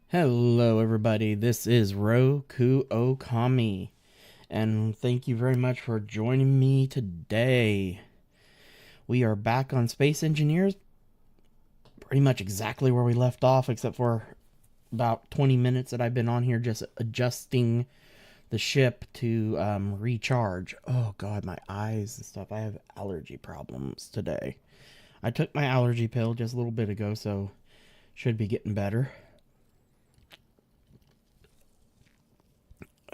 Hello, everybody. This is Roku Okami, and thank you very much for joining me today. We are back on Space Engineers, pretty much exactly where we left off, except for about 20 minutes that I've been on here just adjusting the ship to recharge. Oh, God, my eyes and stuff. I have allergy problems today. I took my allergy pill just a little bit ago, so should be getting better.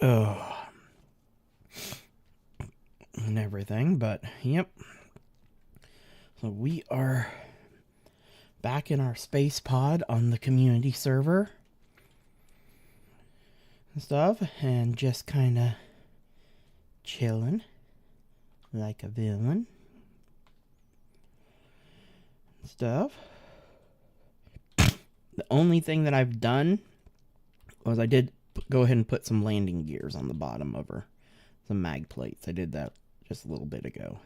Oh, and everything, but yep. So we are back in our space pod on the community server and stuff, and just kind of chilling like a villain and stuff. The only thing that I've done was I did go ahead and put some landing gears on the bottom of her, some mag plates. I did that just a little bit ago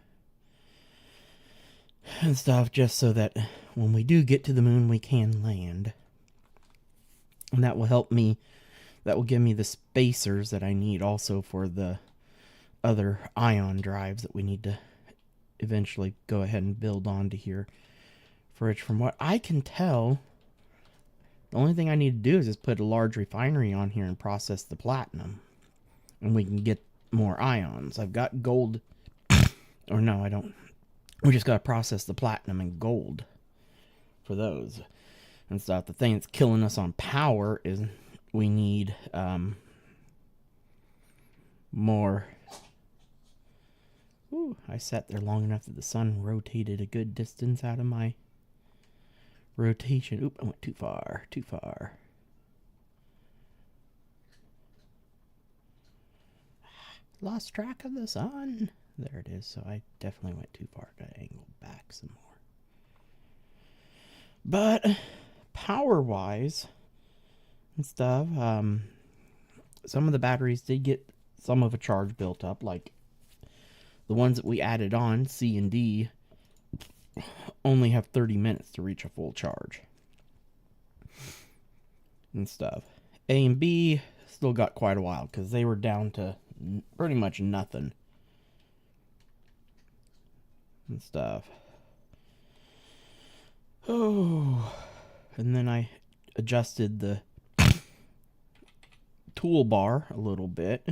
and stuff, just so that when we do get to the moon we can land, and that will help me. That will give me the spacers that I need also for the other ion drives that we need to eventually go ahead and build onto here. For which, from what I can tell, the only thing I need to do is just put a large refinery on here and process the platinum, and we can get more ions. I've got gold, or no, I don't. We just got to process the platinum and gold for those and stuff. The thing that's killing us on power is we need more. Ooh, I sat there long enough that the sun rotated a good distance out of my rotation. Oop, I went too far. Lost track of the sun. There it is. So I definitely went too far. Got to angle back some more. But power-wise and stuff, some of the batteries did get some of a charge built up, like the ones that we added on, C and D, only have 30 minutes to reach a full charge and stuff. A and B still got quite a while because they were down to pretty much nothing and stuff. Oh, and then I adjusted the toolbar a little bit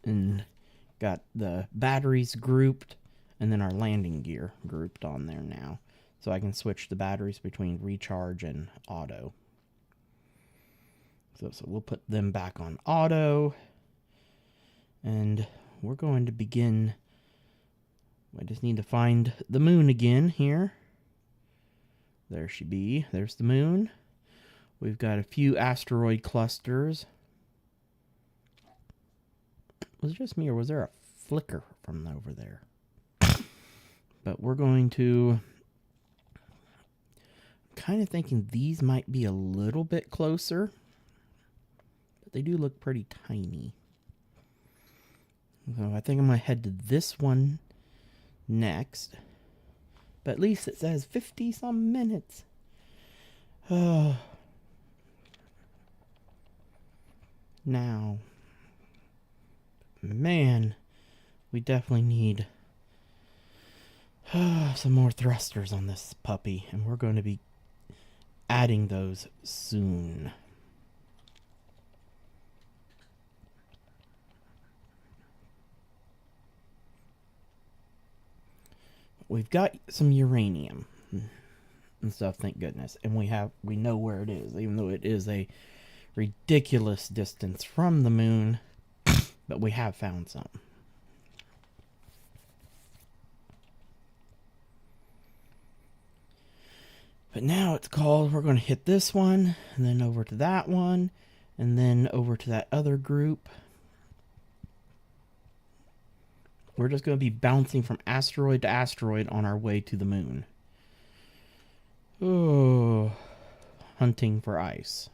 and got the batteries grouped and then our landing gear grouped on there now, so I can switch the batteries between recharge and auto. So we'll put them back on auto, and we're going to begin. I just need to find the moon again here. There she be. There's the moon. We've got a few asteroid clusters. Was it just me, or was there a flicker from over there? But we're going to... I'm kind of thinking these might be a little bit closer, but they do look pretty tiny. So I think I'm going to head to this one next. But at least it says 50-some minutes. Oh. Now, man, we definitely need some more thrusters on this puppy, and we're going to be adding those soon. We've got some uranium and stuff, thank goodness, and we know where it is, even though it is a ridiculous distance from the moon, but we have found some. But now it's called, we're going to hit this one, and then over to that one, and then over to that other group. We're just going to be bouncing from asteroid to asteroid on our way to the moon. Oh, hunting for ice.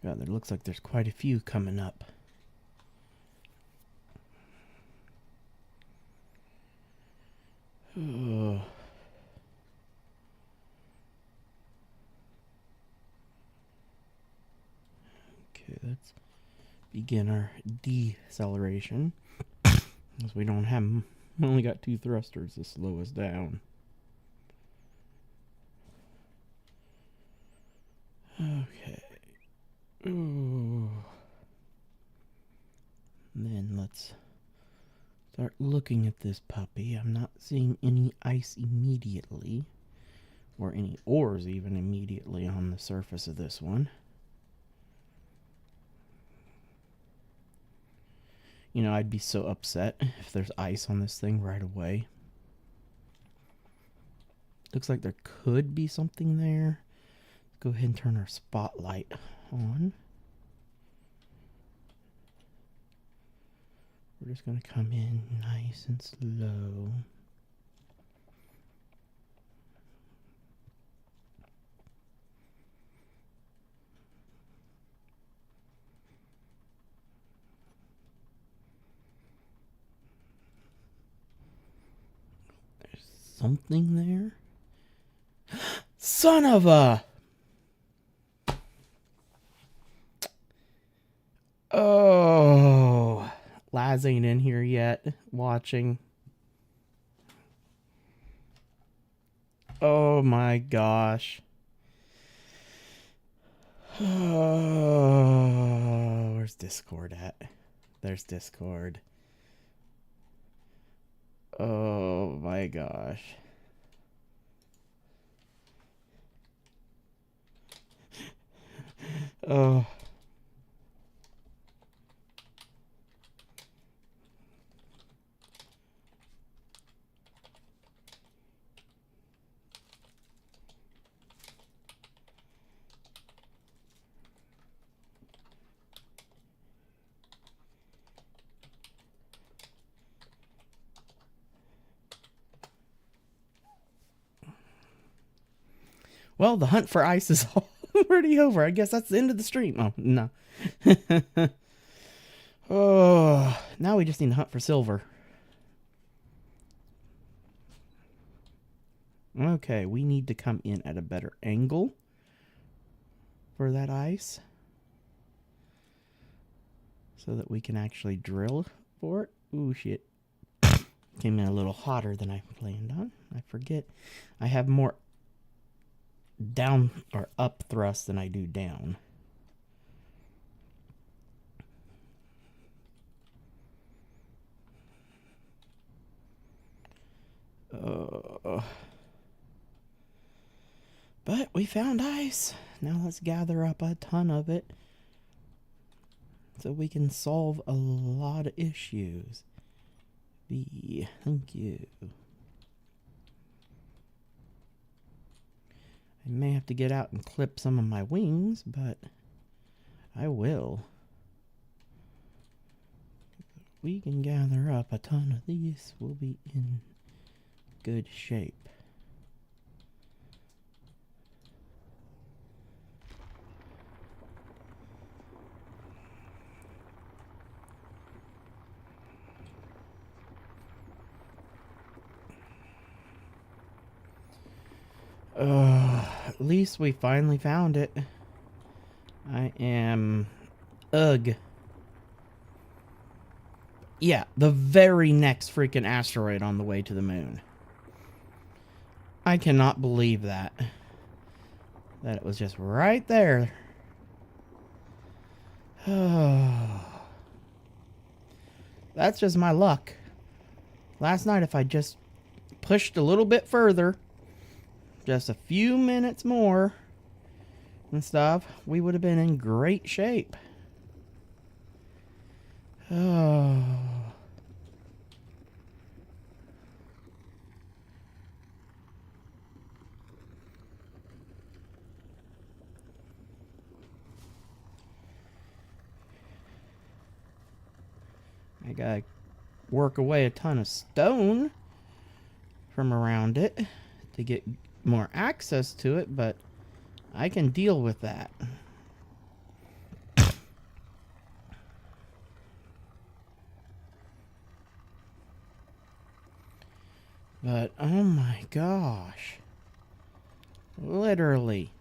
God, it looks like there's quite a few coming up. Okay, let's begin our deceleration. Because we only got 2 thrusters to slow us down. Okay. Ooh. Then let's start looking at this puppy. I'm not seeing any ice immediately, or any ores even immediately on the surface of this one. You know, I'd be so upset if there's ice on this thing right away. Looks like there could be something there. Go ahead and turn our spotlight on. We're just going to come in nice and slow. There's something there. Son of a... Oh, Laz ain't in here yet watching. Oh my gosh. Oh, where's Discord at? There's Discord. Oh my gosh. Oh. Well, the hunt for ice is already over. I guess that's the end of the stream. Oh, no. Oh, now we just need to hunt for silver. Okay, we need to come in at a better angle for that ice, so that we can actually drill for it. Ooh, shit. Came in a little hotter than I planned on. I forget. I have more down or up thrust than I do down. But we found ice. Now let's gather up a ton of it so we can solve a lot of issues. Thank you. I may have to get out and clip some of my wings, but I will. We can gather up a ton of these. We'll be in good shape. At least we finally found it. I am... Ugh. Yeah, the very next freaking asteroid on the way to the moon. I cannot believe that. That it was just right there. That's just my luck. Last night, if I just pushed a little bit further, just a few minutes more and stuff, we would have been in great shape. Oh. I gotta work away a ton of stone from around it to get more access to it, but I can deal with that. But, oh my gosh. Literally.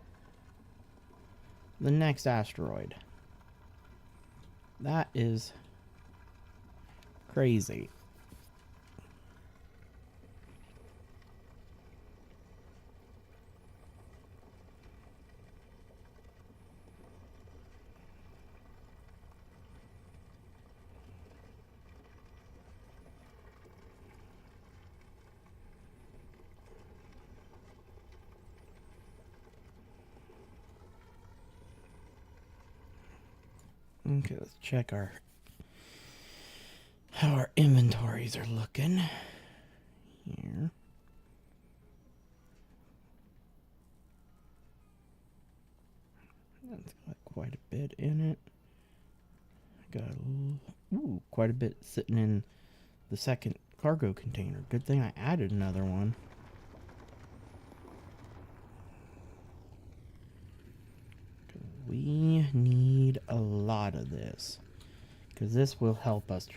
The next asteroid. That is crazy. Okay, let's check how our inventories are looking here. That's got quite a bit in it. Got quite a bit sitting in the second cargo container. Good thing I added another one. We need a lot of this, because this will help us.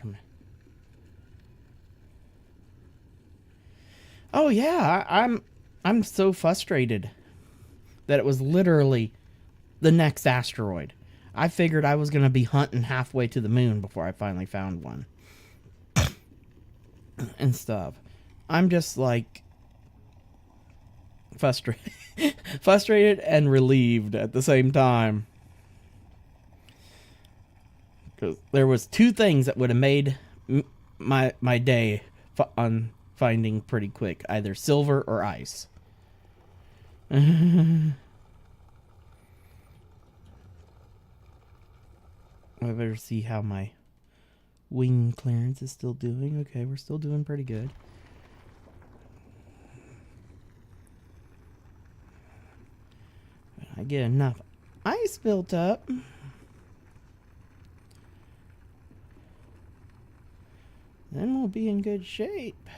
Oh yeah, I'm so frustrated that it was literally the next asteroid. I figured I was gonna be hunting halfway to the moon before I finally found one and stuff. I'm just like frustrated and relieved at the same time, because there was two things that would have made my day on finding pretty quick, either silver or ice. I better see how my wing clearance is still doing. Okay, we're still doing pretty good. I get enough ice built up, then we'll be in good shape.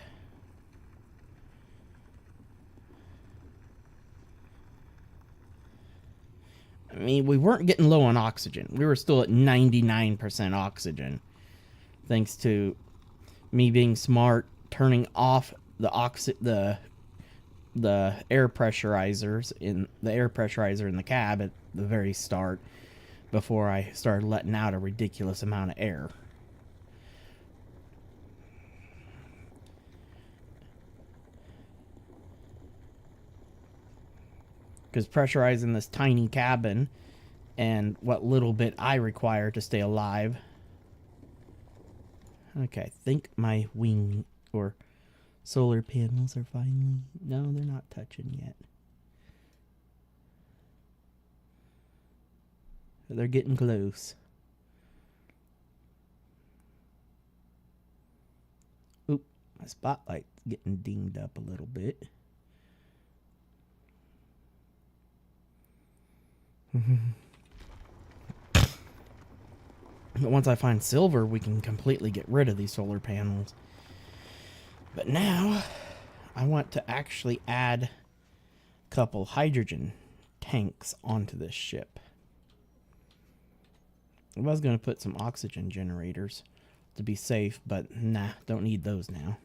I mean, we weren't getting low on oxygen. We were still at 99% oxygen, thanks to me being smart, turning off the air pressurizers in the air pressurizer in the cab at the very start, before I started letting out a ridiculous amount of air. Because pressurizing this tiny cabin and what little bit I require to stay alive. Okay, I think my wing or solar panels are finally... No, they're not touching yet. They're getting close. Oop, my spotlight's getting dinged up a little bit. But once I find silver, we can completely get rid of these solar panels. But now, I want to actually add a couple hydrogen tanks onto this ship. I was going to put some oxygen generators to be safe, but nah, don't need those now.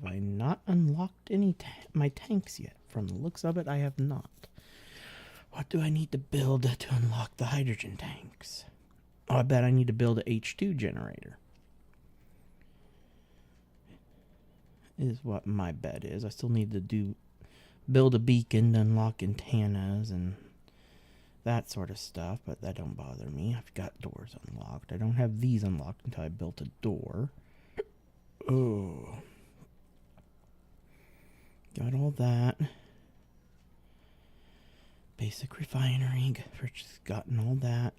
Have I not unlocked any my tanks yet? From the looks of it, I have not. What do I need to build to unlock the hydrogen tanks? Oh, I bet I need to build a H2 generator. Is what my bet is. I still need to build a beacon to unlock antennas and that sort of stuff, but that don't bother me. I've got doors unlocked. I don't have these unlocked until I built a door. Oh. Got all that. Basic refinery. Just gotten all that.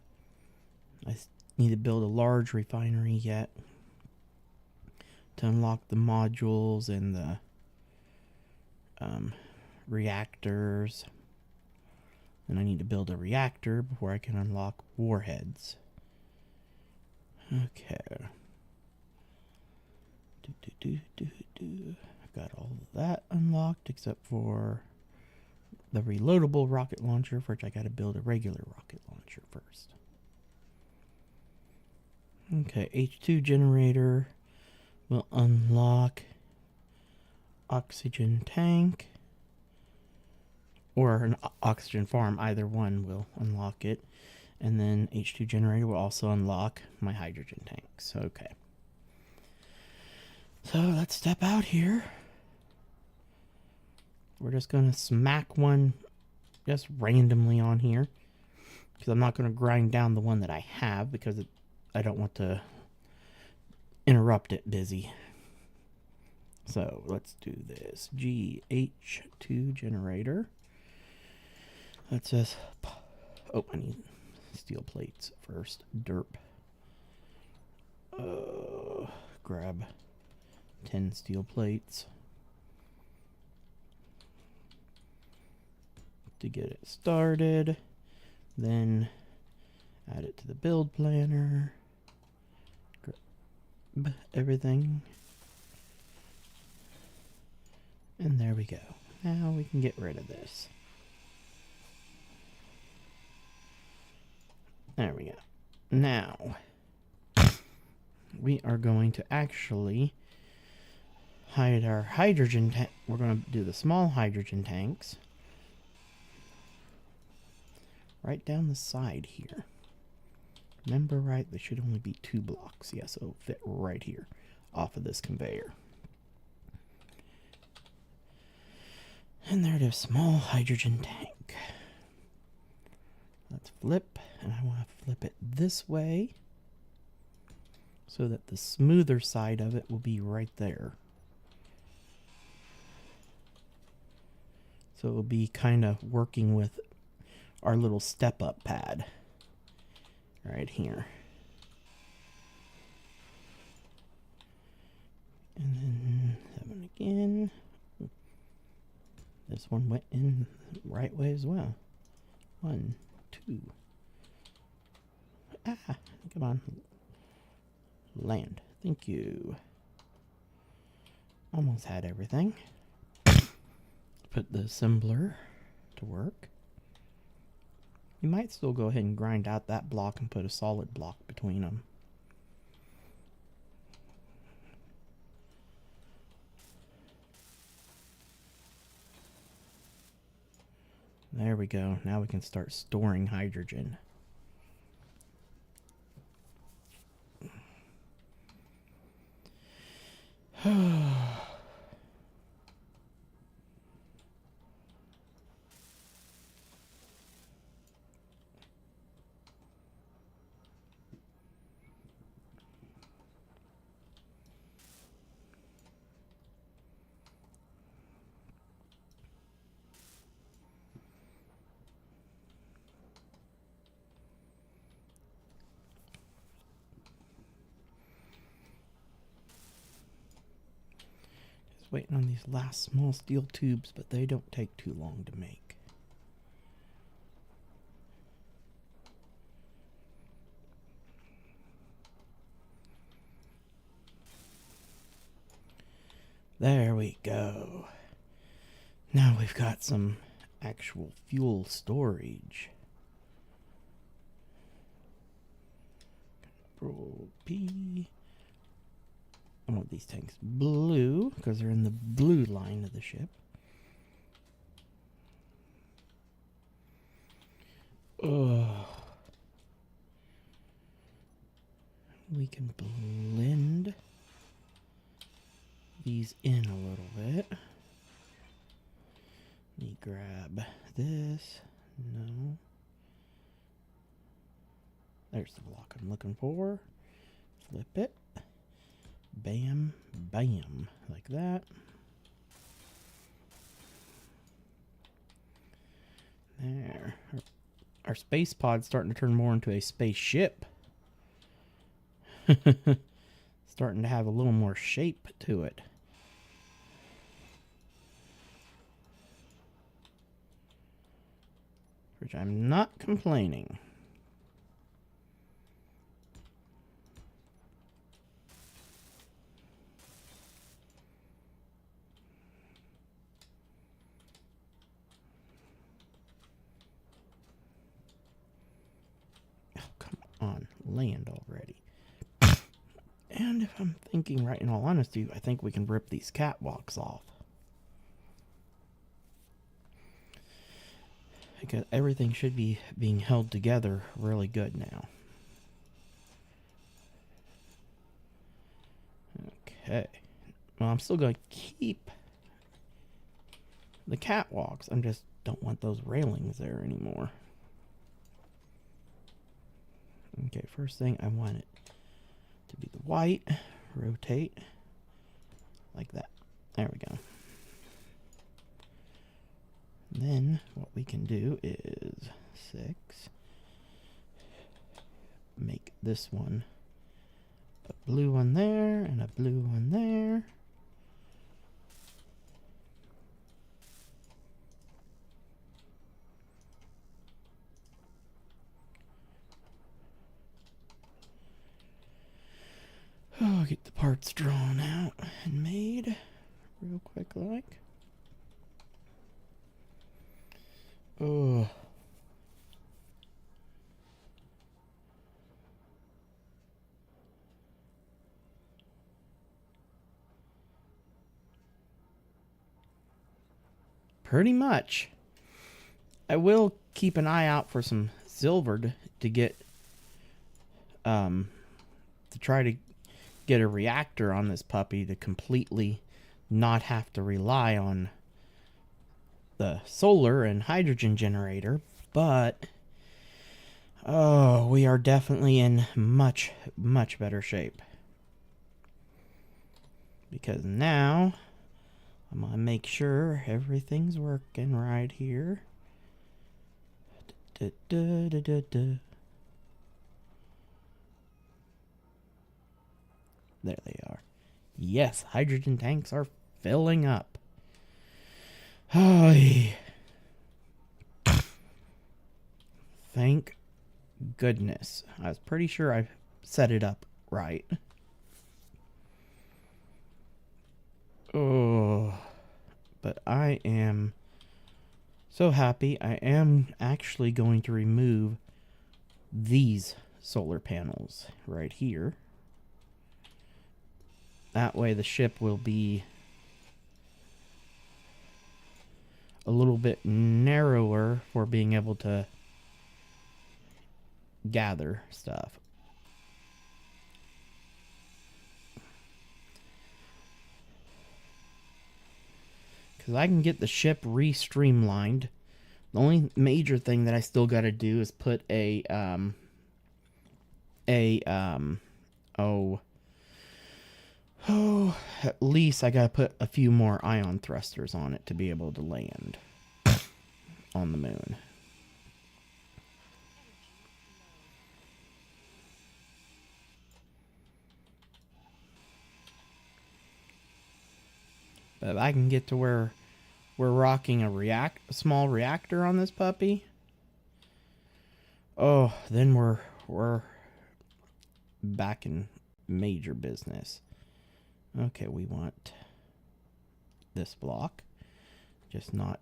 I need to build a large refinery yet to unlock the modules and the reactors. And I need to build a reactor before I can unlock warheads. Okay. I've got all of that unlocked except for the reloadable rocket launcher, for which I got to build a regular rocket launcher first. Okay, H2 generator will unlock oxygen tank or an oxygen farm. Either one will unlock it. And then H2 generator will also unlock my hydrogen tanks. Okay. So let's step out here. We're just going to smack one just randomly on here. Because I'm not going to grind down the one that I have because I don't want to interrupt it busy. So let's do this. GH2 generator. Let's just... Oh, I need steel plates first. Derp. Grab 10 steel plates to get it started. Then add it to the build planner. Grab everything. And there we go. Now we can get rid of this. There we go. Now, we are going to actually hide our hydrogen tank. We're going to do the small hydrogen tanks right down the side here. Remember, right? They should only be 2 blocks. Yes, it'll fit right here off of this conveyor. And there it is, small hydrogen tank. Let's flip, and I want to flip it this way so that the smoother side of it will be right there. So it will be kind of working with our little step-up pad right here. And then that one again. This one went in the right way as well. 1, 2. Ah, come on. Land. Thank you. Almost had everything. Put the assembler to work. You might still go ahead and grind out that block and put a solid block between them. There we go. Now we can start storing hydrogen. Waiting on these last small steel tubes, but they don't take too long to make. There we go. Now we've got some actual fuel storage. Control P. I want these tanks blue because they're in the blue line of the ship. Oh. We can blend these in a little bit. Let me grab this. No. There's the block I'm looking for. Flip it. Bam, bam, like that. There. Our space pod's starting to turn more into a spaceship. Starting to have a little more shape to it. Which I'm not complaining. On land already. And if I'm thinking right, in all honesty, I think we can rip these catwalks off. Because everything should be being held together really good now. Okay. Well, I'm still going to keep the catwalks. I just don't want those railings there anymore. Okay, first thing, I want it to be the white. Rotate. Like that. There we go. And then what we can do is 6. Make this one a blue one there and a blue one there. Oh, get the parts drawn out and made real quick like. Oh. Pretty much. I will keep an eye out for some silver to get to try to get a reactor on this puppy to completely not have to rely on the solar and hydrogen generator, but oh, we are definitely in much better shape, because now I'm gonna make sure everything's working right here. There they are. Yes, hydrogen tanks are filling up. Thank goodness. I was pretty sure I set it up right. Oh, but I am so happy. I am actually going to remove these solar panels right here. That way the ship will be a little bit narrower for being able to gather stuff. Because I can get the ship re-streamlined. The only major thing that I still got to do is put at least I got to put a few more ion thrusters on it to be able to land on the moon. But if I can get to where we're rocking a small reactor on this puppy, oh, then we're back in major business. Okay, we want this block, just not.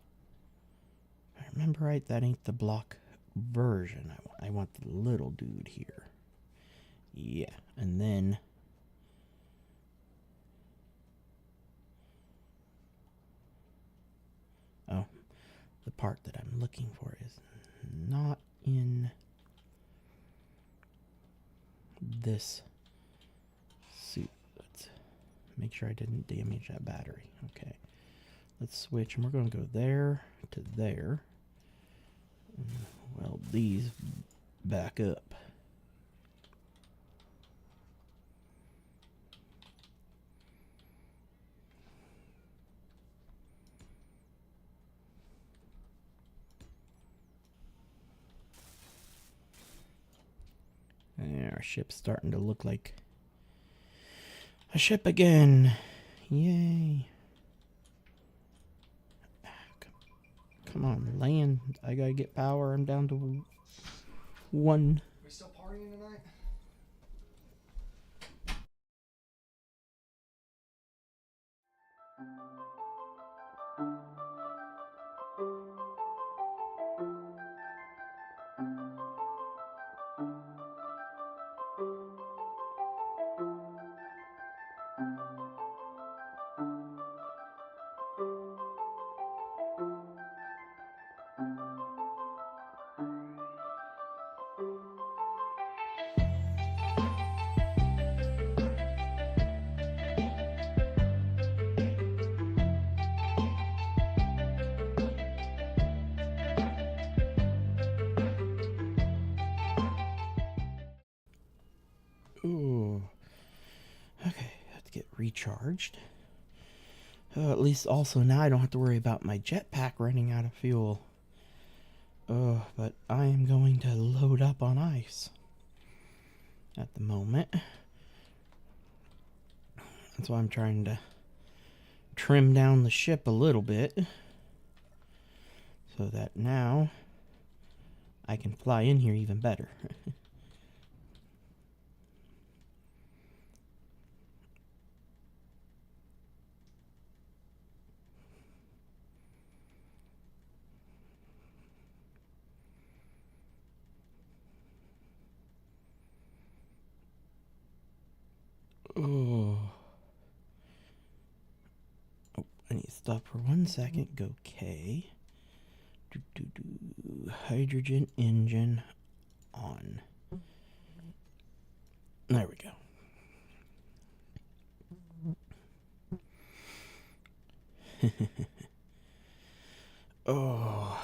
If I remember right, that ain't the block version. I want the little dude here. Yeah, and then oh, the part that I'm looking for is not in this suit. Let's make sure I didn't damage that battery. Okay, let's switch, and we're going to go there to there. Weld these back up. And our ship's starting to look like a ship again. Yay. Come on, land. I gotta get power. I'm down to 1. Are we still partying tonight? recharged. At least also now I don't have to worry about my jetpack running out of fuel. But I am going to load up on ice at the moment. That's why I'm trying to trim down the ship a little bit, so that now I can fly in here even better. Oh, I need to stop for 1 second. Go K. Hydrogen engine on. There we go. Oh,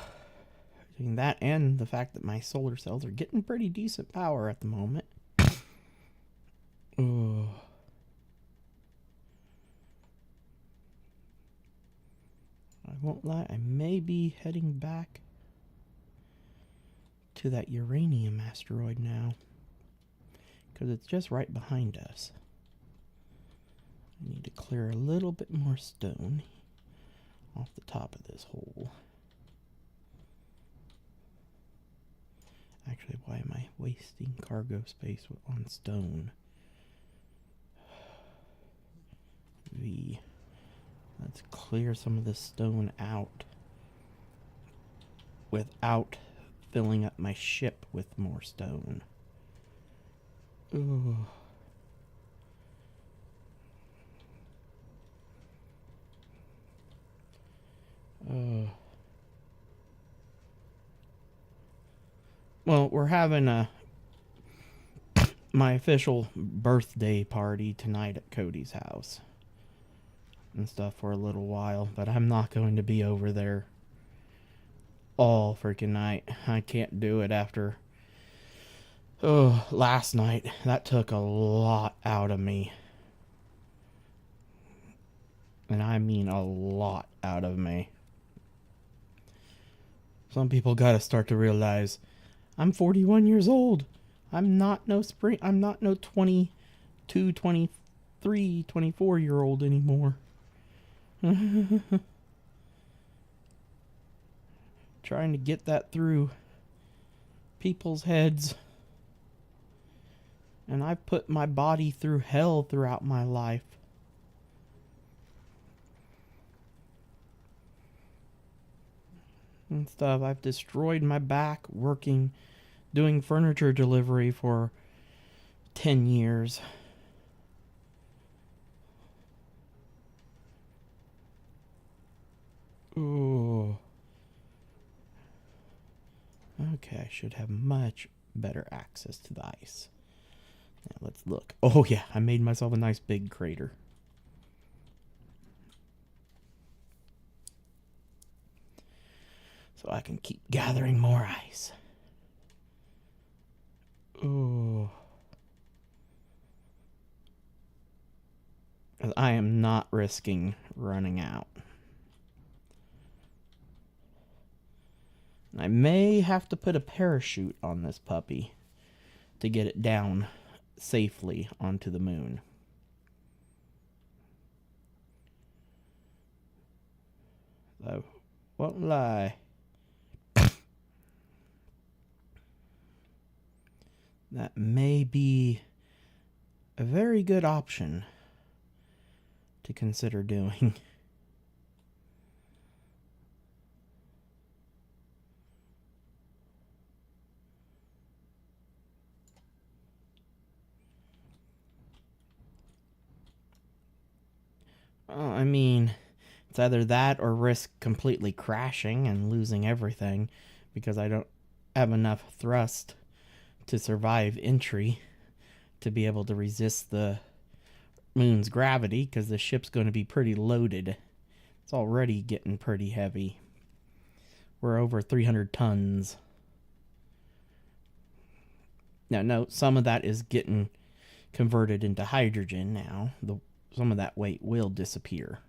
between that and the fact that my solar cells are getting pretty decent power at the moment. Oh. I won't lie, I may be heading back to that uranium asteroid now, because it's just right behind us. I need to clear a little bit more stone off the top of this hole. Actually, why am I wasting cargo space on stone? V. Let's clear some of this stone out without filling up my ship with more stone. Ooh. Well, we're having my official birthday party tonight at Cody's house and stuff for a little while, but I'm not going to be over there all freaking night. I can't do it after last night. That took a lot out of me. And I mean a lot out of me. Some people gotta start to realize I'm 41 years old. I'm not no 22, 23, 24-year-old anymore. Trying to get that through people's heads. And I've put my body through hell throughout my life. And stuff. I've destroyed my back working, doing furniture delivery for 10 years. Ooh. Okay, I should have much better access to the ice. Now let's look. Oh yeah, I made myself a nice big crater. So I can keep gathering more ice. Ooh. I am not risking running out. I may have to put a parachute on this puppy to get it down safely onto the moon. I won't lie. That may be a very good option to consider doing. I mean, it's either that or risk completely crashing and losing everything because I don't have enough thrust to survive entry to be able to resist the moon's gravity, because the ship's going to be pretty loaded. It's already getting pretty heavy. We're over 300 tons. Now, no, some of that is getting converted into hydrogen now. The some of that weight will disappear.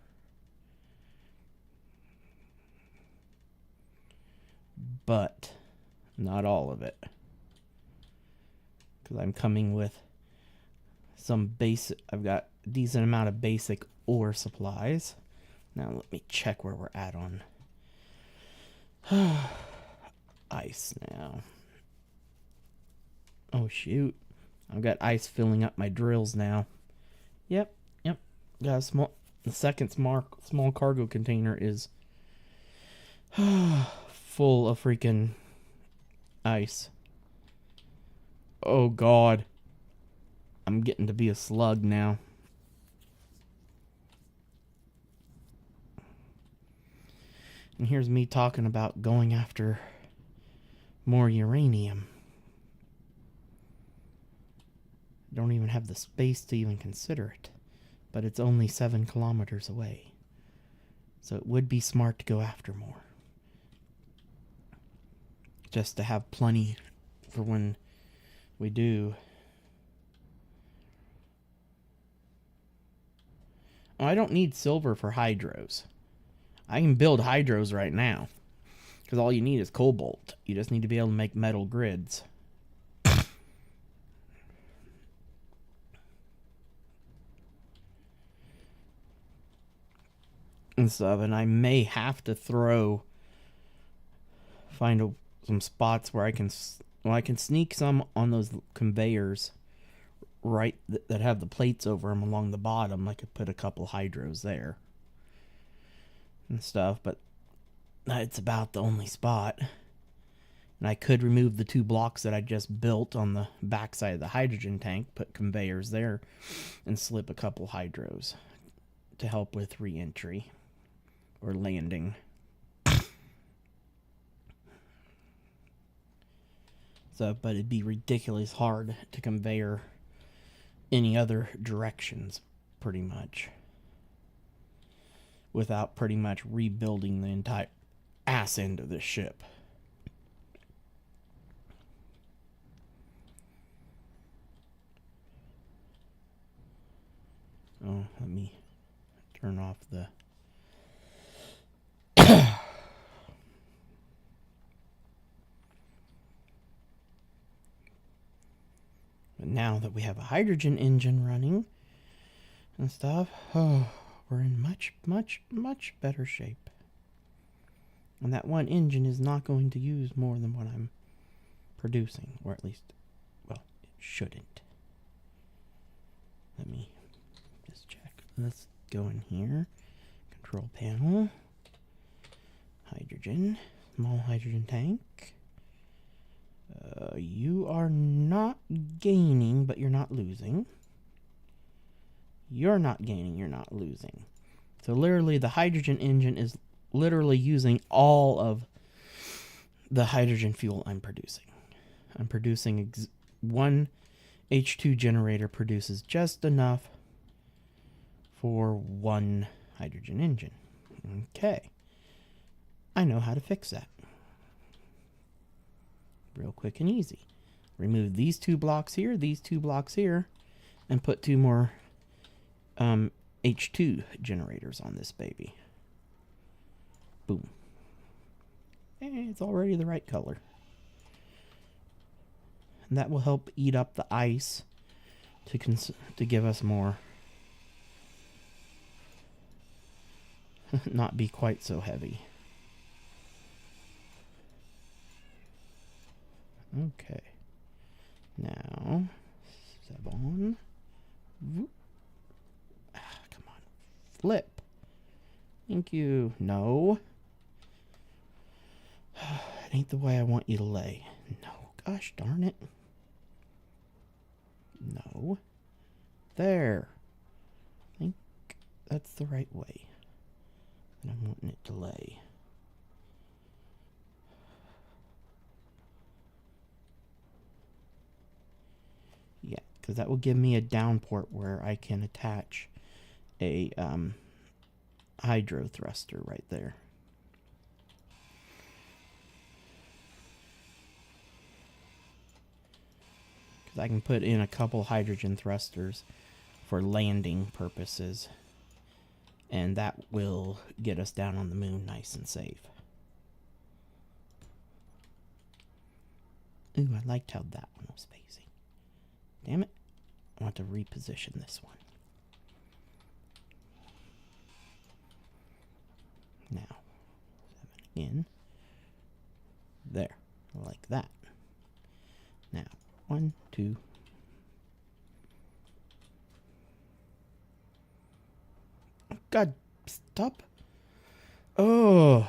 But not all of it. Because I'm coming with some basic, I've got a decent amount of basic ore supplies. Now let me check where we're at on ice now. Oh shoot. I've got ice filling up my drills now. Yep. Got a the second small cargo container is full of freaking ice. Oh god. I'm getting to be a slug now. And here's me talking about going after more uranium. Don't even have the space to even consider it. But it's only 7 kilometers away. So it would be smart to go after more. Just to have plenty for when we do. Oh, I don't need silver for hydros. I can build hydros right now. Because all you need is cobalt. You just need to be able to make metal grids. And stuff. And I may have to find some spots where I can sneak some on those conveyors right that have the plates over them along the bottom. I could put a couple hydros there and stuff, but it's about the only spot. And I could remove the 2 blocks that I just built on the backside of the hydrogen tank, put conveyors there, and slip a couple hydros to help with re-entry or landing. So, but it'd be ridiculous hard to conveyor any other directions, pretty much, without pretty much rebuilding the entire ass end of the ship. Oh, let me turn off the But now that we have a hydrogen engine running and stuff, we're in much, much, much better shape. And that one engine is not going to use more than what I'm producing, or at least, well, it shouldn't. Let me just check. Let's go in here. Control panel. Hydrogen. Small hydrogen tank. You are not gaining, but you're not losing. You're not gaining, you're not losing. So literally the hydrogen engine is literally using all of the hydrogen fuel I'm producing. I'm producing one H2 generator produces just enough for one hydrogen engine. Okay. I know how to fix that. Real quick and easy. Remove these 2 blocks here, these 2 blocks here, and put 2 more H2 generators on this baby. Boom. And it's already the right color. And that will help eat up the ice to give us more. Not be quite so heavy. Okay. Now, 7. Come on. Flip. Thank you. No. It ain't the way I want you to lay. No. Gosh darn it. No. There. I think that's the right way that I'm wanting it to lay. Yeah, because that will give me a down port where I can attach a hydro thruster right there. Because I can put in a couple hydrogen thrusters for landing purposes. And that will get us down on the moon nice and safe. Ooh, I liked how that one was facing. Damn it. I want to reposition this one. Now, 7 again. There, like that. Now, 1, 2. God, stop. Oh,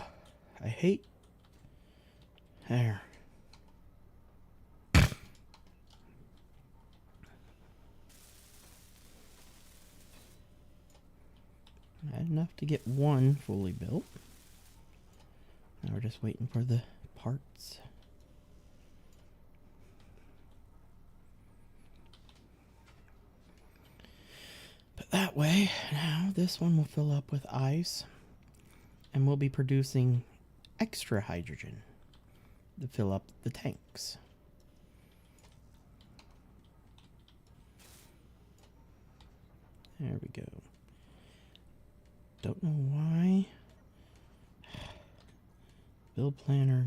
I hate. There. I had enough to get one fully built. Now we're just waiting for the parts. But that way, now this one will fill up with ice, and we'll be producing extra hydrogen to fill up the tanks. There we go. Don't know why. Build planner.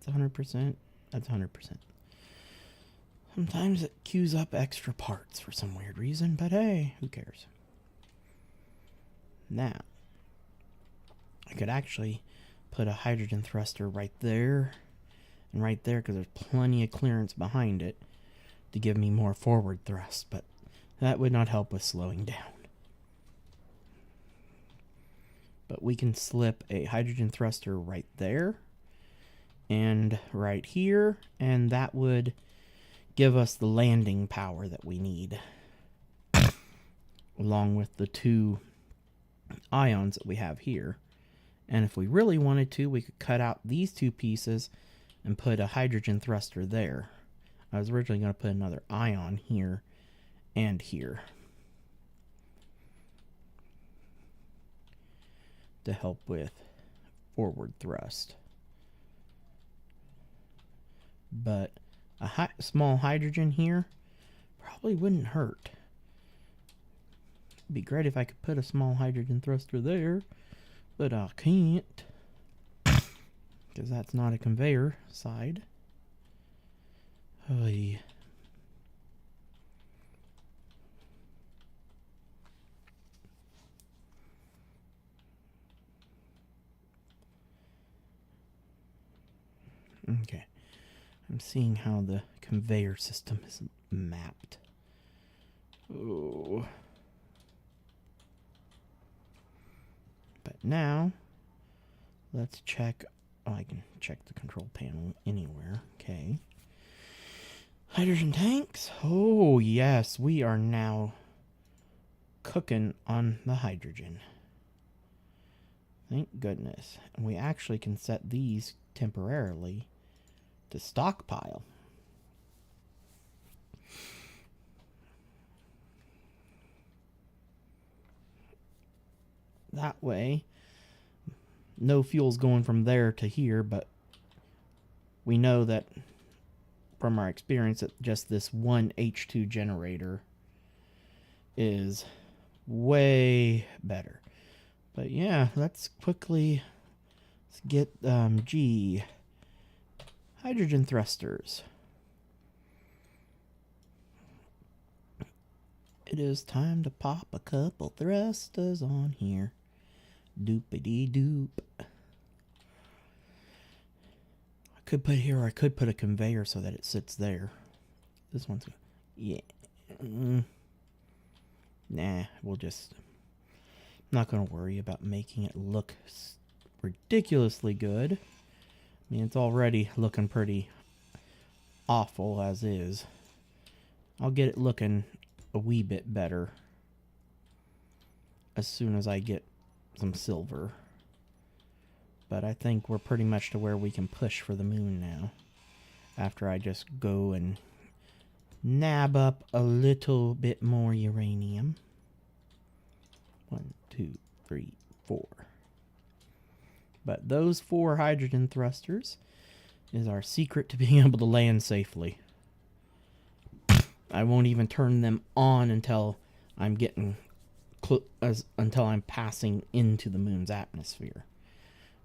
That's 100%. That's 100%. Sometimes it queues up extra parts for some weird reason, but hey, who cares? Now, I could actually put a hydrogen thruster right there and right there because there's plenty of clearance behind it to give me more forward thrust, but that would not help with slowing down. But we can slip a hydrogen thruster right there and right here, and that would give us the landing power that we need, along with the 2 ions that we have here. And if we really wanted to, we could cut out these 2 pieces and put a hydrogen thruster there. I was originally going to put another ion here and here to help with forward thrust. But a small hydrogen here probably wouldn't hurt. It'd be great if I could put a small hydrogen thruster there, but I can't because that's not a conveyor side. Oy. Okay. I'm seeing how the conveyor system is mapped. Oh. But now, let's check. Oh, I can check the control panel anywhere. Okay. Hydrogen tanks. Oh, yes. We are now cooking on the hydrogen. Thank goodness. And we actually can set these temporarily to stockpile. That way, no fuel's going from there to here, but we know that from our experience that just this one H2 generator is way better. But yeah, let's get hydrogen thrusters. It is time to pop a couple thrusters on here. Doopity doop. I could put here, or I could put a conveyor so that it sits there. This one's, yeah. Nah, we'll just, I'm not going to worry about making it look ridiculously good. I mean, it's already looking pretty awful as is. I'll get it looking a wee bit better as soon as I get some silver. But I think we're pretty much to where we can push for the moon now. After I just go and nab up a little bit more uranium. 1, 2, 3, 4. But those 4 hydrogen thrusters is our secret to being able to land safely. I won't even turn them on until I'm getting until I'm passing into the moon's atmosphere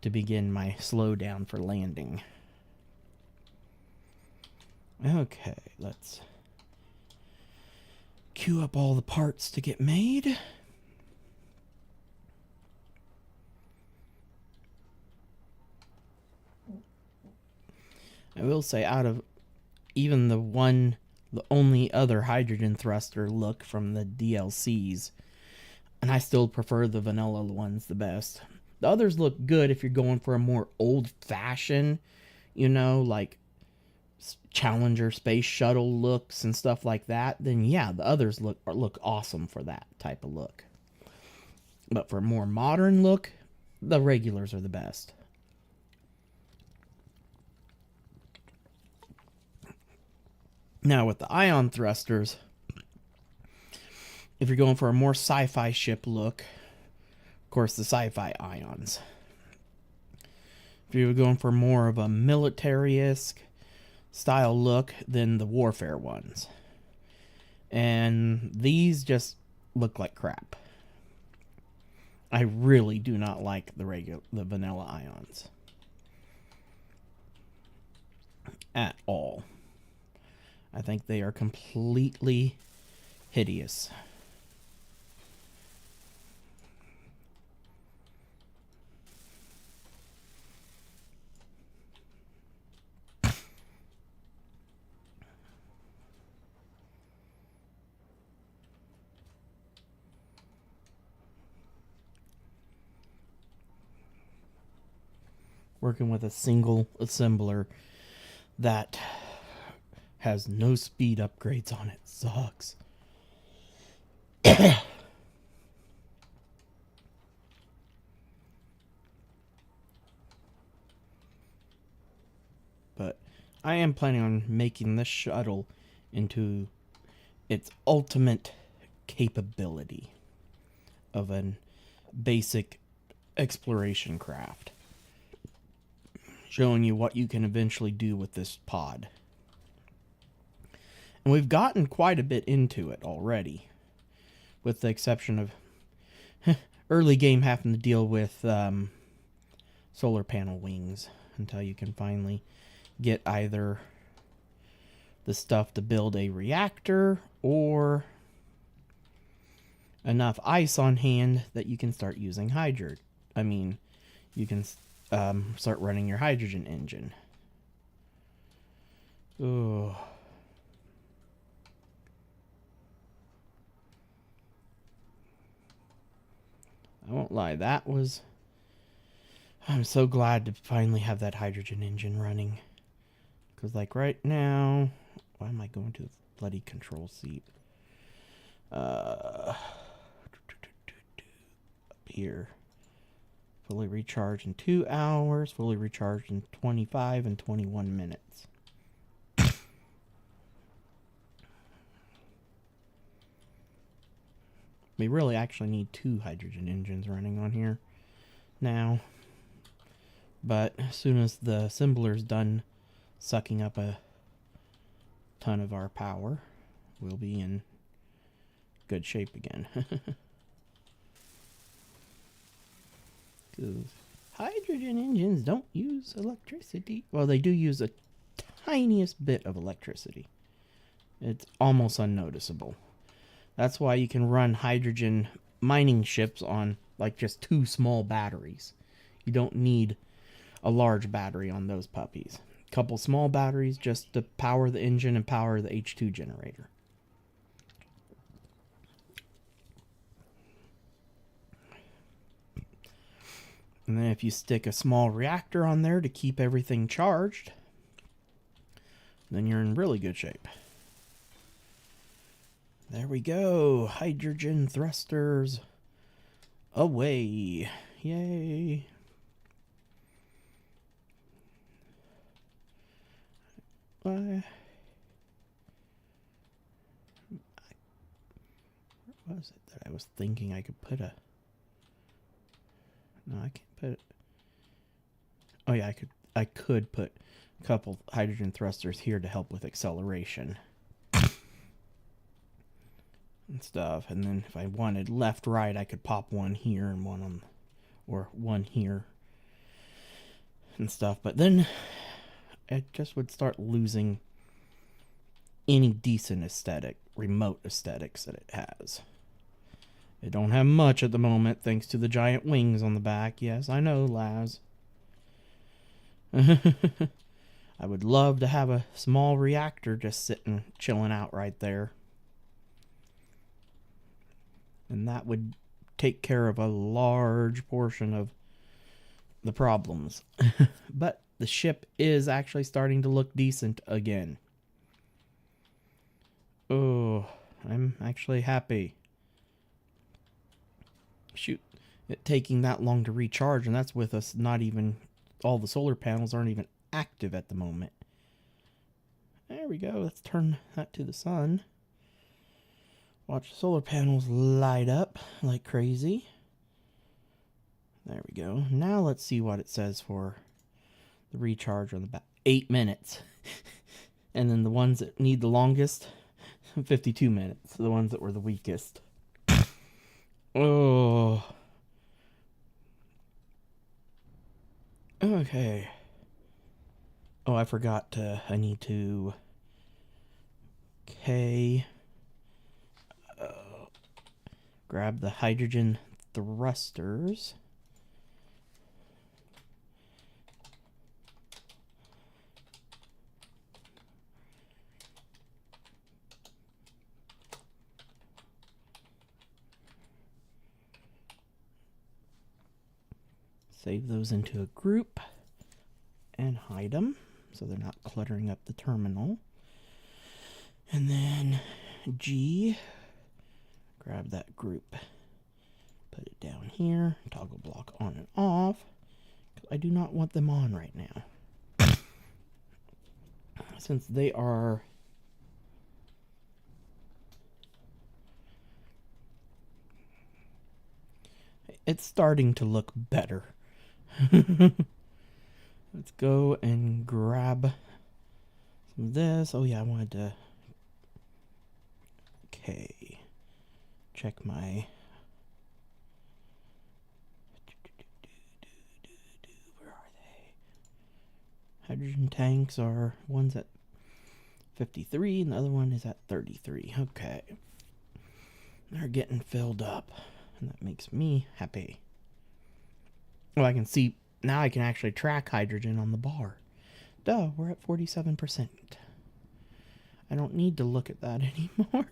to begin my slowdown for landing. Okay, let's queue up all the parts to get made. I will say, out of even the only other hydrogen thruster look from the DLCs, and I still prefer the vanilla ones the best. The others look good if you're going for a more old-fashioned, like Challenger space shuttle looks and stuff like that. Then yeah, the others look awesome for that type of look. But for a more modern look, the regulars are the best. Now with the ion thrusters, if you're going for a more sci-fi ship look, of course the sci-fi ions. If you're going for more of a military-esque style look, then the warfare ones. And these just look like crap. I really do not like the vanilla ions at all. I think they are completely hideous. Working with a single assembler that has no speed upgrades on it sucks. But I am planning on making this shuttle into its ultimate capability of a basic exploration craft, showing you what you can eventually do with this pod. And we've gotten quite a bit into it already, with the exception of early game having to deal with solar panel wings until you can finally get either the stuff to build a reactor or enough ice on hand that you can start using you can start running your hydrogen engine. Oh. I won't lie, I'm so glad to finally have that hydrogen engine running. Because, like, right now, why am I going to the bloody control seat? Up here. Fully recharged in 2 hours, fully recharged in 25 and 21 minutes. We really actually need 2 hydrogen engines running on here now. But as soon as the assembler's done sucking up a ton of our power, we'll be in good shape again. Because hydrogen engines don't use electricity. Well, they do use a tiniest bit of electricity. It's almost unnoticeable. That's why you can run hydrogen mining ships on like just 2 small batteries. You don't need a large battery on those puppies. A couple small batteries just to power the engine and power the H2 generator. And then if you stick a small reactor on there to keep everything charged, then you're in really good shape. There we go. Hydrogen thrusters away. Yay. What was it that I was thinking I could put a... No, I can't put it. Oh yeah, I could put a couple hydrogen thrusters here to help with acceleration. and stuff. And then if I wanted left, right, I could pop one here and one on, or one here and stuff. But then it just would start losing any decent aesthetic, remote aesthetics that it has. It don't have much at the moment, thanks to the giant wings on the back. Yes, I know, Laz. I would love to have a small reactor just sitting, chilling out right there. And that would take care of a large portion of the problems. But the ship is actually starting to look decent again. Oh, I'm actually happy. Shoot, it taking that long to recharge, and that's with us not even, all the solar panels aren't even active at the moment. There we go. Let's turn that to the sun. Watch the solar panels light up like crazy. There we go. Now let's see what it says for the recharge on the back. 8 minutes. And then the ones that need the longest, 52 minutes. The ones that were the weakest. Oh. Okay. Oh, I forgot I need to... Okay. Grab the hydrogen thrusters. Save those into a group and hide them so they're not cluttering up the terminal. And then G, grab that group, put it down here, toggle block on and off, because I do not want them on right now. Since they are it's starting to look better. Let's go and grab some of this. Oh yeah, I wanted to... Okay. Check my... Where are they? Hydrogen tanks are... One's at 53 and the other one is at 33. Okay. They're getting filled up. And that makes me happy. Well, I can see... Now I can actually track hydrogen on the bar. Duh, we're at 47%. I don't need to look at that anymore.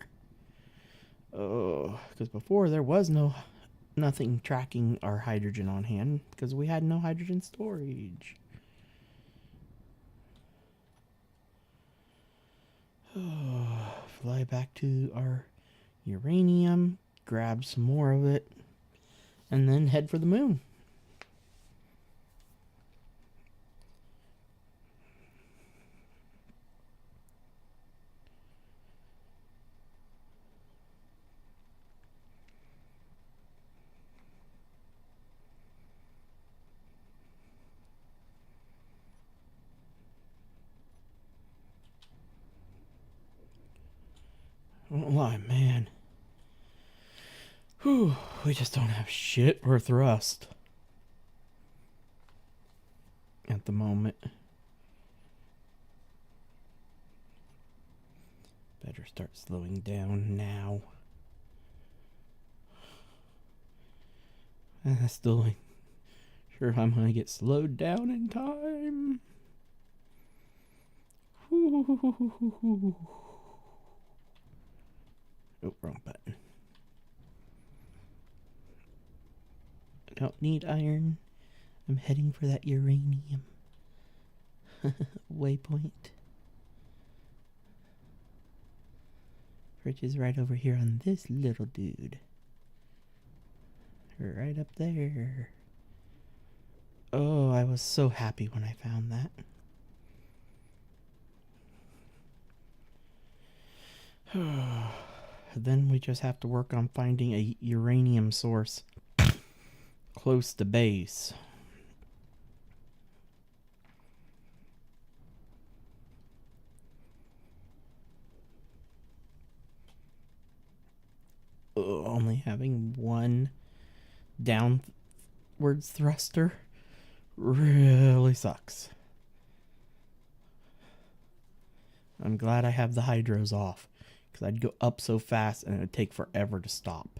Oh, because before there was nothing tracking our hydrogen on hand because we had no hydrogen storage. Oh, fly back to our uranium, grab some more of it, and then head for the moon. I won't lie, man. Whew, we just don't have shit for thrust at the moment. Better start slowing down now. Still ain't sure I'm gonna get slowed down in time. Ooh. Oh, wrong button. I don't need iron. I'm heading for that uranium. Waypoint. Which is right over here on this little dude. Right up there. Oh, I was so happy when I found that. Then we just have to work on finding a uranium source close to base. only having one downwards thruster really sucks. I'm glad I have the hydros off, because I'd go up so fast and it would take forever to stop.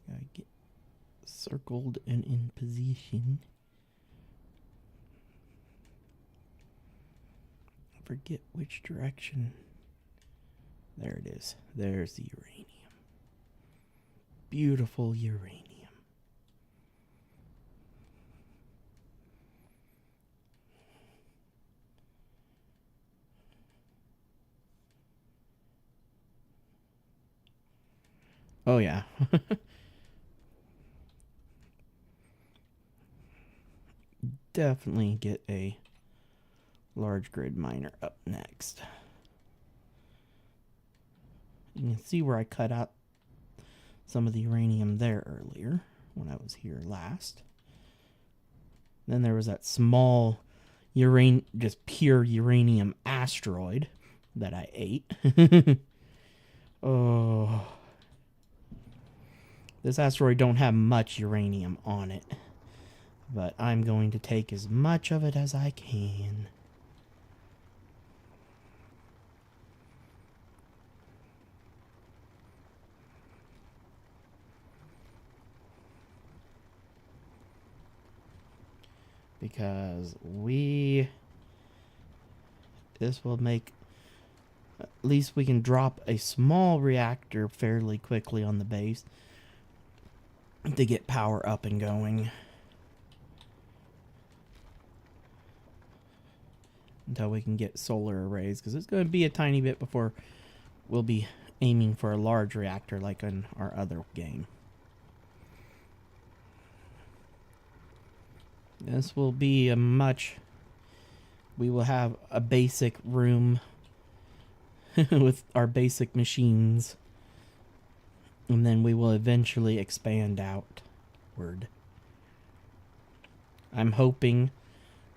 Gotta get circled and in position. I forget which direction. There it is. There's the uranium. Beautiful uranium. Oh yeah. Definitely get a large grid miner up next. You can see where I cut out some of the uranium there earlier when I was here last. Then there was that small just pure uranium asteroid that I ate. Oh. This asteroid don't have much uranium on it, but I'm going to take as much of it as I can. Because this will make, at least we can drop a small reactor fairly quickly on the base to get power up and going. Until we can get solar arrays, because it's going to be a tiny bit before we'll be aiming for a large reactor like in our other game. This will be we will have a basic room with our basic machines. And then we will eventually expand outward. I'm hoping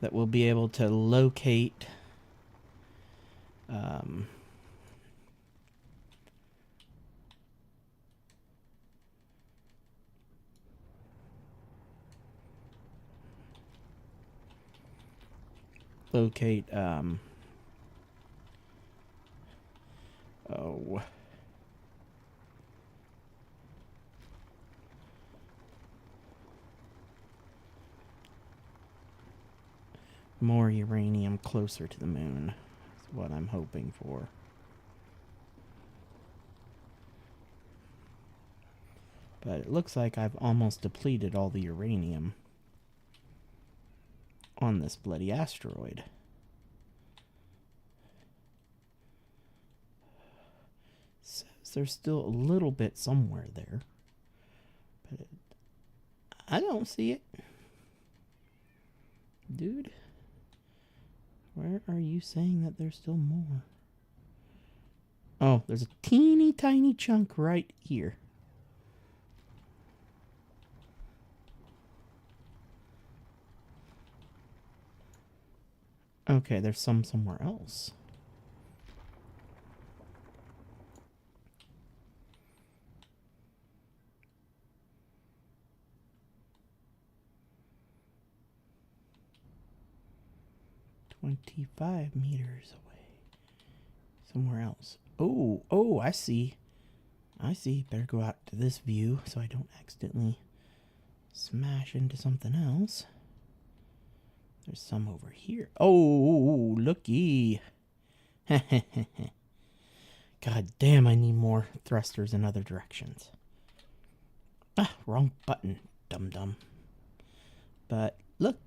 that we'll be able to locate more uranium closer to the moon. That's what I'm hoping for. But it looks like I've almost depleted all the uranium on this bloody asteroid. Says there's still a little bit somewhere there, but I don't see it. Dude, where are you saying that there's still more? Oh, there's a teeny tiny chunk right here. Okay, there's some somewhere else. "25 meters away. Somewhere else. Oh, I see. Better go out to this view so I don't accidentally smash into something else. There's some over here. Oh, looky. God damn, I need more thrusters in other directions. Ah, wrong button, dum-dum. But look,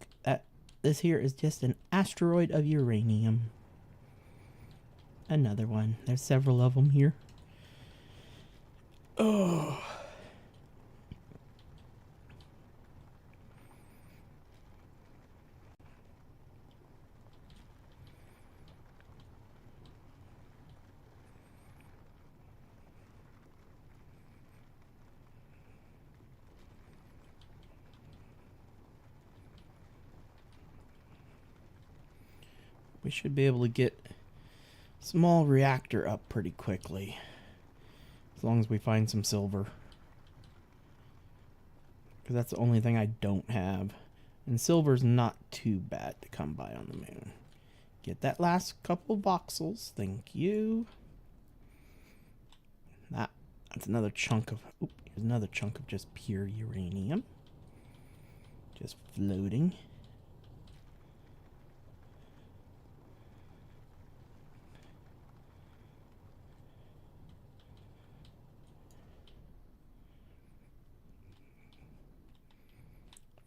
this here is just an asteroid of uranium. Another one. There's several of them here. Oh. we should be able to get small reactor up pretty quickly. As long as we find some silver. Because that's the only thing I don't have. And silver's not too bad to come by on the moon. Get that last couple voxels. Thank you. That's another chunk of... Oop, here's another chunk of just pure uranium. Just floating.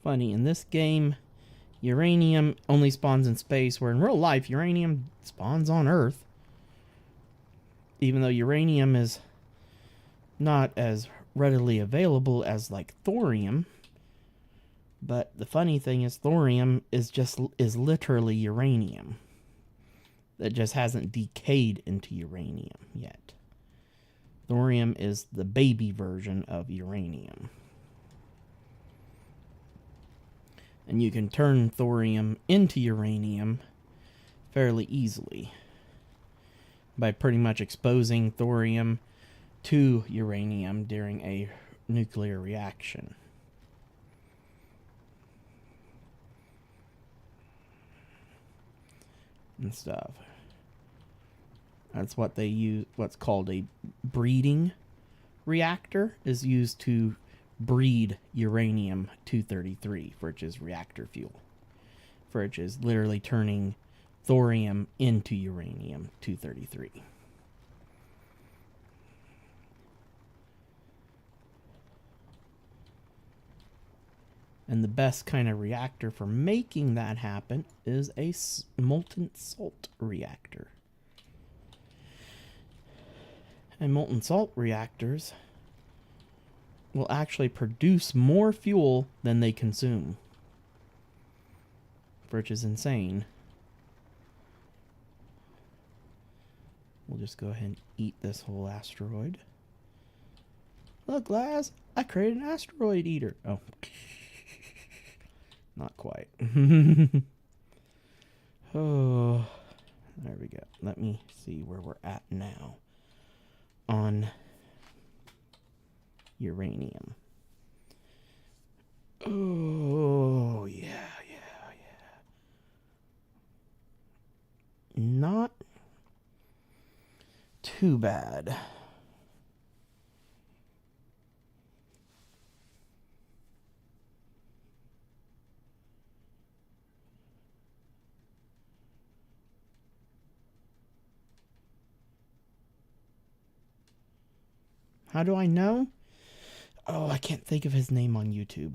Funny, in this game, uranium only spawns in space, where in real life, uranium spawns on Earth. Even though uranium is not as readily available as, like, thorium. But the funny thing is, thorium is literally uranium. That just hasn't decayed into uranium yet. Thorium is the baby version of uranium. And you can turn thorium into uranium fairly easily by pretty much exposing thorium to uranium during a nuclear reaction. And stuff. That's what they use. What's called a breeding reactor is used to breed uranium-233, which is reactor fuel. Which is literally turning thorium into uranium-233. And the best kind of reactor for making that happen is a molten salt reactor. And molten salt reactors will actually produce more fuel than they consume. Which is insane. We'll just go ahead and eat this whole asteroid. Look, Laz, I created an asteroid eater. Oh. Not quite. Oh, there we go. Let me see where we're at now on uranium. Oh, yeah. Not too bad. How do I know? Oh, I can't think of his name on YouTube.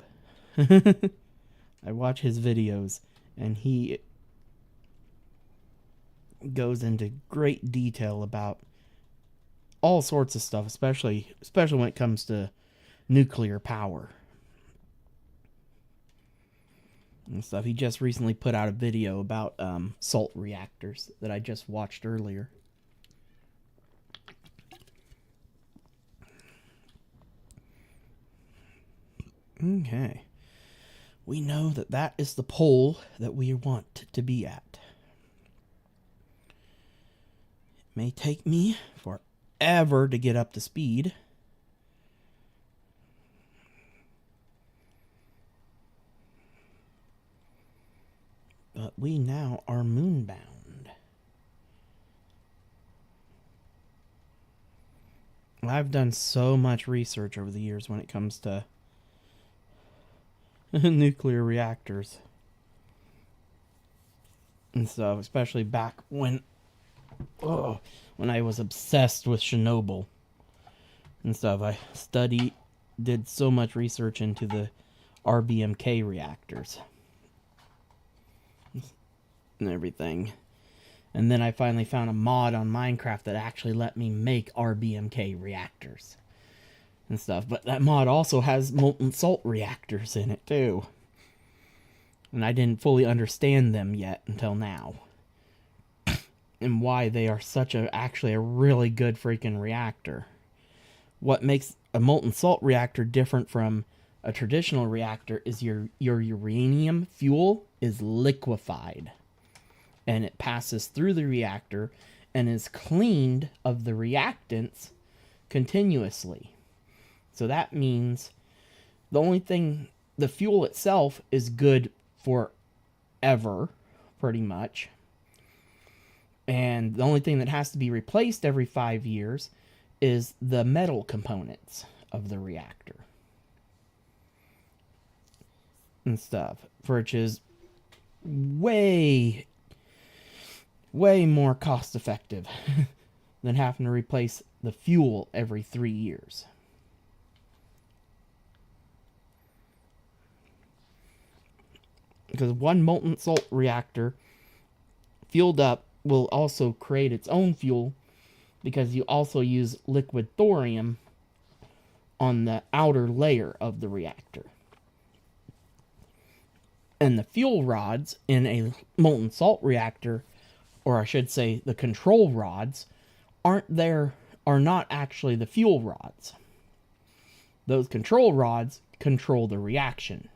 I watch his videos, and he goes into great detail about all sorts of stuff, especially when it comes to nuclear power and stuff. He just recently put out a video about salt reactors that I just watched earlier. Okay. We know that that is the pole that we want to be at. It may take me forever to get up to speed. But we now are moonbound. I've done so much research over the years when it comes to nuclear reactors and stuff, especially back when I was obsessed with Chernobyl and stuff. I did so much research into the RBMK reactors and everything. And then I finally found a mod on Minecraft that actually let me make RBMK reactors and stuff. But that mod also has molten salt reactors in it too. And I didn't fully understand them yet until now. And why they are actually a really good freaking reactor. What makes a molten salt reactor different from a traditional reactor is your uranium fuel is liquefied. and it passes through the reactor and is cleaned of the reactants continuously. So that means the only thing, the fuel itself is good forever, pretty much. And the only thing that has to be replaced every 5 years is the metal components of the reactor and stuff, which is way more cost effective than having to replace the fuel every 3 years. Because one molten salt reactor fueled up will also create its own fuel, because you also use liquid thorium on the outer layer of the reactor. And the fuel rods in a molten salt reactor, or I should say the control rods, are not actually the fuel rods. Those control rods control the reaction.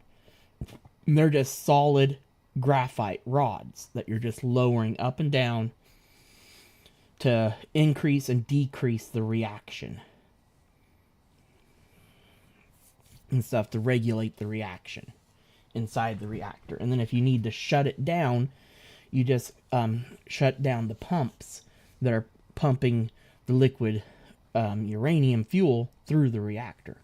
They're just solid graphite rods that you're just lowering up and down to increase and decrease the reaction and stuff, to regulate the reaction inside the reactor. And then if you need to shut it down, you just shut down the pumps that are pumping the liquid uranium fuel through the reactor.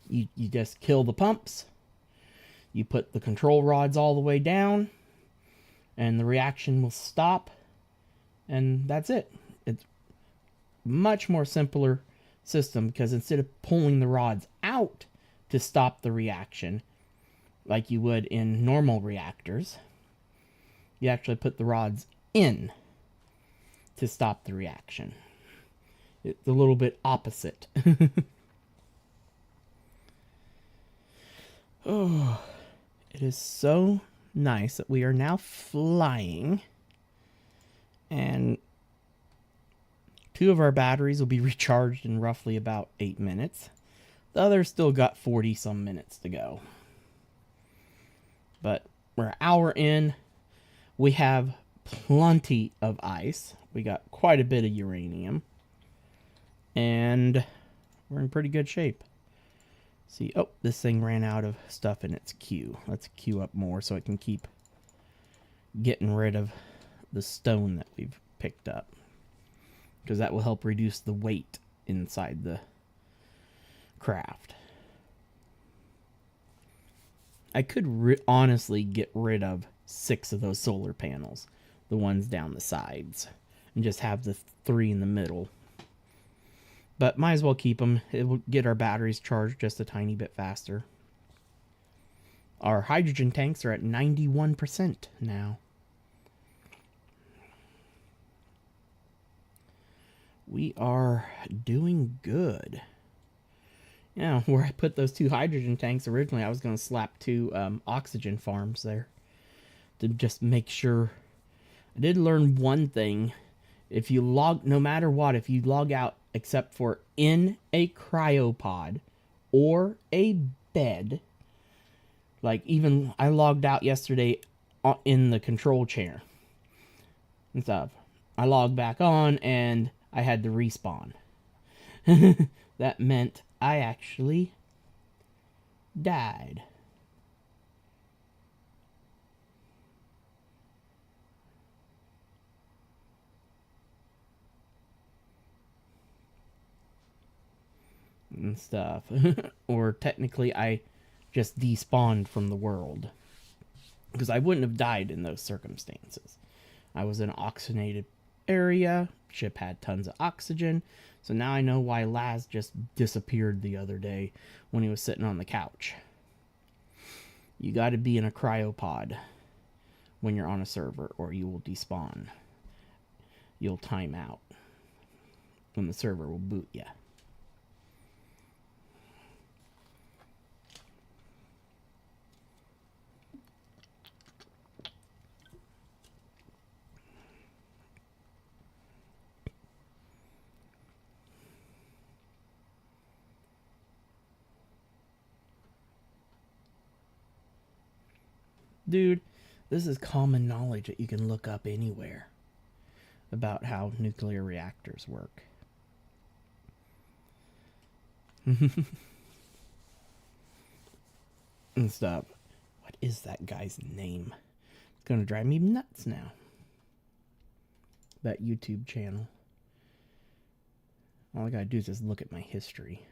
You just kill the pumps, you put the control rods all the way down, and the reaction will stop, and that's it. It's much more simpler system, because instead of pulling the rods out to stop the reaction like you would in normal reactors, you actually put the rods in to stop the reaction. It's a little bit opposite. Oh, it is so nice that we are now flying, and 2 of our batteries will be recharged in roughly about 8 minutes. The other still got 40 some minutes to go. But we're an hour in. We have plenty of ice. We got quite a bit of uranium, and we're in pretty good shape. See, oh, this thing ran out of stuff in its queue. Let's queue up more so it can keep getting rid of the stone that we've picked up, because that will help reduce the weight inside the craft. I could honestly get rid of 6 of those solar panels, the ones down the sides, and just have the 3 in the middle. But might as well keep them. It will get our batteries charged just a tiny bit faster. Our hydrogen tanks are at 91% now. We are doing good. Yeah, where I put those 2 hydrogen tanks originally, I was going to slap 2 oxygen farms there to just make sure. I did learn one thing. If you log, no matter what, if you log out except for in a cryopod or a bed, like even I logged out yesterday in the control chair and stuff, I logged back on and I had to respawn. That meant I actually died. And stuff. Or technically I just despawned from the world, because I wouldn't have died in those circumstances. I was in an oxygenated area, ship had tons of oxygen, so now I know why Laz just disappeared the other day when he was sitting on the couch. You got to be in a cryopod when you're on a server, or you will despawn. You'll time out when the server will boot you. Dude, this is common knowledge that you can look up anywhere about how nuclear reactors work. And stuff. What is that guy's name? It's gonna drive me nuts now. That YouTube channel. All I gotta do is just look at my history.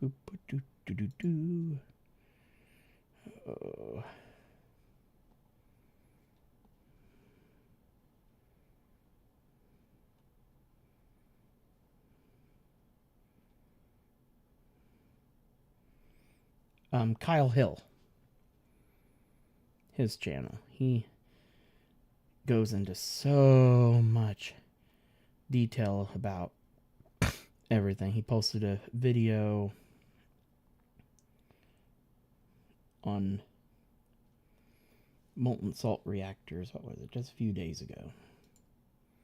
Boop, doo, doo, doo, doo. Oh. Kyle Hill. His channel. He goes into so much detail about everything. He posted a video on molten salt reactors. What was it? Just a few days ago.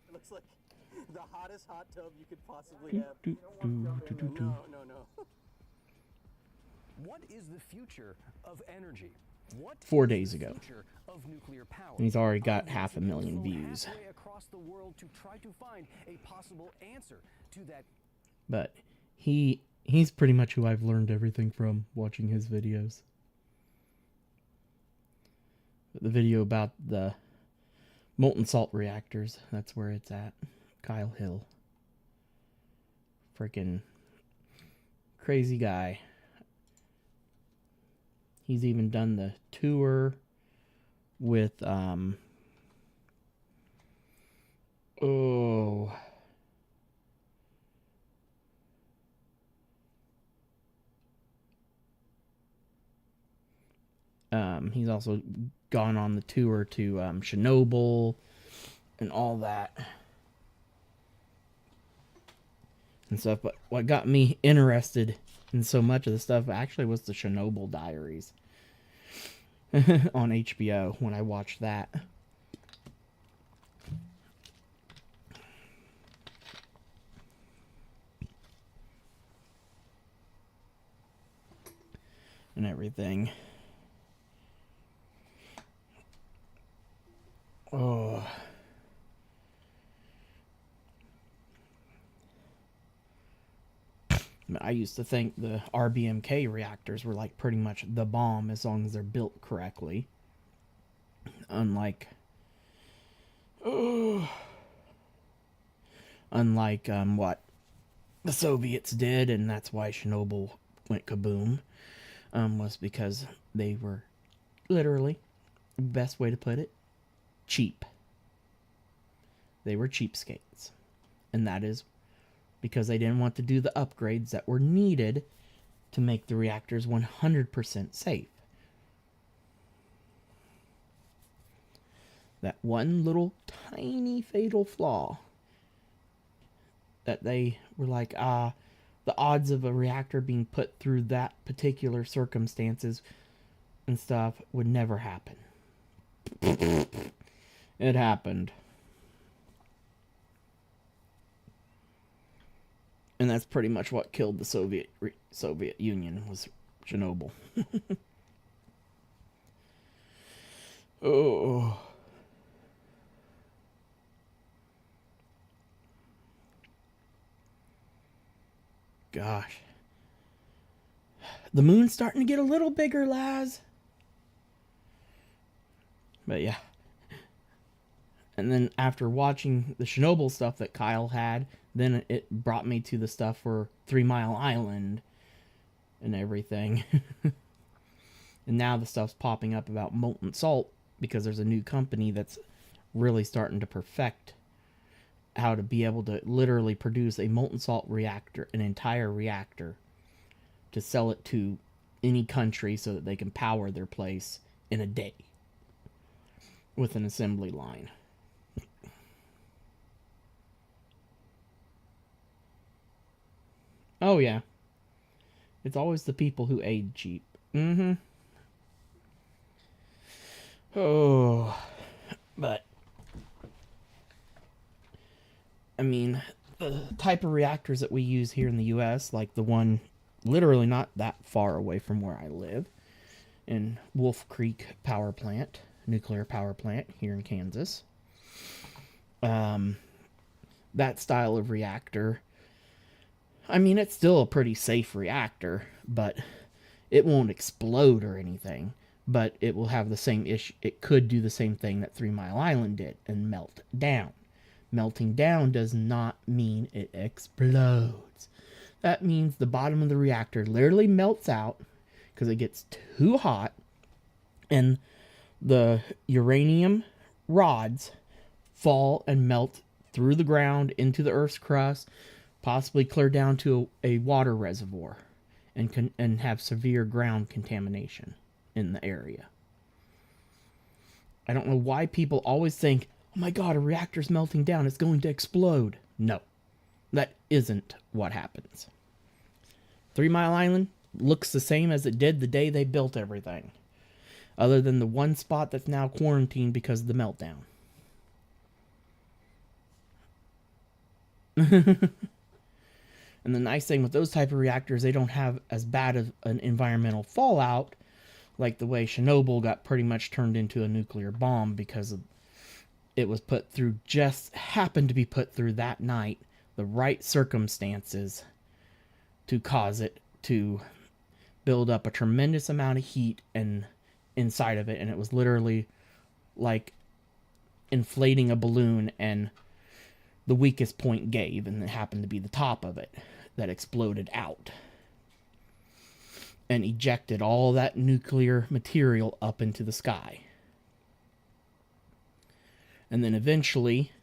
It looks like the hottest hot tub you could possibly have. No. What is the future of energy? What 4 days ago. Of nuclear power? And he's already got 500,000 views. Across the world to try to find a possible answer to that. But he's pretty much who I've learned everything from, watching his videos. The video about the molten salt reactors, that's where it's at. Kyle Hill. Freaking crazy guy. He's even done the tour with he's also gone on the tour to Chernobyl and all that and stuff. But what got me interested in so much of the stuff actually was the Chernobyl Diaries on HBO when I watched that. And everything. Oh. I used to think the RBMK reactors were like pretty much the bomb as long as they're built correctly. Unlike what the Soviets did, and that's why Chernobyl went kaboom, was because they were literally, the best way to put it, cheap. They were cheapskates. And that is because they didn't want to do the upgrades that were needed to make the reactors 100% safe. That one little tiny fatal flaw that they were like, the odds of a reactor being put through that particular circumstances and stuff would never happen. It happened. And that's pretty much what killed the Soviet Union, was Chernobyl. Oh. Gosh. The moon's starting to get a little bigger, Laz. But yeah. And then after watching the Chernobyl stuff that Kyle had, then it brought me to the stuff for 3 Mile Island and everything. And now the stuff's popping up about molten salt because there's a new company that's really starting to perfect how to be able to literally produce a molten salt reactor, an entire reactor, to sell it to any country so that they can power their place in a day with an assembly line. Oh, yeah. It's always the people who aid cheap. Mm-hmm. Oh. But, I mean, the type of reactors that we use here in the U.S., like the one literally not that far away from where I live, in Wolf Creek Power Plant, nuclear power plant here in Kansas. That style of reactor, I mean, it's still a pretty safe reactor, but it won't explode or anything. But it will have the same issue. It could do the same thing that 3 Mile Island did and melt down. Melting down does not mean it explodes. That means the bottom of the reactor literally melts out because it gets too hot, and the uranium rods fall and melt through the ground into the Earth's crust, possibly clear down to a water reservoir, and have severe ground contamination in the area. I don't know why people always think, oh my god, a reactor's melting down, it's going to explode. No, that isn't what happens. 3 Mile Island looks the same as it did the day they built everything, other than the one spot that's now quarantined because of the meltdown. And the nice thing with those type of reactors, they don't have as bad of an environmental fallout like the way Chernobyl got pretty much turned into a nuclear bomb because it was happened to be put through that night, the right circumstances to cause it to build up a tremendous amount of heat and inside of it, and it was literally like inflating a balloon, and the weakest point gave, and it happened to be the top of it that exploded out and ejected all that nuclear material up into the sky. And then eventually,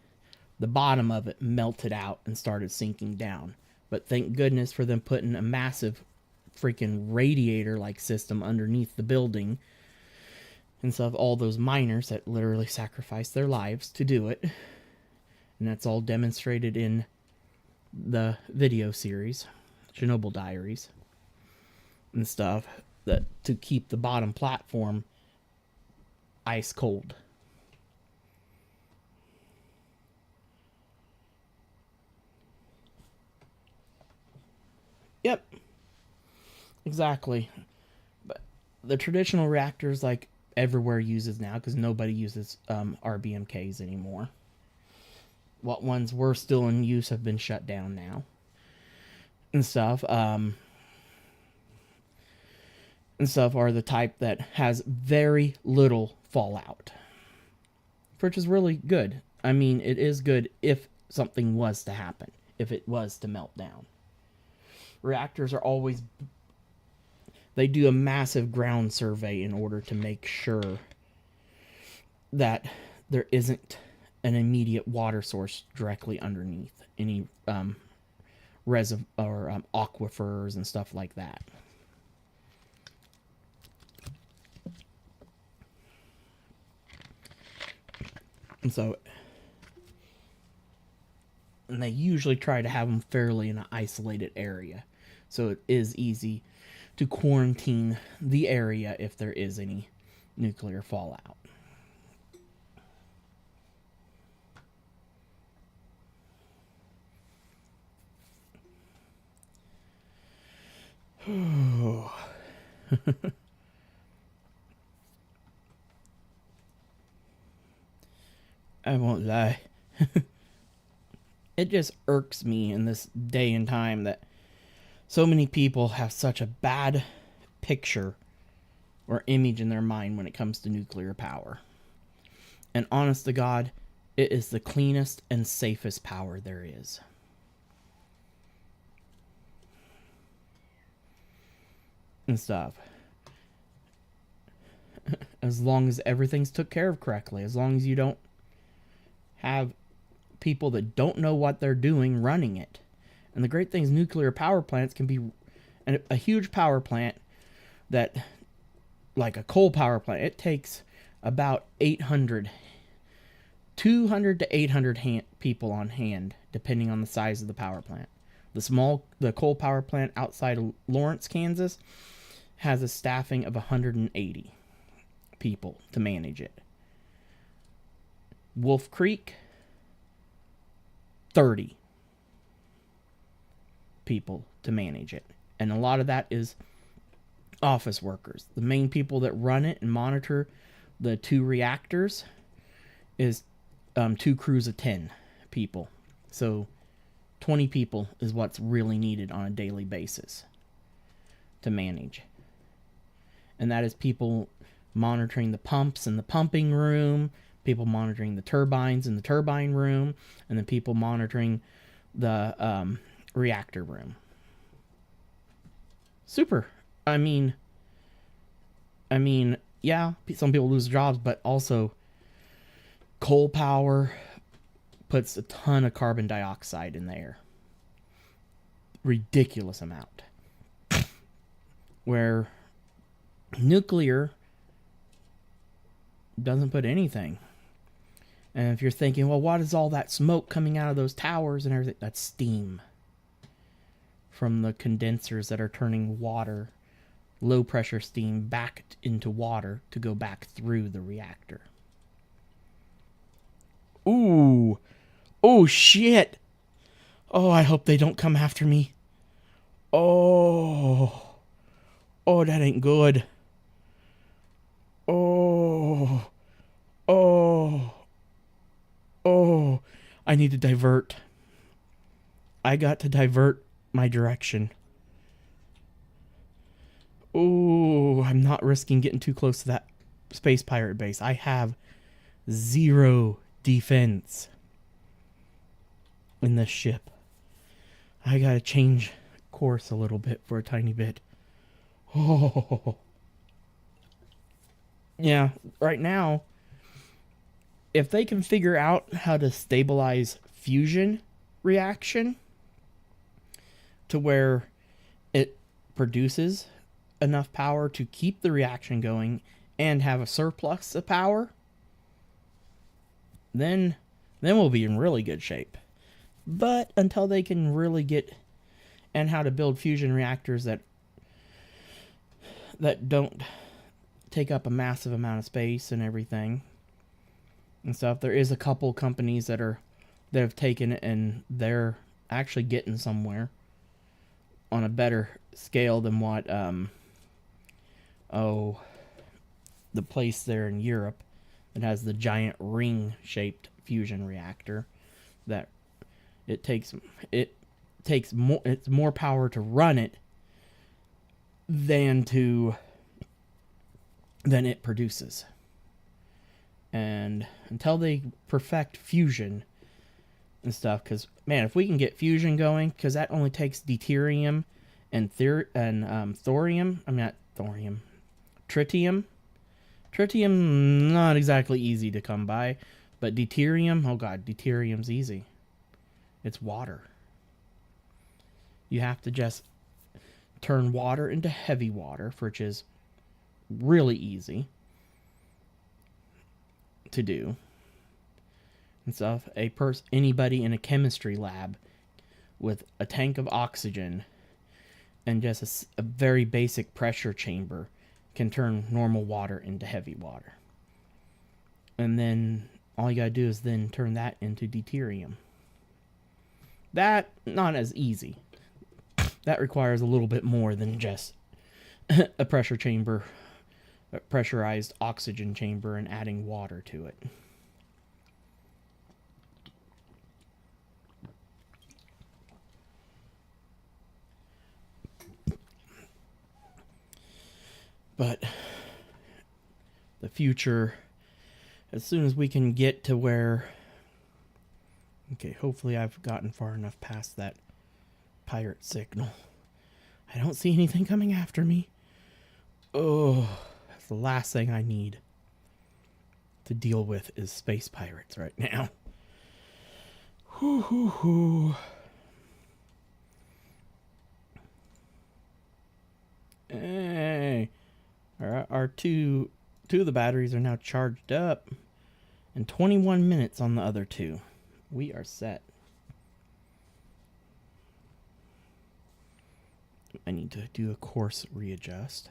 the bottom of it melted out and started sinking down. But thank goodness for them putting a massive freaking radiator-like system underneath the building. And so all those miners that literally sacrificed their lives to do it. And that's all demonstrated in the video series, Chernobyl Diaries, and stuff, that to keep the bottom platform ice cold. Yep, exactly. But the traditional reactors, like everywhere uses now, because nobody uses RBMKs anymore. What ones were still in use have been shut down now and stuff. And stuff are the type that has very little fallout, which is really good. I mean, it is good if something was to happen, if it was to melt down. Reactors are always, they do a massive ground survey in order to make sure that there isn't an immediate water source directly underneath any reservoir or aquifers and stuff like that. And so, and they usually try to have them fairly in an isolated area, so it is easy to quarantine the area if there is any nuclear fallout. I won't lie. It just irks me in this day and time that so many people have such a bad picture or image in their mind when it comes to nuclear power. And honest to God, it is the cleanest and safest power there is. And stuff. As long as everything's took care of correctly, as long as you don't have people that don't know what they're doing running it. And the great thing is nuclear power plants can be a huge power plant that, like a coal power plant, it takes about 200 to 800 people on hand, depending on the size of the power plant. The coal power plant outside of Lawrence, Kansas, has a staffing of 180 people to manage it. Wolf Creek, 30 people to manage it. And a lot of that is office workers. The main people that run it and monitor the 2 reactors is 2 crews of 10 people. So 20 people is what's really needed on a daily basis to manage. And that is people monitoring the pumps in the pumping room, people monitoring the turbines in the turbine room, and then people monitoring the reactor room. Super. I mean, yeah, some people lose jobs, but also coal power puts a ton of carbon dioxide in the air. Ridiculous amount. Where nuclear doesn't put anything. And if you're thinking, well, what is all that smoke coming out of those towers and everything? That's steam from the condensers that are turning water, low pressure steam, back into water to go back through the reactor. Ooh. Oh, shit. Oh, I hope they don't come after me. Oh. Oh, that ain't good. Oh. Oh. Oh. I need to divert. I got to divert my direction. Oh, I'm not risking getting too close to that space pirate base. I have 0 defense in this ship. I gotta change course a little bit for a tiny bit. Oh. Yeah, right now, if they can figure out how to stabilize fusion reaction to where it produces enough power to keep the reaction going and have a surplus of power, then we'll be in really good shape. But until they can really get and how to build fusion reactors that don't take up a massive amount of space and everything and stuff, there is a couple companies that have taken it and they're actually getting somewhere on a better scale than what the place there in Europe that has the giant ring-shaped fusion reactor that it takes more, it's more power to run it than it produces. And until they perfect fusion and stuff, because man, if we can get fusion going, because that only takes deuterium and thorium. I mean, not thorium, tritium. Tritium, not exactly easy to come by, but deuterium, oh god, deuterium's easy. It's water. You have to just turn water into heavy water, which is really easy to do and stuff. Anybody in a chemistry lab with a tank of oxygen and just a very basic pressure chamber can turn normal water into heavy water. And then all you gotta do is then turn that into deuterium. That, not as easy. That requires a little bit more than just a pressure chamber, a pressurized oxygen chamber, and adding water to it. But the future, as soon as we can get to where... Okay, hopefully I've gotten far enough past that pirate signal. I don't see anything coming after me. Oh, that's the last thing I need to deal with is space pirates right now. Hoo hoo hoo. Hey. Our two of the batteries are now charged up, and 21 minutes on the other 2. We are set. I need to do a course readjust.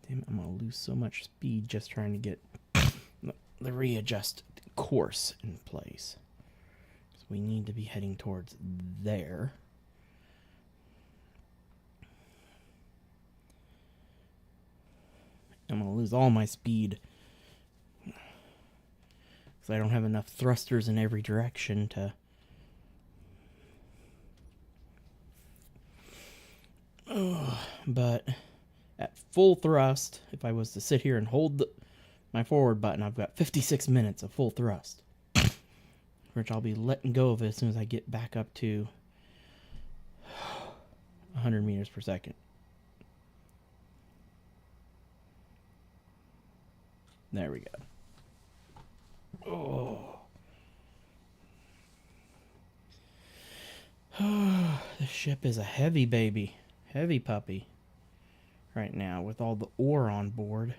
Damn, I'm gonna lose so much speed just trying to get the readjust course in place. So we need to be heading towards there. I'm going to lose all my speed because I don't have enough thrusters in every direction to... But at full thrust, if I was to sit here and hold my forward button, I've got 56 minutes of full thrust, which I'll be letting go of it as soon as I get back up to 100 meters per second. There we go. Oh, this ship is a heavy baby. Heavy puppy right now with all the ore on board.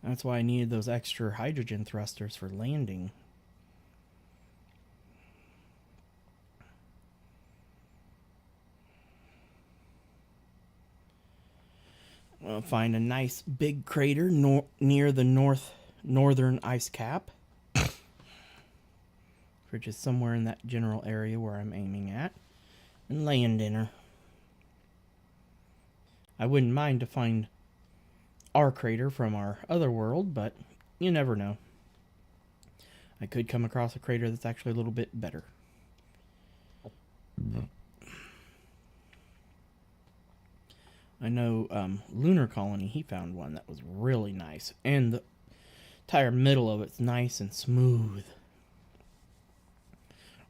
That's why I needed those extra hydrogen thrusters for landing. I'll find a nice big crater near the northern ice cap, which is somewhere in that general area where I'm aiming at, and land in her. I wouldn't mind to find our crater from our other world, but you never know. I could come across a crater that's actually a little bit better. I know Lunar Colony, he found one that was really nice, and the entire middle of it's nice and smooth.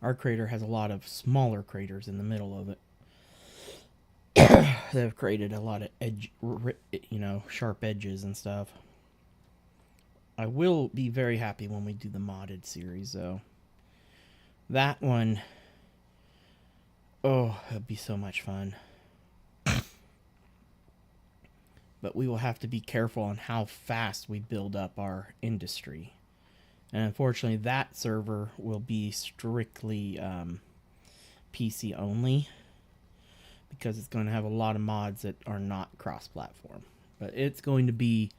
Our crater has a lot of smaller craters in the middle of it. They've created a lot of sharp edges and stuff. I will be very happy when we do the modded series, though. That one, oh, it'd be so much fun. But we will have to be careful on how fast we build up our industry. And unfortunately, that server will be strictly PC only, because it's going to have a lot of mods that are not cross-platform. But it's going to be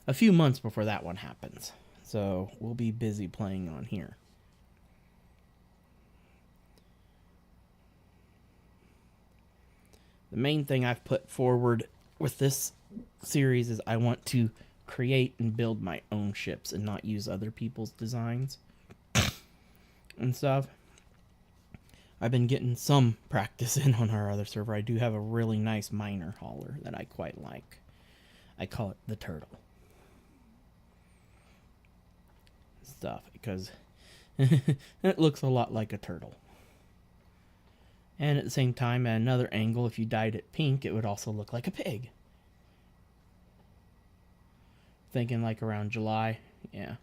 a few months before that one happens. So we'll be busy playing on here. The main thing I've put forward with this series is I want to create and build my own ships and not use other people's designs and stuff. I've been getting some practice in on our other server. I do have a really nice miner hauler that I quite like. I call it the Turtle. Stuff, because it looks a lot like a turtle. And at the same time, at another angle, if you dyed it pink, it would also look like a pig. Thinking like around July, yeah.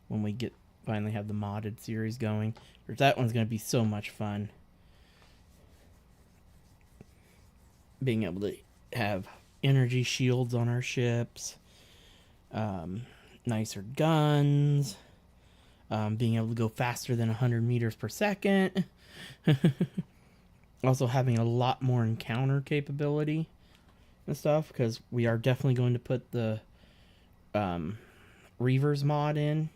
When we finally have the modded series going. That one's going to be so much fun. Being able to have energy shields on our ships. Nicer guns. Being able to go faster than 100 meters per second. Also having a lot more encounter capability and stuff. Because we are definitely going to put the Reavers mod in.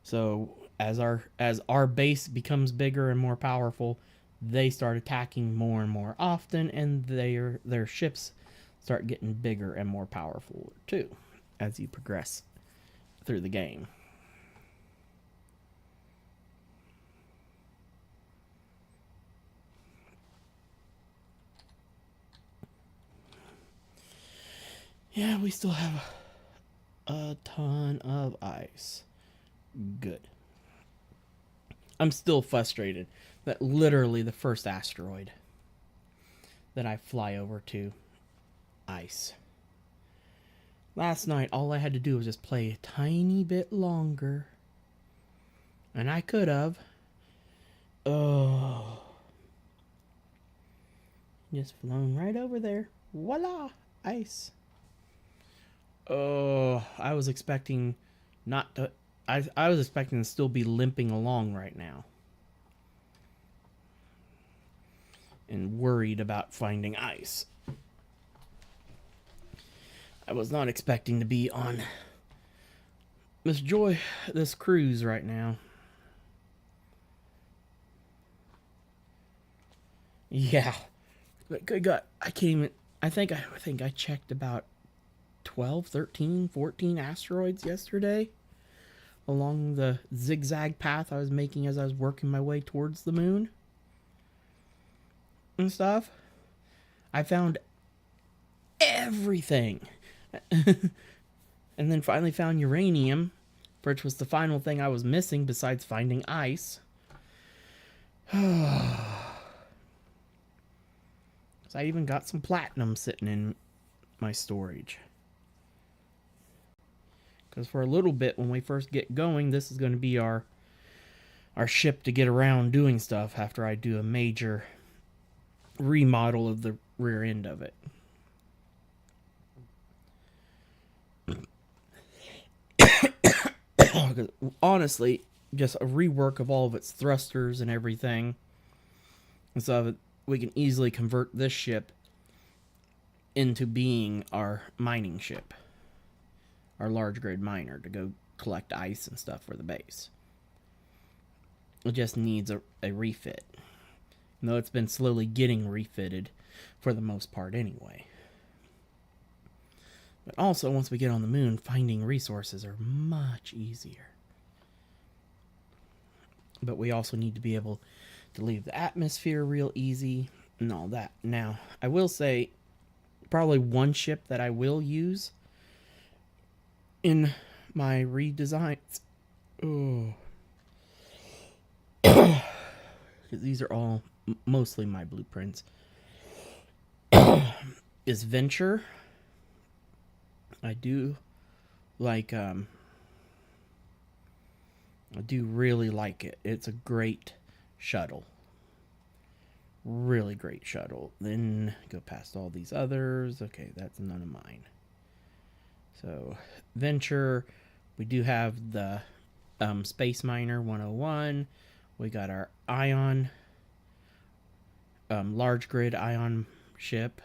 So as our base becomes bigger and more powerful, they start attacking more and more often, and their ships start getting bigger and more powerful too as you progress through the game. Yeah, we still have a ton of ice. Good. I'm still frustrated that literally the first asteroid that I fly over to, ice. Last night, all I had to do was just play a tiny bit longer. And I could have. Oh. Just flown right over there. Voila! Ice. Oh, I was expecting not to... I was expecting to still be limping along right now. and worried about finding ice. I was not expecting to be on this cruise right now. Yeah. But good God, I can't even... I think I checked about 12, 13, 14 asteroids yesterday along the zigzag path I was making as I was working my way towards the moon and stuff. I found everything. And then finally found uranium, which was the final thing I was missing besides finding ice. So I even got some platinum sitting in my storage. Because for a little bit, when we first get going, this is going to be our ship to get around doing stuff after I do a major remodel of the rear end of it. Honestly, just a rework of all of its thrusters and everything. And so we can easily convert this ship into being our mining ship. Our large grid miner to go collect ice and stuff for the base. It just needs a refit. Though it's been slowly getting refitted for the most part anyway. But also, once we get on the moon, finding resources are much easier. But we also need to be able to leave the atmosphere real easy and all that. Now, I will say, probably one ship that I will use in my redesigns. Oh. Because these are all mostly my blueprints. Is Venture. I do like, I do really like it. It's a great shuttle. Really great shuttle. Then go past all these others. Okay, that's none of mine. So, Venture. We do have the Space Miner 101. We got our Ion, large grid Ion ship.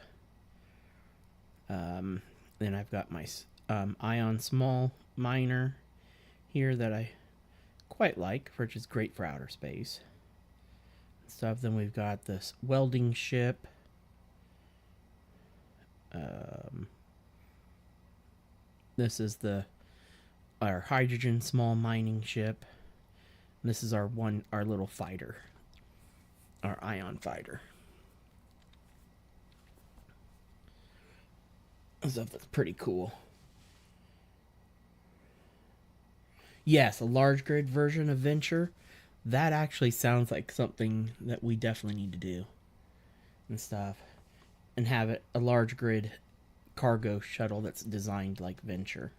Then I've got my Ion small miner here that I quite like, which is great for outer space stuff. Then we've got this welding ship. This is our hydrogen small mining ship. This is our little fighter, our Ion fighter. Stuff that's pretty cool. Yes, a large grid version of Venture. That actually sounds like something that we definitely need to do and stuff. And have it a large grid cargo shuttle that's designed like Venture.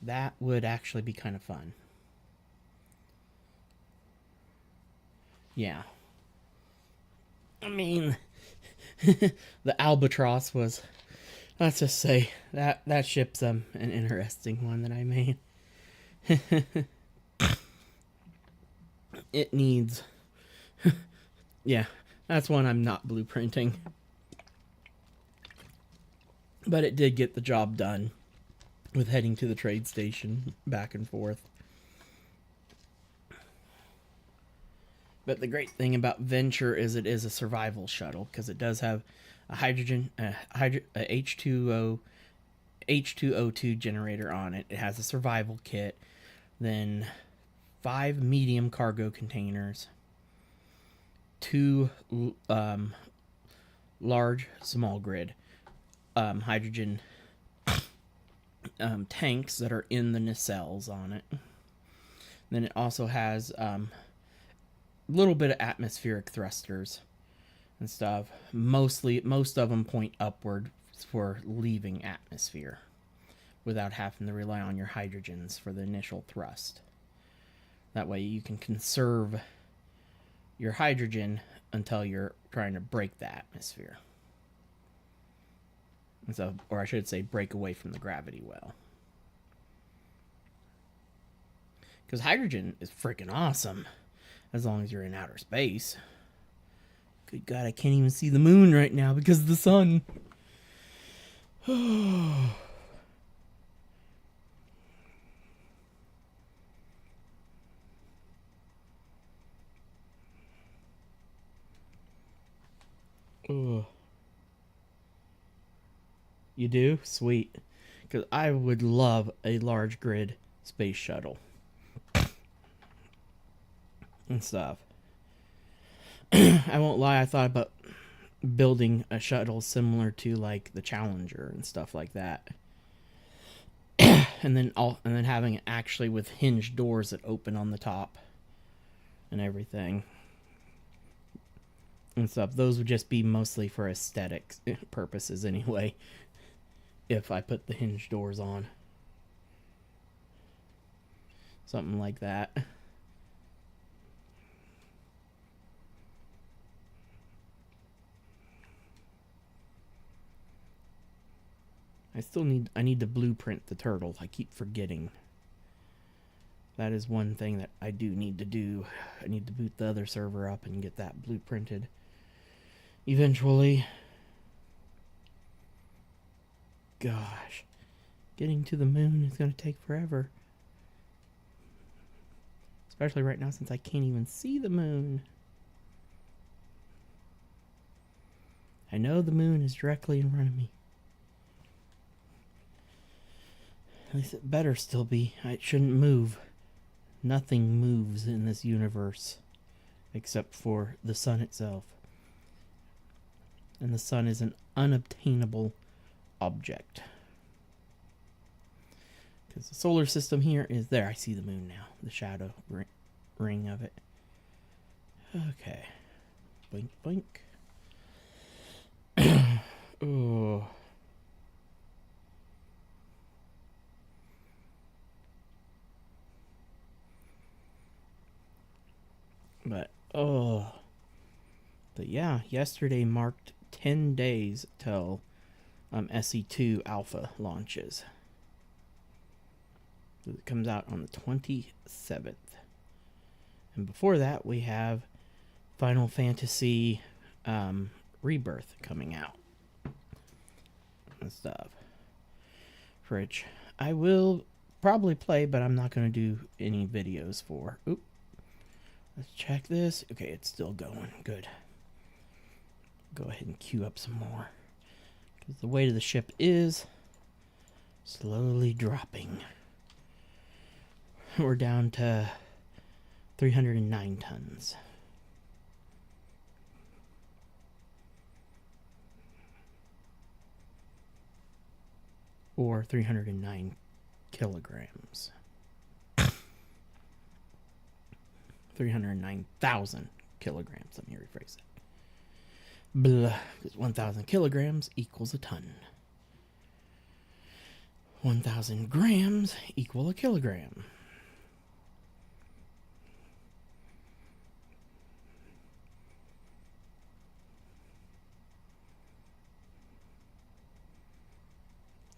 That would actually be kind of fun. Yeah. I mean, the Albatross was... Let's just say that ship's an interesting one that I made. It needs... yeah, that's one I'm not blueprinting. But it did get the job done with heading to the trade station back and forth. But the great thing about Venture is it is a survival shuttle because it does have a H2O2 generator on it. It has a survival kit, then 5 medium cargo containers, 2 large small grid hydrogen tanks that are in the nacelles on it. Then it also has a little bit of atmospheric thrusters and stuff. Most of them point upward for leaving atmosphere without having to rely on your hydrogens for the initial thrust. That way you can conserve your hydrogen until you're trying to break the atmosphere. And so, or I should say break away from the gravity well. Because hydrogen is freaking awesome as long as you're in outer space. Good God, I can't even see the moon right now because of the sun. Oh. You do? Sweet. Because I would love a large grid space shuttle. And stuff. I won't lie, I thought about building a shuttle similar to like the Challenger and stuff like that. and then having it actually with hinged doors that open on the top and everything. And stuff. Those would just be mostly for aesthetic purposes anyway. If I put the hinged doors on. Something like that. I need to blueprint the turtle. I keep forgetting. That is one thing that I do need to do. I need to boot the other server up and get that blueprinted. Eventually. Gosh. Getting to the moon is going to take forever. Especially right now since I can't even see the moon. I know the moon is directly in front of me. At least it better still be. It shouldn't move. Nothing moves in this universe. Except for the sun itself. And the sun is an unobtainable object. Because the solar system here is there. I see the moon now. The shadow ring of it. Okay. Blink, blink. Oh. But yeah, yesterday marked 10 days till SE2 Alpha launches. It comes out on the 27th. And before that, we have Final Fantasy Rebirth coming out. And stuff. For which I will probably play, but I'm not going to do any videos for. Oop. Let's check this. Okay, it's still going. Good. Go ahead and queue up some more. Because the weight of the ship is slowly dropping. We're down to 309 tons. Or 309 kilograms. 309,000 kilograms. Let me rephrase it. Blah. Because 1,000 kilograms equals a ton. 1,000 grams equal a kilogram.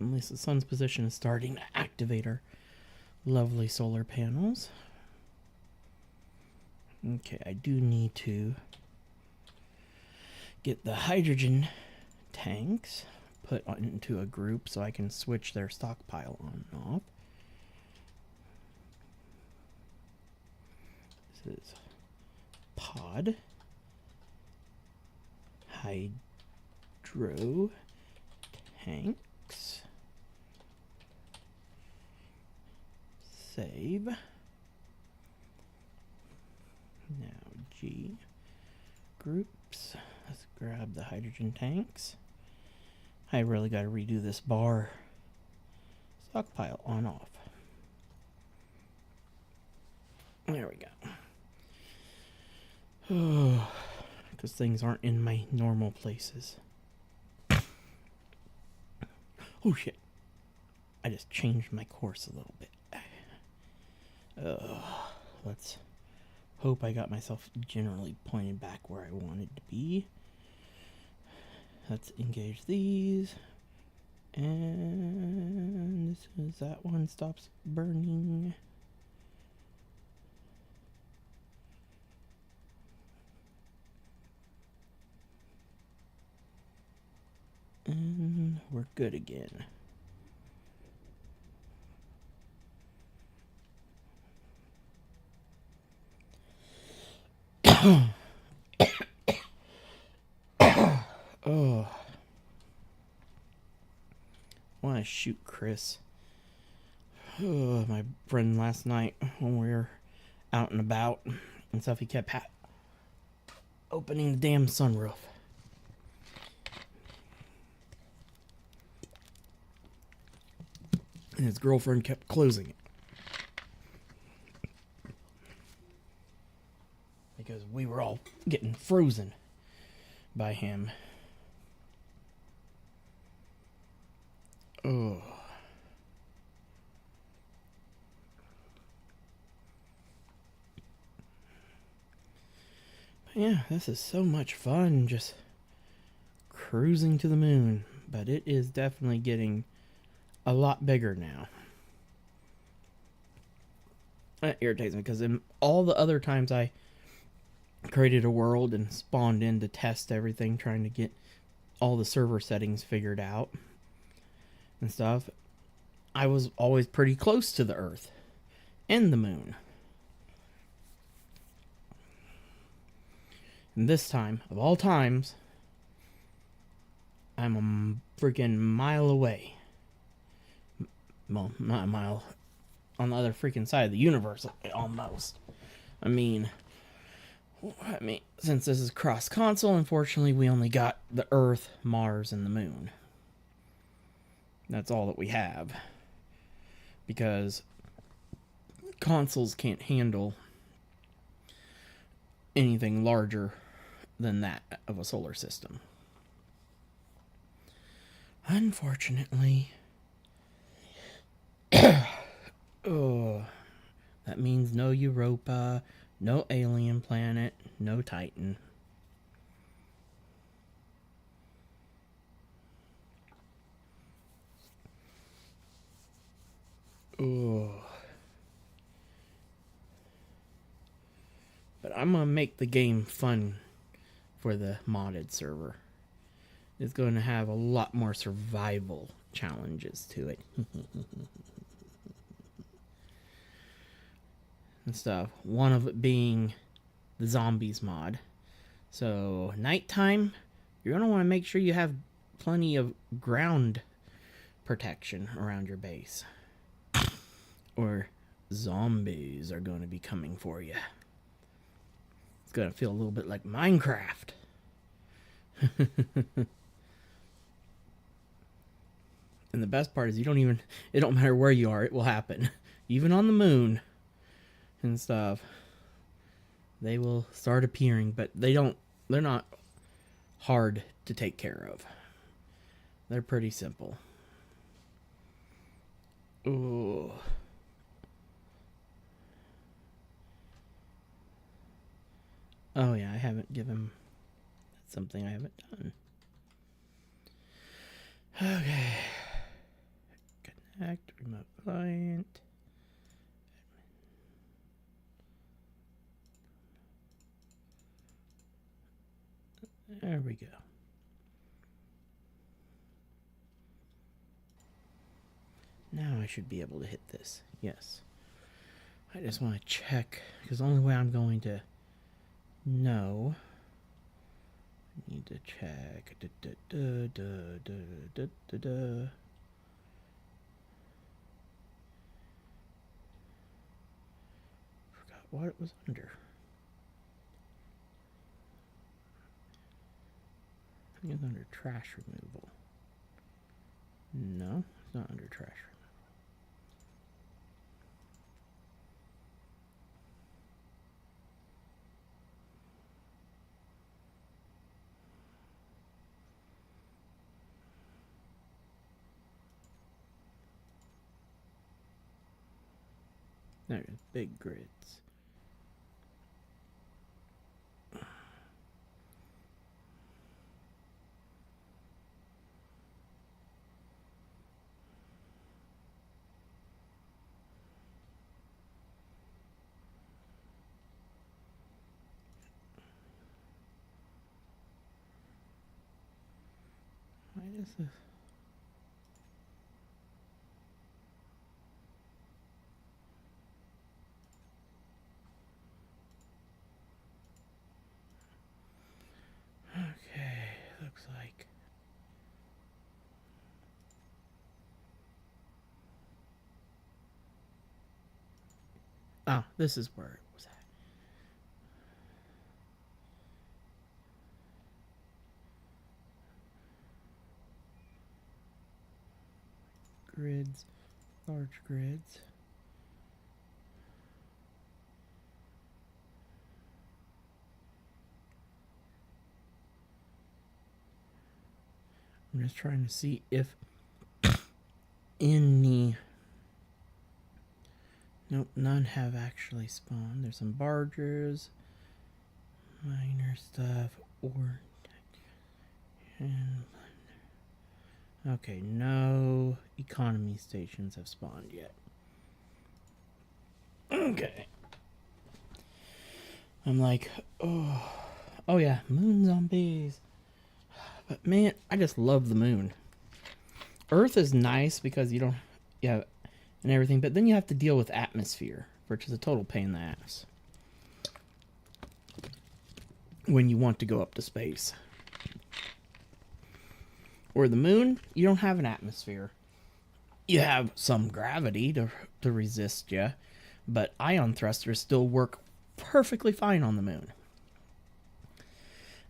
At least the sun's position is starting to activate our lovely solar panels. Okay, I do need to get the hydrogen tanks put into a group so I can switch their stockpile on and off. This is pod hydro tanks. Save. Now G groups. Let's grab the hydrogen tanks. I really got to redo this bar. Stockpile on off. There we go. Because things aren't in my normal places. Oh shit. I just changed my course a little bit. Let's hope I got myself generally pointed back where I wanted to be. Let's engage these. And as soon as that one stops burning. we're good again. Oh. I want to shoot Chris. Oh, my friend last night when we were out and about and stuff, he kept opening the damn sunroof. And his girlfriend kept closing it. Because we were all getting frozen by him. Oh. Yeah, this is so much fun, just cruising to the moon. But it is definitely getting a lot bigger now. That irritates me, because in all the other times I created a world and spawned in to test everything, trying to get all the server settings figured out and stuff, I was always pretty close to the Earth and the moon. And this time, of all times, I'm a freaking mile away. Well, not a mile. On the other freaking side of the universe, almost. I mean, since this is cross-console, unfortunately, we only got the Earth, Mars, and the Moon. That's all that we have. Because consoles can't handle anything larger than that of a solar system. Unfortunately. Oh, that means no Europa, no alien planet, no Titan. Oh. But I'm going to make the game fun for the modded server. It's going to have a lot more survival challenges to it. And stuff. One of it being the zombies mod. So, nighttime, you're going to want to make sure you have plenty of ground protection around your base. Or zombies are going to be coming for you. It's going to feel a little bit like Minecraft. And the best part is it don't matter where you are, it will happen. Even on the moon and stuff, they will start appearing, but they're not hard to take care of. They're pretty simple. Ooh. Oh yeah, I haven't given... That's something I haven't done. Okay. Connect, remote client. There we go. Now I should be able to hit this. Yes. I just want to check, because the only way I'm going to know... I need to check. Forgot what it was under. I think it's under trash removal. No, it's not under trash removal. There it is, big grids. Why is this? Oh, this is where it was at. Grids, large grids. I'm just trying to see if any... Nope, none have actually spawned. There's some bargers, minor stuff, or... Okay, no economy stations have spawned yet. Okay. I'm like, oh yeah, moon zombies. But man, I just love the moon. Earth is nice because you don't, yeah, and everything, but then you have to deal with atmosphere, which is a total pain in the ass when you want to go up to space. Or the moon, you don't have an atmosphere. You have some gravity to resist you, but ion thrusters still work perfectly fine on the moon.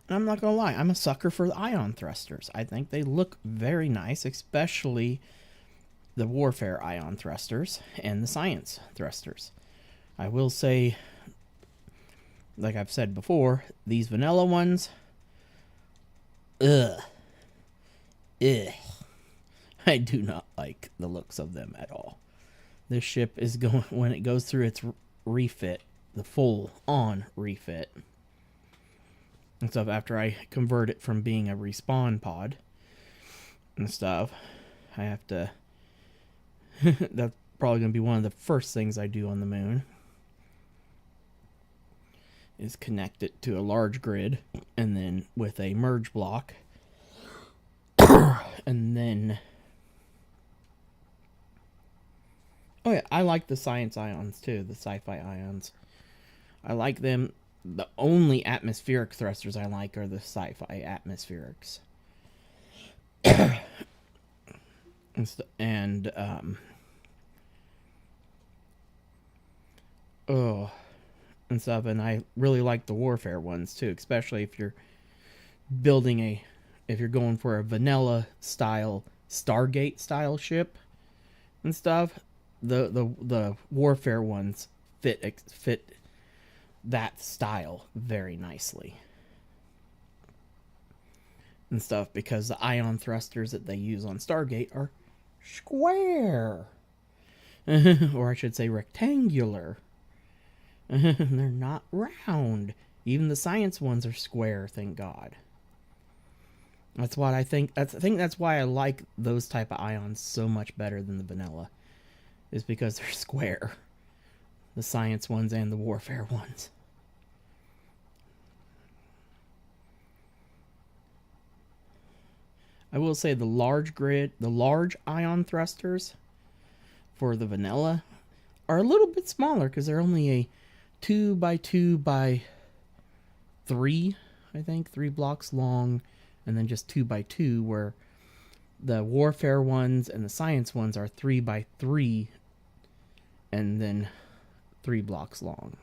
And I'm not going to lie, I'm a sucker for the ion thrusters. I think they look very nice, especially the warfare ion thrusters and the science thrusters. I will say, like I've said before, these vanilla ones, ugh. I do not like the looks of them at all. This ship is going, when it goes through its refit, the full on refit and stuff, after I convert it from being a respawn pod and stuff, I have to, that's probably going to be one of the first things I do on the moon, is connect it to a large grid, and then with a merge block, and then, oh yeah, I like the science ions too, the sci-fi ions. I like them. The only atmospheric thrusters I like are the sci-fi atmospherics. And and stuff, and I really like the warfare ones too, especially if you're building if you're going for a vanilla style Stargate style ship and stuff. The warfare ones fit that style very nicely and stuff, because the ion thrusters that they use on Stargate are square. Or I should say rectangular. They're not round. Even the science ones are square, thank God. That's what I think. I think that's why I like those type of ions so much better than the vanilla, is because they're square. The science ones and the warfare ones. I will say the large ion thrusters for the vanilla are a little bit smaller, because they're only a 2x2x3, I think, 3 blocks long, and then just 2x2, where the warfare ones and the science ones are 3x3 and then 3 blocks long.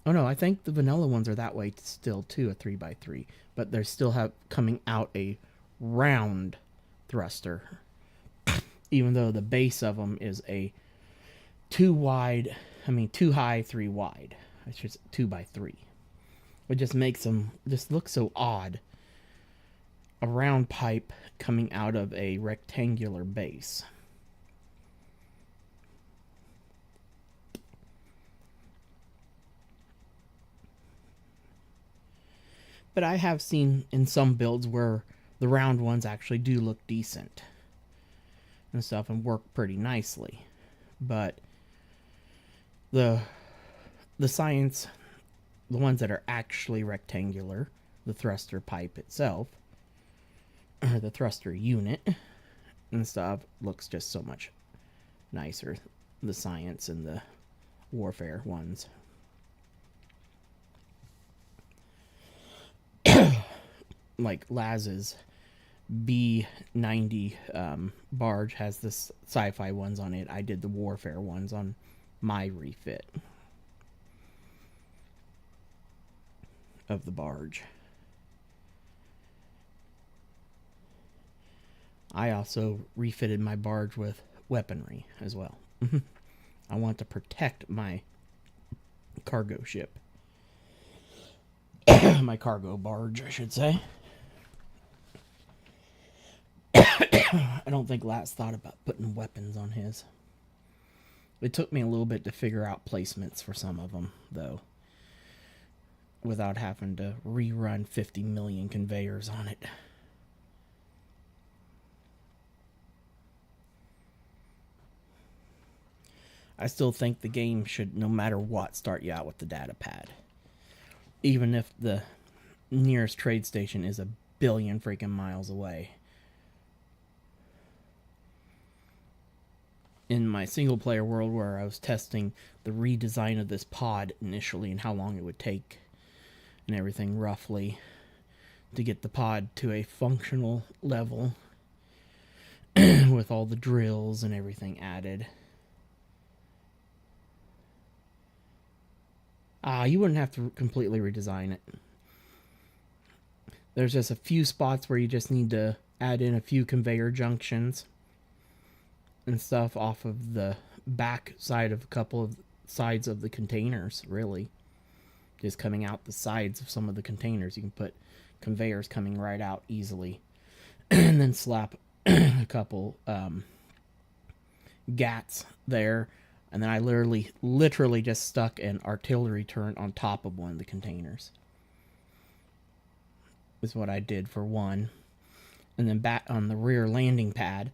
Oh no, I think the vanilla ones are that way still too, a 3x3, but they still have coming out a round thruster, even though the base of them is a 2 high, 3 wide. It's just 2x3. It just makes them just look so odd. A round pipe coming out of a rectangular base. But I have seen in some builds where the round ones actually do look decent and stuff and work pretty nicely. But the science, the ones that are actually rectangular, the thruster pipe itself, or the thruster unit and stuff, looks just so much nicer. The science and the warfare ones. Like Laz's B90 barge has the sci-fi ones on it. I did the warfare ones on my refit of the barge. I also refitted my barge with weaponry as well. I want to protect my cargo ship. My cargo barge, I should say. I don't think Lat's thought about putting weapons on his. It took me a little bit to figure out placements for some of them, though, without having to rerun 50 million conveyors on it. I still think the game should, no matter what, start you out with the data pad. Even if the nearest trade station is a billion freaking miles away. In my single player world where I was testing the redesign of this pod initially and how long it would take and everything roughly to get the pod to a functional level with all the drills and everything added. You wouldn't have to completely redesign it. There's just a few spots where you just need to add in a few conveyor junctions and stuff off of the back side of a couple of sides of the containers, really. Just coming out the sides of some of the containers. You can put conveyors coming right out easily. And then slap a couple gats there. And then I literally just stuck an artillery turret on top of one of the containers. Is what I did for one. And then back on the rear landing pad,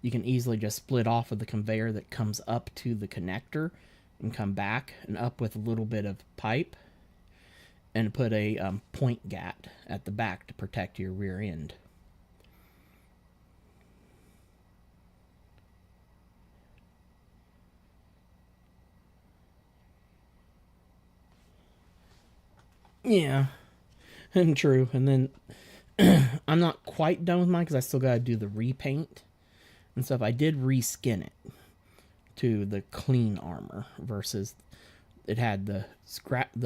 you can easily just split off of the conveyor that comes up to the connector and come back and up with a little bit of pipe and put a point gat at the back to protect your rear end. Yeah, and true. And then I'm not quite done with mine because I still got to do the repaint and stuff. I did reskin it to the clean armor versus it had the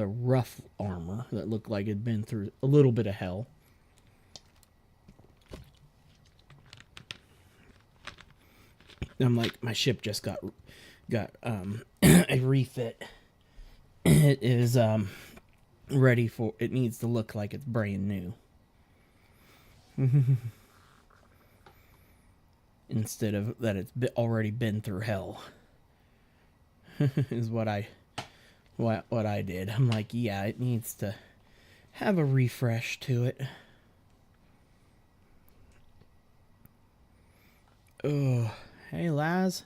rough armor that looked like it'd been through a little bit of hell. I'm like, my ship just got a refit. It is ready for, it needs to look like it's brand new. Instead of that it's already been through hell. Is what I did. I'm like, yeah, it needs to have a refresh to it. Oh, hey Laz.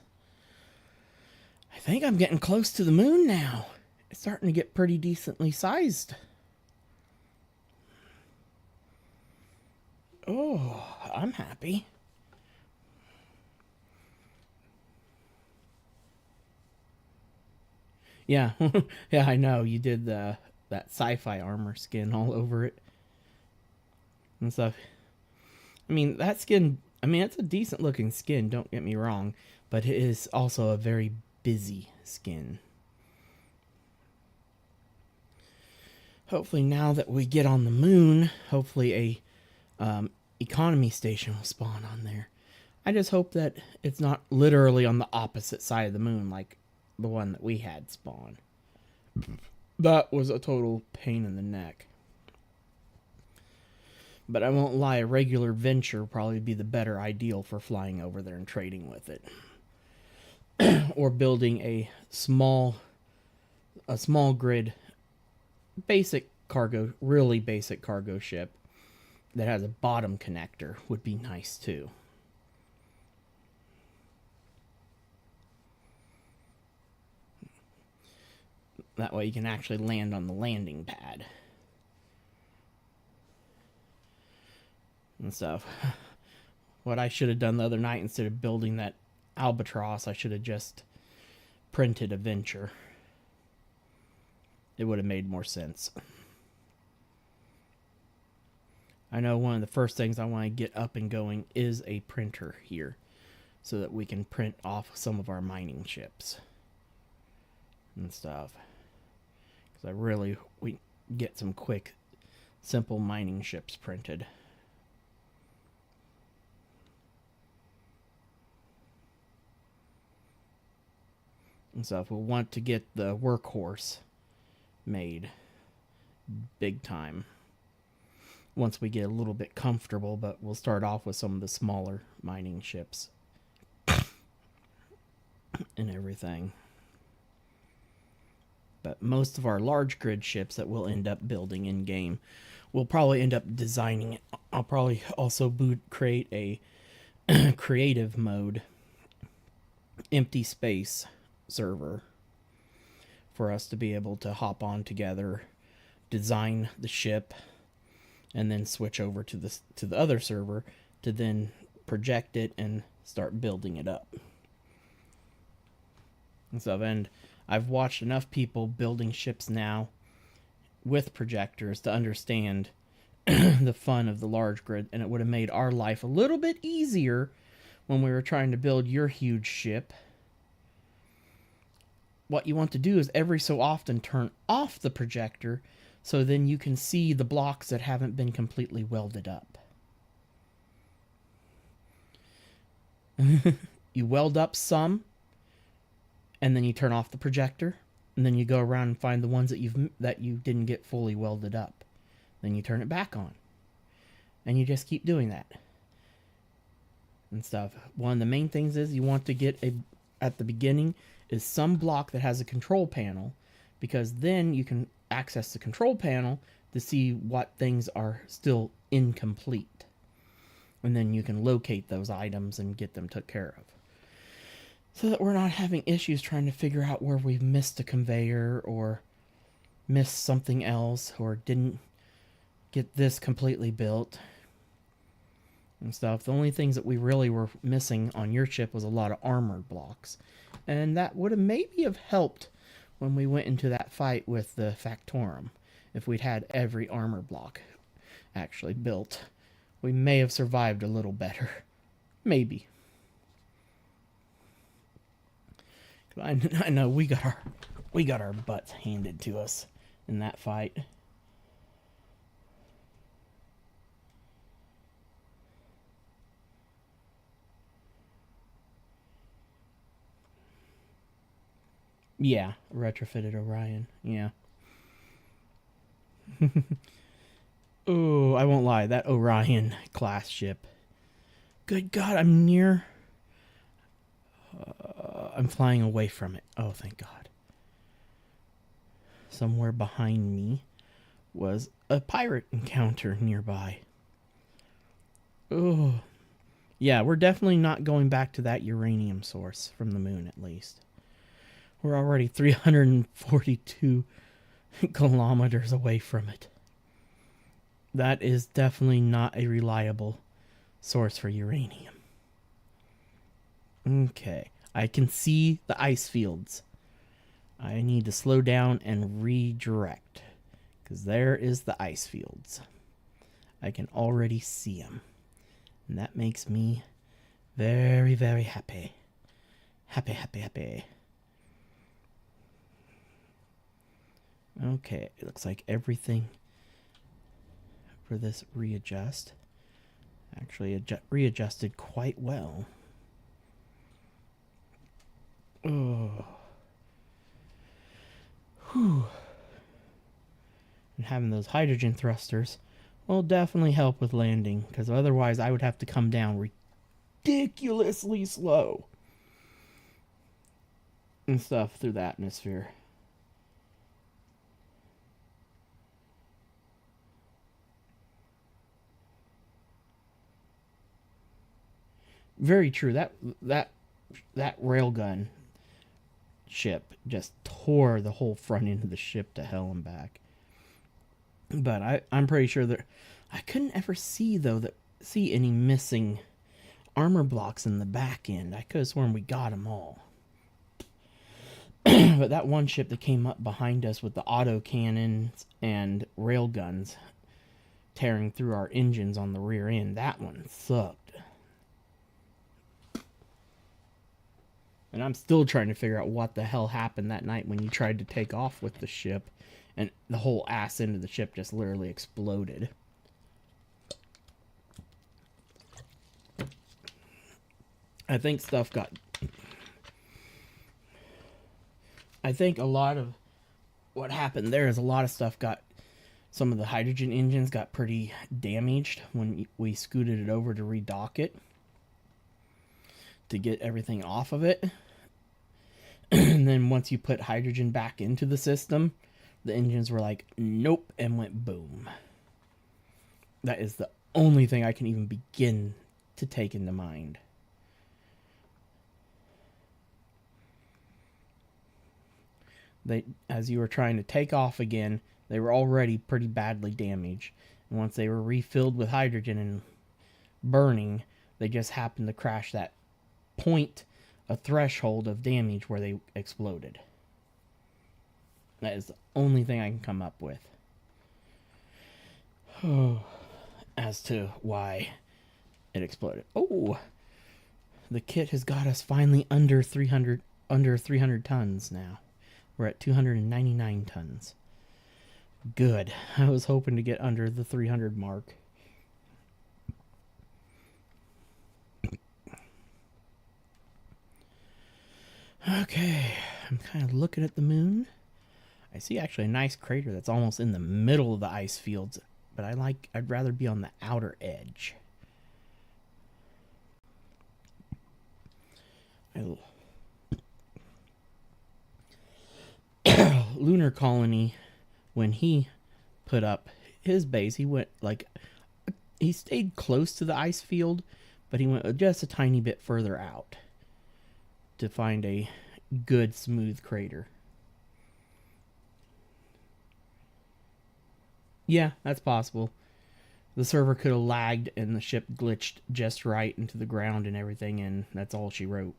I think I'm getting close to the moon now. It's starting to get pretty decently sized. Oh, I'm happy. Yeah, yeah, I know. You did that sci-fi armor skin all over it and stuff. I mean, that skin, I mean, it's a decent looking skin, don't get me wrong, but it is also a very busy skin. Hopefully now that we get on the moon, hopefully a economy station will spawn on there. I just hope that it's not literally on the opposite side of the moon like the one that we had spawn. That was a total pain in the neck. But I won't lie, a regular venture would probably be the better ideal for flying over there and trading with it. Or building a small grid basic cargo, really basic cargo ship that has a bottom connector would be nice too. That way you can actually land on the landing pad and stuff. What I should have done the other night, instead of building that albatross, I should have just printed a venture. It would have made more sense. I know one of the first things I want to get up and going is a printer here, so that we can print off some of our mining ships. and stuff. Because we get some quick, simple mining ships printed. And stuff. We'll want to get the workhorse made big time once we get a little bit comfortable, but we'll start off with some of the smaller mining ships and everything. But most of our large grid ships that we'll end up building in game, we'll probably end up designing it. I'll probably also create a creative mode empty space server for us to be able to hop on together, design the ship, and then switch over to the other server to then project it and start building it up. And stuff. And I've watched enough people building ships now with projectors to understand the fun of the large grid, and it would have made our life a little bit easier when we were trying to build your huge ship. What you want to do is every so often turn off the projector so then you can see the blocks that haven't been completely welded up. You weld up some, and then you turn off the projector, and then you go around and find the ones that you didn't get fully welded up. Then you turn it back on, and you just keep doing that and stuff. One of the main things is you want to get at the beginning is some block that has a control panel, because then you can access the control panel to see what things are still incomplete, and then you can locate those items and get them took care of, so that we're not having issues trying to figure out where we've missed a conveyor or missed something else or didn't get this completely built and stuff. The only things that we really were missing on your ship was a lot of armored blocks, and that would have maybe have helped when we went into that fight with the Factorum. If we'd had every armor block actually built, we may have survived a little better. Maybe. I know we got our butts handed to us in that fight. Yeah, retrofitted Orion. Yeah. Oh, I won't lie. That Orion class ship. Good God, I'm near. I'm flying away from it. Oh, thank God. Somewhere behind me was a pirate encounter nearby. Oh. Yeah, we're definitely not going back to that uranium source from the moon, at least. We're already 342 kilometers away from it. That is definitely not a reliable source for uranium. Okay, I can see the ice fields. I need to slow down and redirect, because there is the ice fields. I can already see them, and that makes me very, very happy. Happy, happy, happy. Okay, it looks like everything for this readjust actually readjusted quite well. Oh. Whew. And having those hydrogen thrusters will definitely help with landing, because otherwise I would have to come down ridiculously slow and stuff through the atmosphere. Very true. That railgun ship just tore the whole front end of the ship to hell and back. But I'm pretty sure that I couldn't ever see any missing armor blocks in the back end. I could have sworn we got them all. But that one ship that came up behind us with the auto cannons and railguns tearing through our engines on the rear end, that one sucked. And I'm still trying to figure out what the hell happened that night when you tried to take off with the ship and the whole ass end of the ship just literally exploded. I think a lot of what happened there is a lot of stuff some of the hydrogen engines got pretty damaged when we scooted it over to redock it to get everything off of it. And then once you put hydrogen back into the system, the engines were like, nope, and went boom. That is the only thing I can even begin to take into mind. As you were trying to take off again, they were already pretty badly damaged. And once they were refilled with hydrogen and burning, they just happened to crash that point, a threshold of damage where they exploded. That is the only thing I can come up with as to why it exploded. Oh, the kit has got us finally under 300 tons now. We're at 299 tons. Good. I was hoping to get under the 300 mark. Okay, I'm kind of looking at the moon. I see actually a nice crater that's almost in the middle of the ice fields, but I'd rather be on the outer edge. Lunar Colony, when he put up his base, he stayed close to the ice field, but he went just a tiny bit further out to find a good smooth crater. Yeah, that's possible. The server could have lagged and the ship glitched just right into the ground and everything, and that's all she wrote.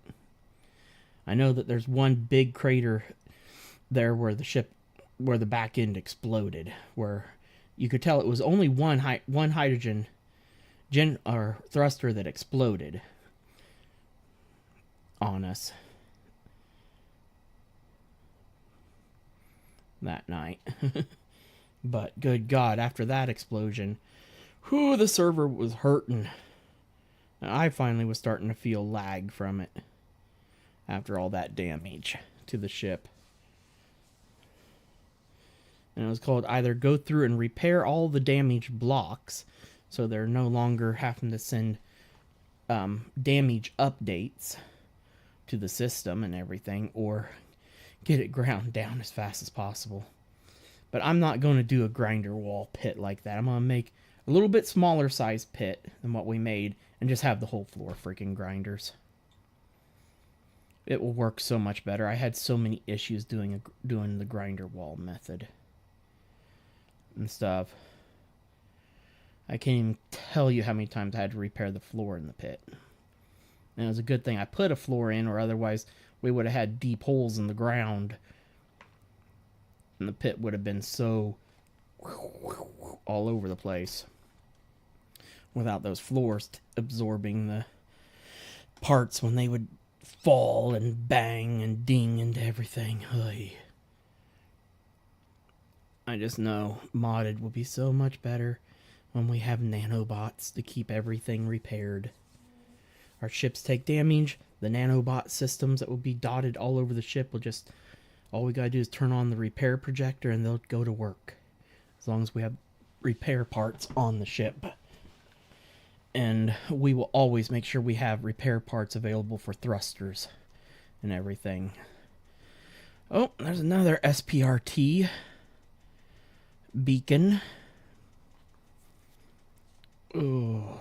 I know that there's one big crater there where the back end exploded, where you could tell it was only one hydrogen thruster that exploded on us that night. But good God, after that explosion, the server was hurting. And I finally was starting to feel lag from it after all that damage to the ship. And it was called either go through and repair all the damaged blocks so they're no longer having to send damage updates to the system and everything, or get it ground down as fast as possible. But I'm not going to do a grinder wall pit like that. I'm going to make a little bit smaller size pit than what we made and just have the whole floor freaking grinders. It will work so much better. I had so many issues doing the grinder wall method and stuff. I can't even tell you how many times I had to repair the floor in the pit. And it was a good thing I put a floor in, or otherwise we would have had deep holes in the ground. And the pit would have been so all over the place without those floors absorbing the parts when they would fall and bang and ding into everything. I just know modded will be so much better when we have nanobots to keep everything repaired. Our ships take damage, the nanobot systems that will be dotted all over the ship will just... all we gotta do is turn on the repair projector and they'll go to work. As long as we have repair parts on the ship. And we will always make sure we have repair parts available for thrusters and everything. Oh, there's another SPRT beacon. Oh.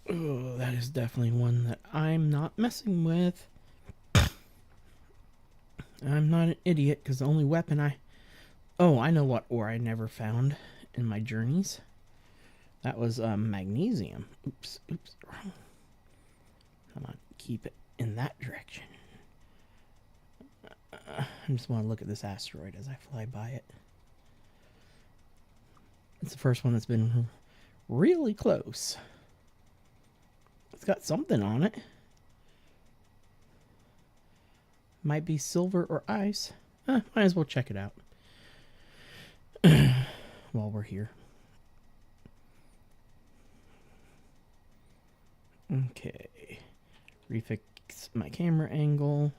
Oh, that is definitely one that I'm not messing with. I'm not an idiot, because the only weapon I know what ore I never found in my journeys. That was magnesium. Oops. Wrong. Come on, keep it in that direction. I just want to look at this asteroid as I fly by it. It's the first one that's been really close. It's got something on it. Might be silver or ice. Might as well check it out while we're here. Okay. Refix my camera angle.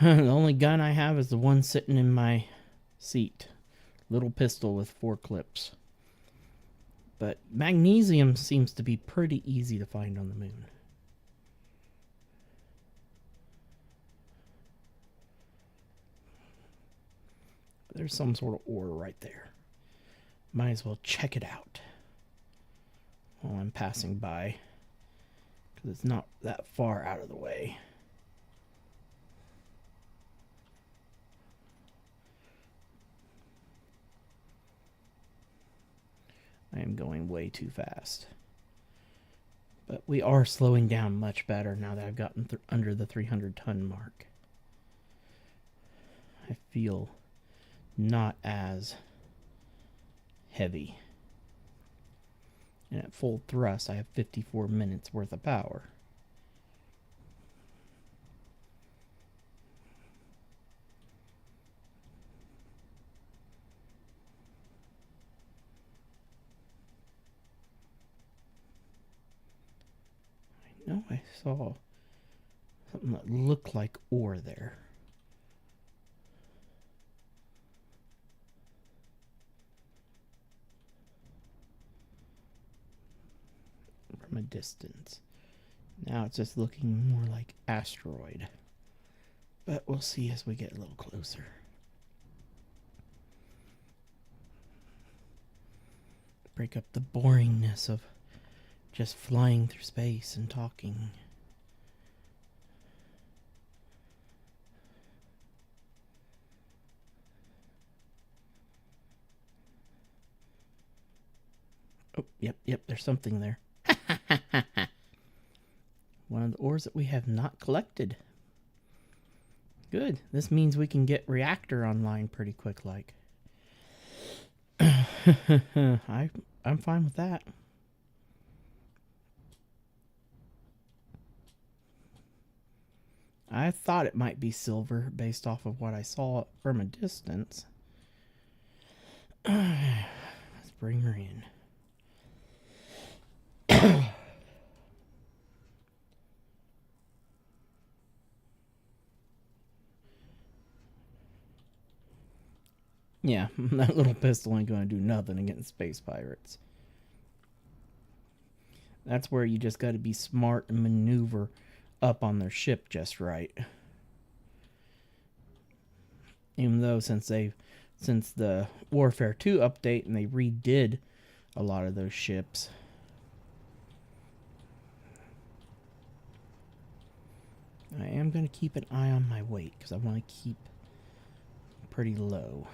The only gun I have is the one sitting in my seat. Little pistol with 4 clips. But magnesium seems to be pretty easy to find on the moon. There's some sort of ore right there. Might as well check it out while I'm passing by, because it's not that far out of the way. I am going way too fast. But we are slowing down much better now that I've gotten under the 300-ton mark. I feel not as heavy. And at full thrust, I have 54 minutes worth of power. I know I saw something that looked like ore there. From a distance. Now it's just looking more like asteroid. But we'll see as we get a little closer. Break up the boringness of just flying through space and talking. Oh, yep, there's something there. One of the ores that we have not collected. Good. This means we can get reactor online pretty quick like. I'm fine with that. I thought it might be silver based off of what I saw from a distance. Let's bring her in. Yeah, that little pistol ain't gonna do nothing against space pirates. That's where you just gotta be smart and maneuver up on their ship just right. Even though since the Warfare 2 update and they redid a lot of those ships. I am going to keep an eye on my weight because I want to keep pretty low.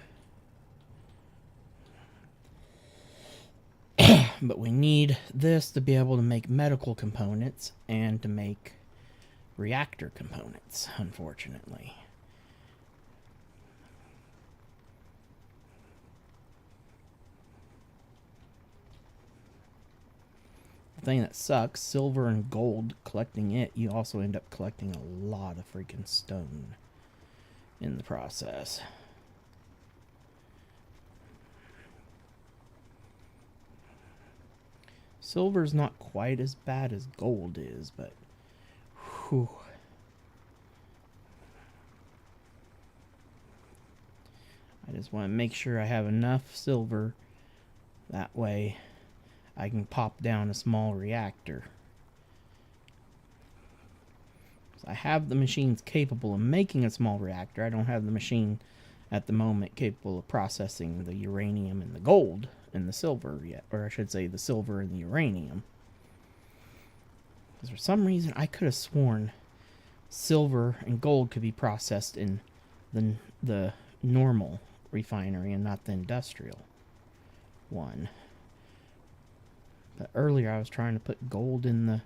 But we need this to be able to make medical components and to make reactor components, unfortunately. The thing that sucks, silver and gold, collecting it, you also end up collecting a lot of freaking stone in the process. Silver's not quite as bad as gold is, but whew. I just want to make sure I have enough silver. That way I can pop down a small reactor. I have the machines capable of making a small reactor. I don't have the machine at the moment capable of processing the uranium and the gold and the silver yet. Or I should say the silver and the uranium. Because for some reason I could have sworn silver and gold could be processed in the normal refinery and not the industrial one. But earlier I was trying to put gold in the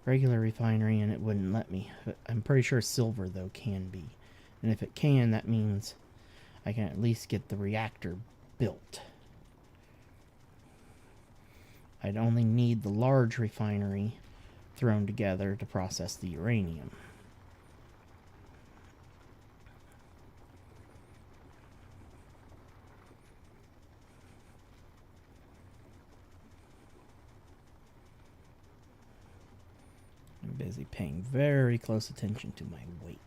regular refinery and it wouldn't let me. But I'm pretty sure silver, though, can be. And if it can, that means I can at least get the reactor built. I'd only need the large refinery thrown together to process the uranium. I'm busy paying very close attention to my weight.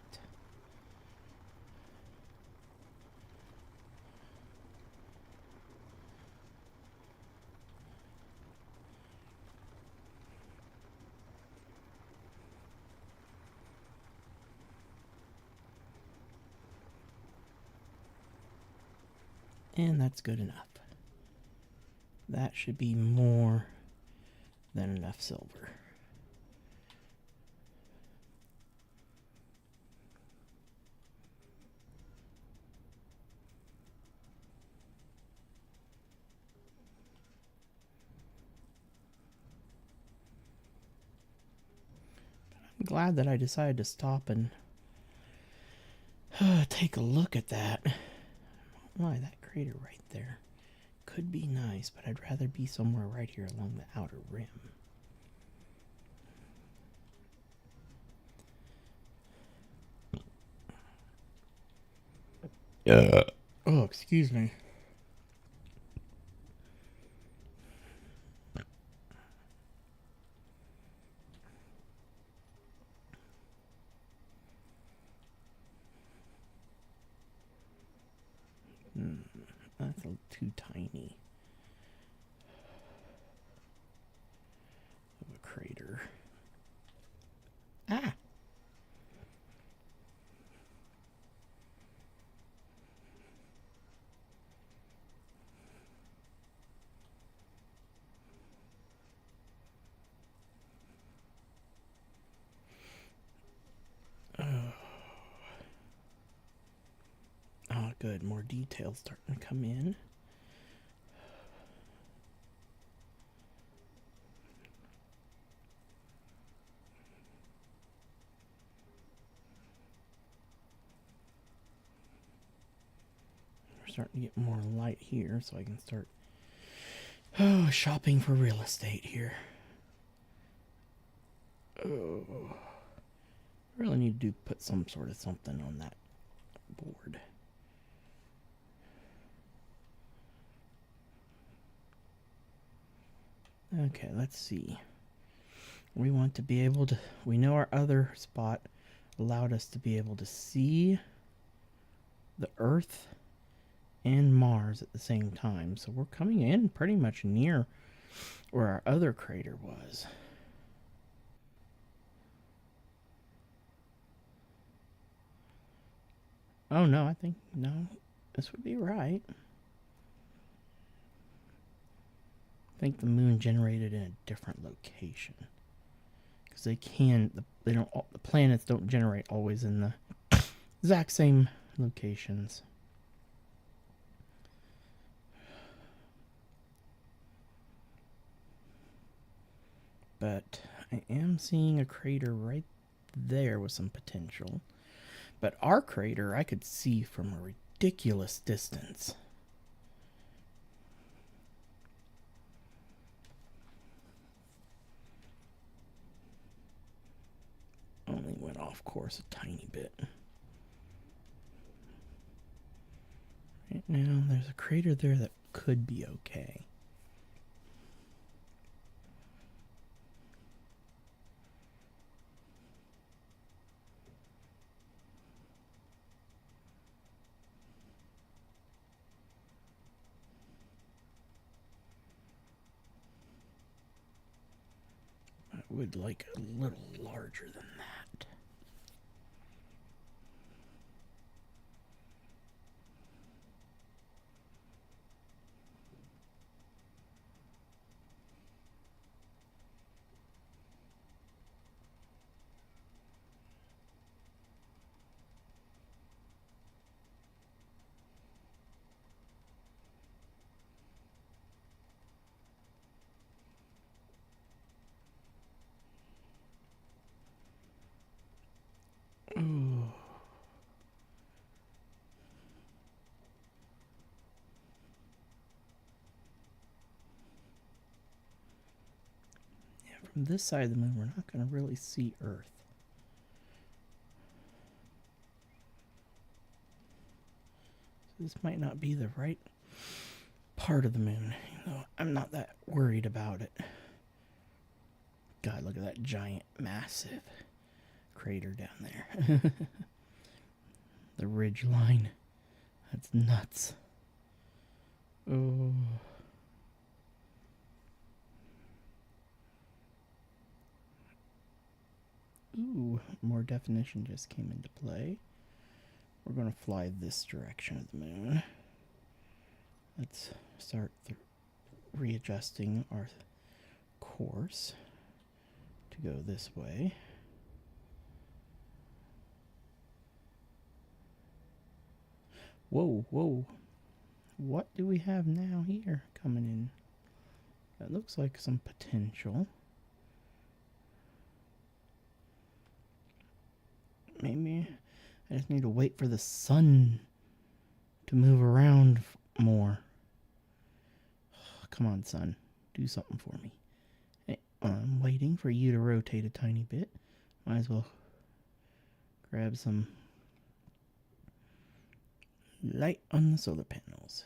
And that's good enough. That should be more than enough silver. I'm glad that I decided to stop and take a look at that. Why, that crater right there could be nice, but I'd rather be somewhere right here along the outer rim. Oh, excuse me. That's too tiny of a crater. Ah! Oh, good. More details starting to come in. We're starting to get more light here, so I can start shopping for real estate here. Oh, I really need to put some sort of something on that board. Okay, let's see. We want to be able to... We know our other spot allowed us to be able to see the Earth and Mars at the same time. So we're coming in pretty much near where our other crater was. Oh, no, I think... No, this would be right. I think the moon generated in a different location. Because they can... They don't... The planets don't generate always in the exact same locations. But I am seeing a crater right there with some potential. But our crater I could see from a ridiculous distance. Only went off course a tiny bit. Right now there's a crater there that could be okay. I would like a little larger than that. From this side of the moon, we're not going to really see Earth. So this might not be the right part of the moon, though I'm not that worried about it. God, look at that giant, massive crater down there. The ridge line. That's nuts. Oh. Ooh, more definition just came into play. We're going to fly this direction of the moon. Let's start readjusting our course to go this way. Whoa, whoa. What do we have now here coming in? That looks like some potential. Maybe I just need to wait for the sun to move around more. Come on, sun. Do something for me. Hey, I'm waiting for you to rotate a tiny bit. Might as well grab some light on the solar panels.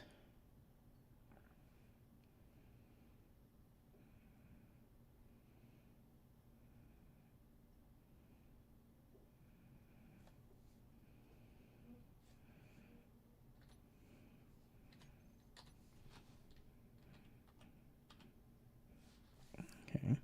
Okay.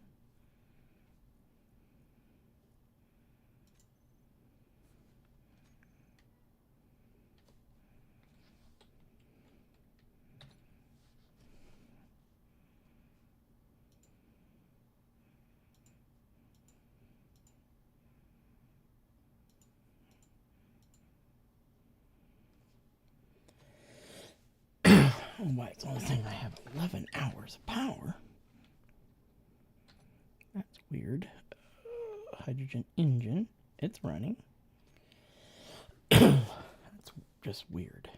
Oh, why it's only saying I have 11 hours of power. That's weird. Hydrogen engine. It's running. That's just weird.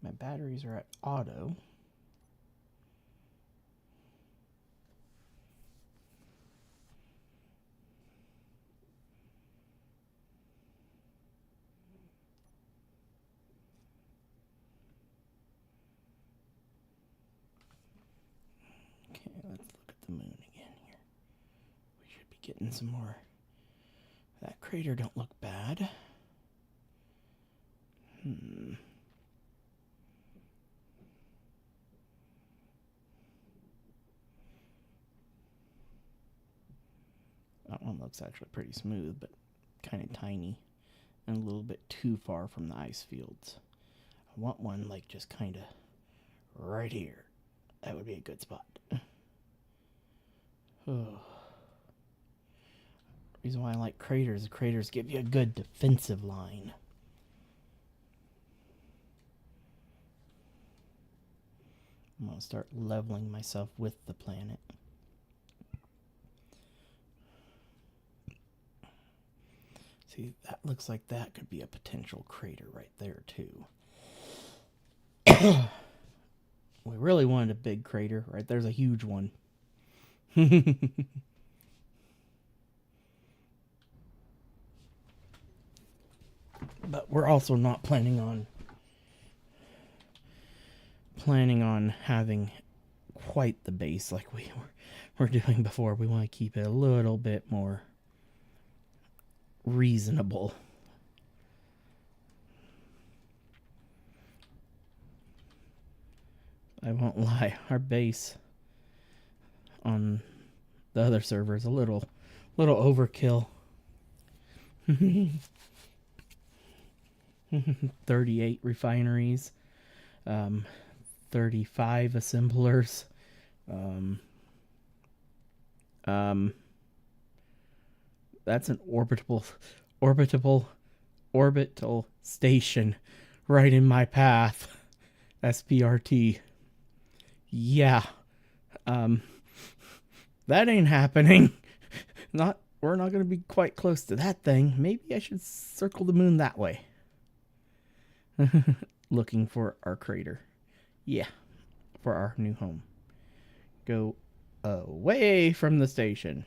My batteries are at auto. Okay, let's look at the moon again here. We should be getting some more. That crater don't look bad. That one looks actually pretty smooth, but kind of tiny and a little bit too far from the ice fields. I want one like just kind of right here. That would be a good spot. Oh. Reason why I like craters, the craters give you a good defensive line. I'm going to start leveling myself with the planet. See, that looks like that could be a potential crater right there, too. We really wanted a big crater, right? There's a huge one. But we're also not planning on having quite the base like we were doing before. We want to keep it a little bit more reasonable. I won't lie, our base on the other server is a little overkill. 38 refineries, 35 assemblers, that's an orbital station right in my path. SPRT. Yeah. That ain't happening. We're we're not going to be quite close to that thing. Maybe I should circle the moon that way. Looking for our crater. Yeah, for our new home. Go away from the station.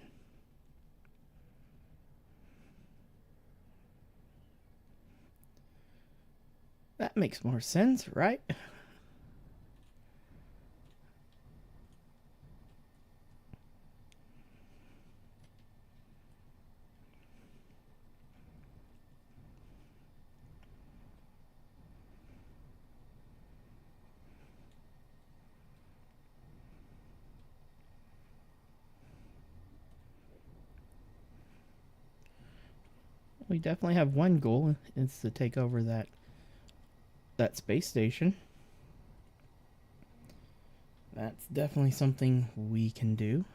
That makes more sense, right? We definitely have one goal. It's to take over that space station. That's definitely something we can do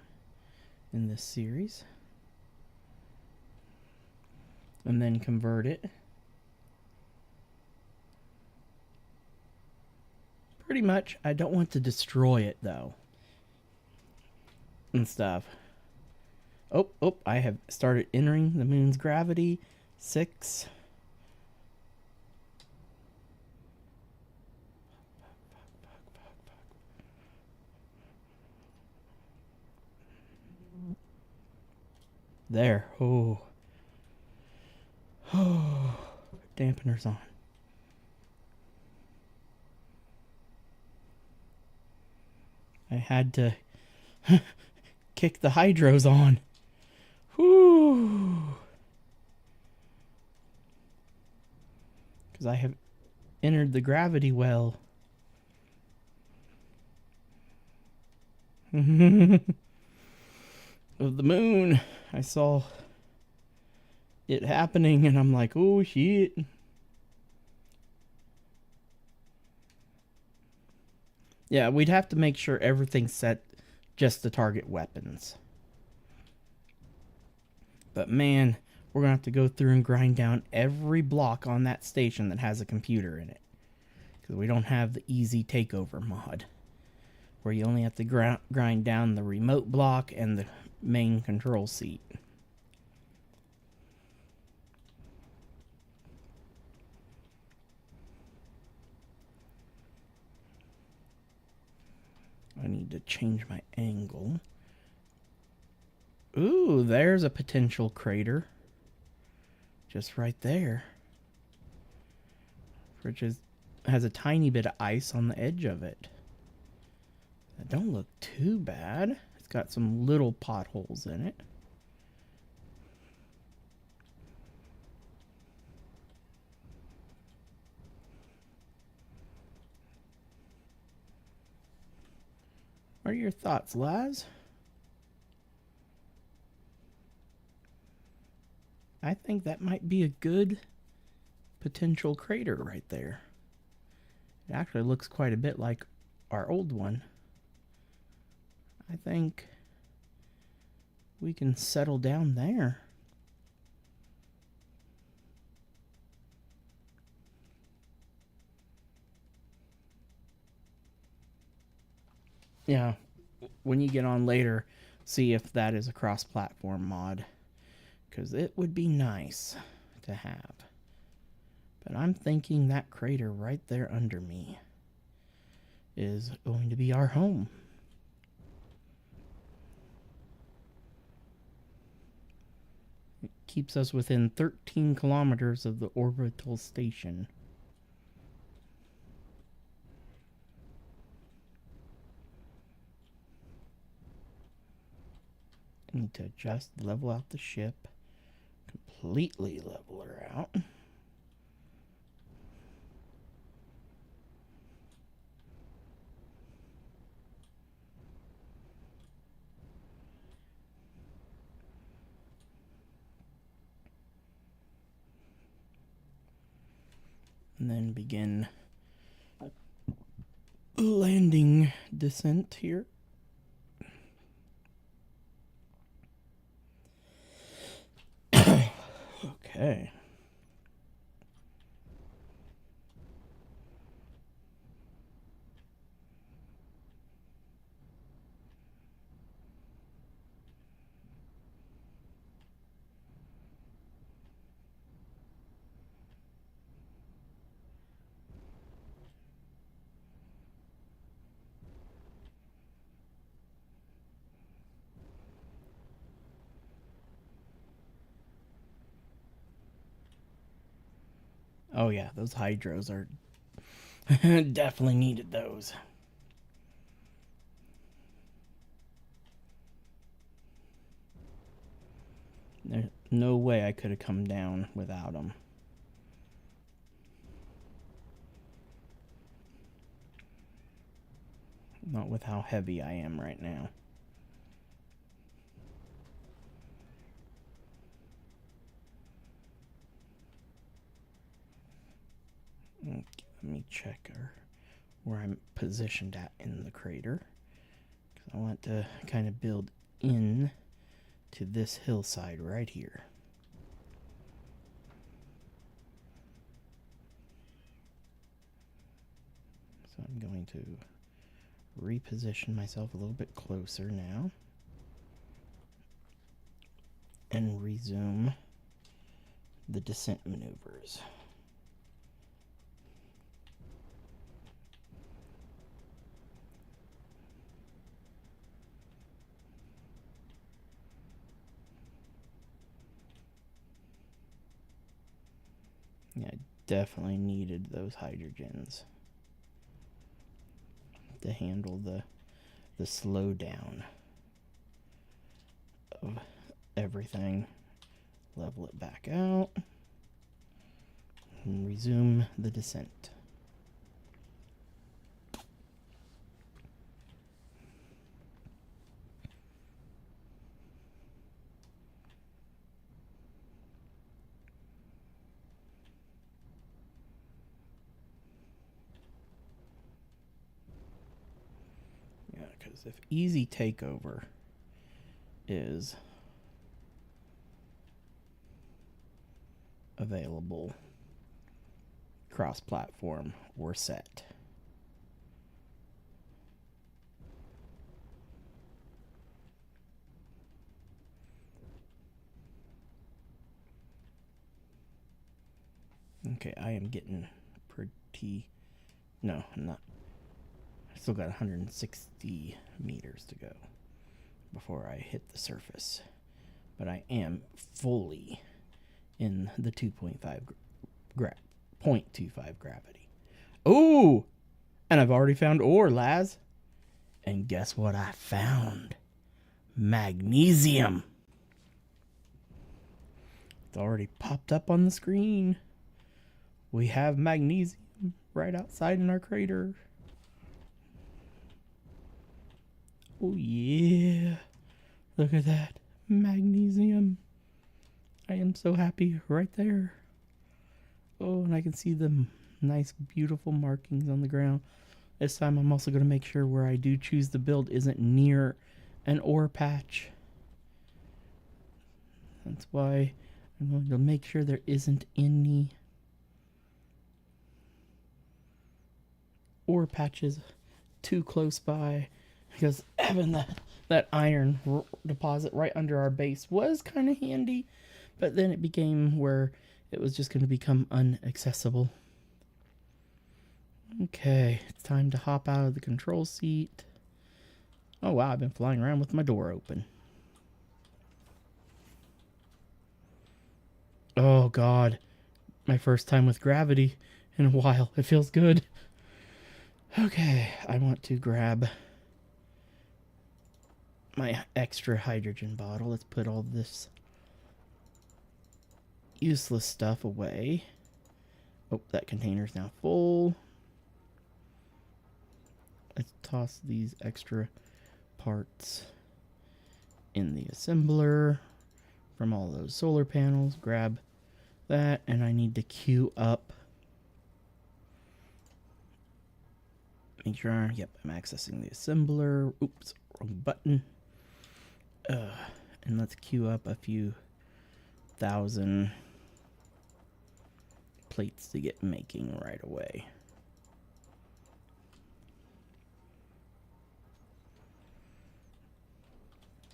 in this series. And then convert it. Pretty much, I don't want to destroy it though. And stuff. Oh, I have started entering the moon's gravity. 6. There. Oh. Dampeners on. I had to kick the hydros on. Whoo. Because I have entered the gravity well. Of the moon. I saw it happening and I'm like, oh shit. Yeah, we'd have to make sure everything's set just to target weapons. But man, we're going to have to go through and grind down every block on that station that has a computer in it. Because we don't have the easy takeover mod. Where you only have to grind down the remote block and the main control seat. I need to change my angle. Ooh, there's a potential crater. Just right there. Which has a tiny bit of ice on the edge of it. That don't look too bad. It's got some little potholes in it. What are your thoughts, Laz? I think that might be a good potential crater right there. It actually looks quite a bit like our old one. I think we can settle down there. Yeah, when you get on later, see if that is a cross-platform mod. Because it would be nice to have. But I'm thinking that crater right there under me is going to be our home. It keeps us within 13 kilometers of the orbital station. I need to just level out the ship. Completely level her out. And then begin landing descent here. Okay. Oh yeah, those hydros are definitely needed those. There's no way I could have come down without them. Not with how heavy I am right now. Okay, let me check where I'm positioned at in the crater. Because I want to kind of build in to this hillside right here. So I'm going to reposition myself a little bit closer now and resume the descent maneuvers. Yeah, I definitely needed those hydrogens to handle the slowdown of everything. Level it back out and resume the descent. Yeah, because if easy takeover is available cross-platform, we're set. Okay, I am getting pretty... No, I'm not. I still got 160 meters to go before I hit the surface. But I am fully in the 0.25 gravity. Ooh! And I've already found ore, Laz. And guess what I found? Magnesium. It's already popped up on the screen. We have magnesium right outside in our crater. Oh yeah. Look at that. Magnesium. I am so happy right there. Oh, and I can see the nice, beautiful markings on the ground. This time I'm also going to make sure where I do choose to build isn't near an ore patch. That's why I'm going to make sure there isn't any ore patches too close by. Because having that iron deposit right under our base was kind of handy. But then it became where it was just going to become inaccessible. Okay, it's time to hop out of the control seat. Oh wow, I've been flying around with my door open. Oh god, my first time with gravity in a while. It feels good. Okay, I want to grab my extra hydrogen bottle. Let's put all this useless stuff away. Oh, that container's now full. Let's toss these extra parts in the assembler from all those solar panels. Grab that, and I need to queue up. Make sure, yep, I'm accessing the assembler. Oops, wrong button. And let's queue up a few thousand plates to get making right away.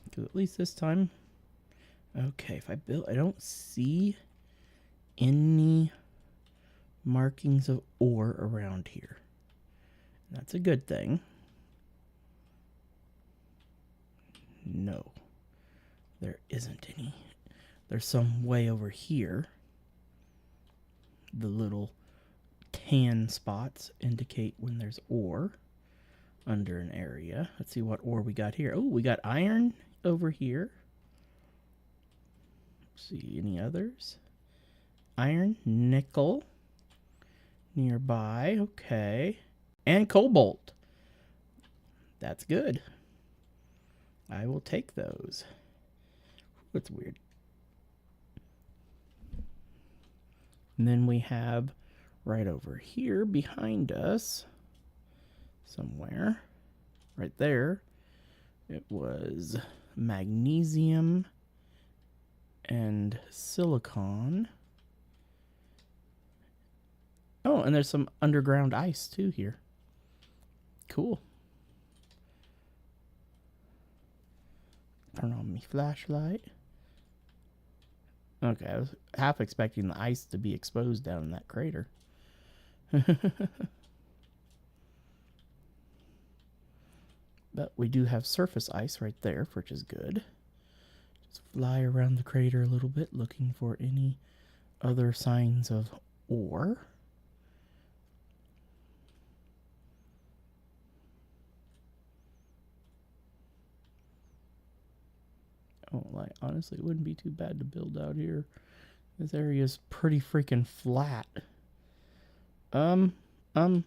Because at least this time, okay, if I build, I don't see any markings of ore around here. That's a good thing. No, there isn't any. There's some way over here. The little tan spots indicate when there's ore under an area. Let's see what ore we got here. Oh, we got iron over here. Let's see, any others? Iron, nickel nearby. Okay. And cobalt. That's good. I will take those. That's weird. And then we have right over here behind us, somewhere, right there, it was magnesium and silicon. Oh, and there's some underground ice too here. Cool. Turn on my flashlight. Okay, I was half expecting the ice to be exposed down in that crater. But we do have surface ice right there, which is good. Just fly around the crater a little bit, looking for any other signs of ore. Oh, like, honestly, it wouldn't be too bad to build out here. This area is pretty freaking flat. Yeah, I'm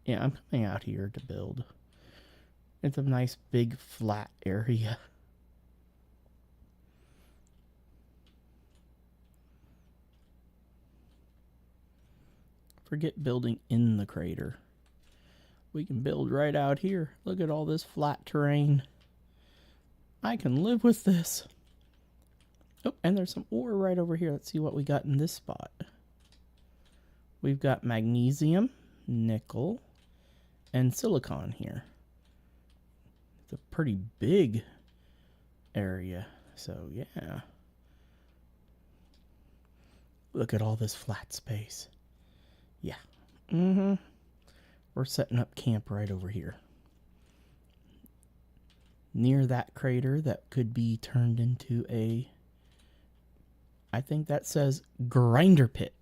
coming out here to build. It's a nice big flat area. Forget building in the crater. We can build right out here. Look at all this flat terrain. I can live with this. Oh, and there's some ore right over here. Let's see what we got in this spot. We've got magnesium, nickel, and silicon here. It's a pretty big area. So, yeah. Look at all this flat space. Yeah. We're setting up camp right over here. Near that crater that could be turned into a, I think that says grinder pit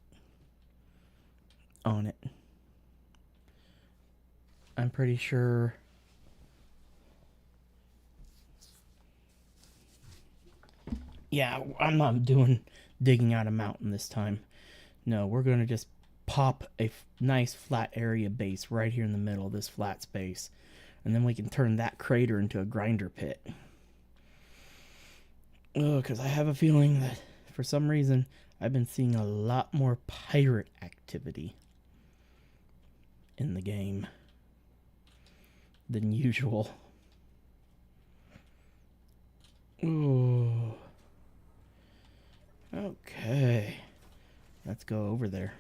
on it. I'm pretty sure. Yeah, I'm not digging out a mountain this time. No, we're going to just pop a nice flat area base right here in the middle of this flat space. And then we can turn that crater into a grinder pit. Oh, because I have a feeling that for some reason I've been seeing a lot more pirate activity in the game than usual. Ooh. Okay. Let's go over there.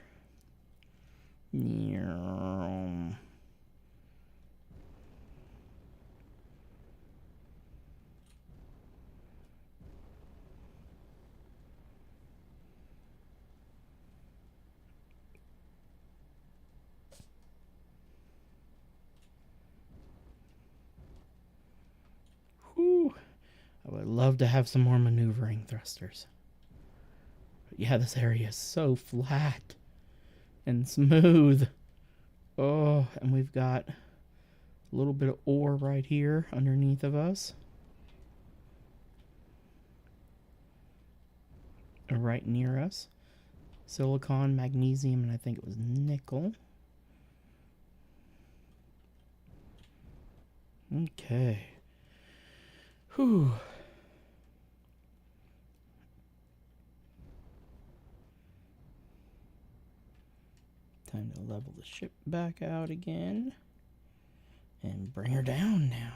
Whew. I would love to have some more maneuvering thrusters. But yeah, this area is so flat and smooth. Oh, and we've got a little bit of ore right here underneath of us. Right near us. Silicon, magnesium, and I think it was nickel. Okay. Whew. Time to level the ship back out again. And bring her down now.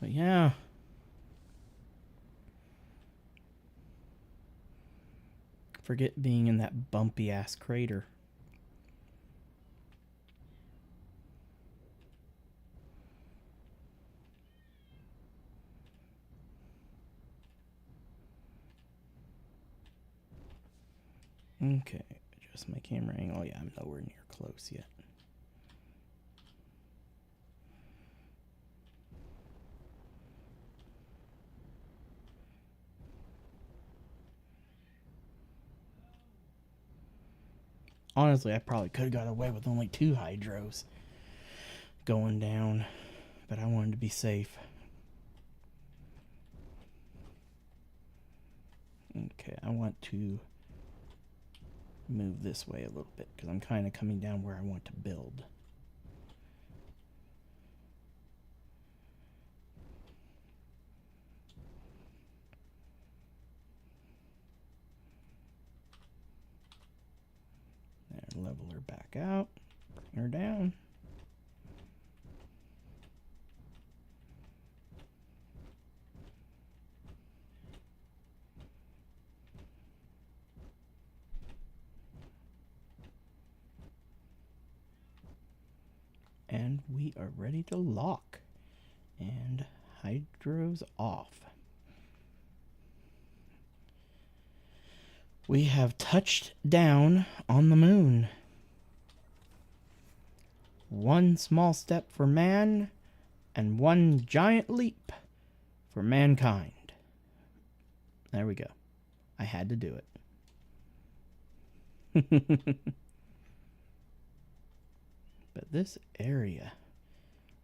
But yeah. Forget being in that bumpy ass crater. Okay, adjust my camera angle. Yeah, I'm nowhere near close yet. Honestly, I probably could have got away with only 2 hydros going down, but I wanted to be safe. Okay, I want to move this way a little bit because I'm kind of coming down where I want to build. There, level her back out, bring her down. And we are ready to lock. And hydro's off. We have touched down on the moon. One small step for man, and one giant leap for mankind. There we go. I had to do it. But this area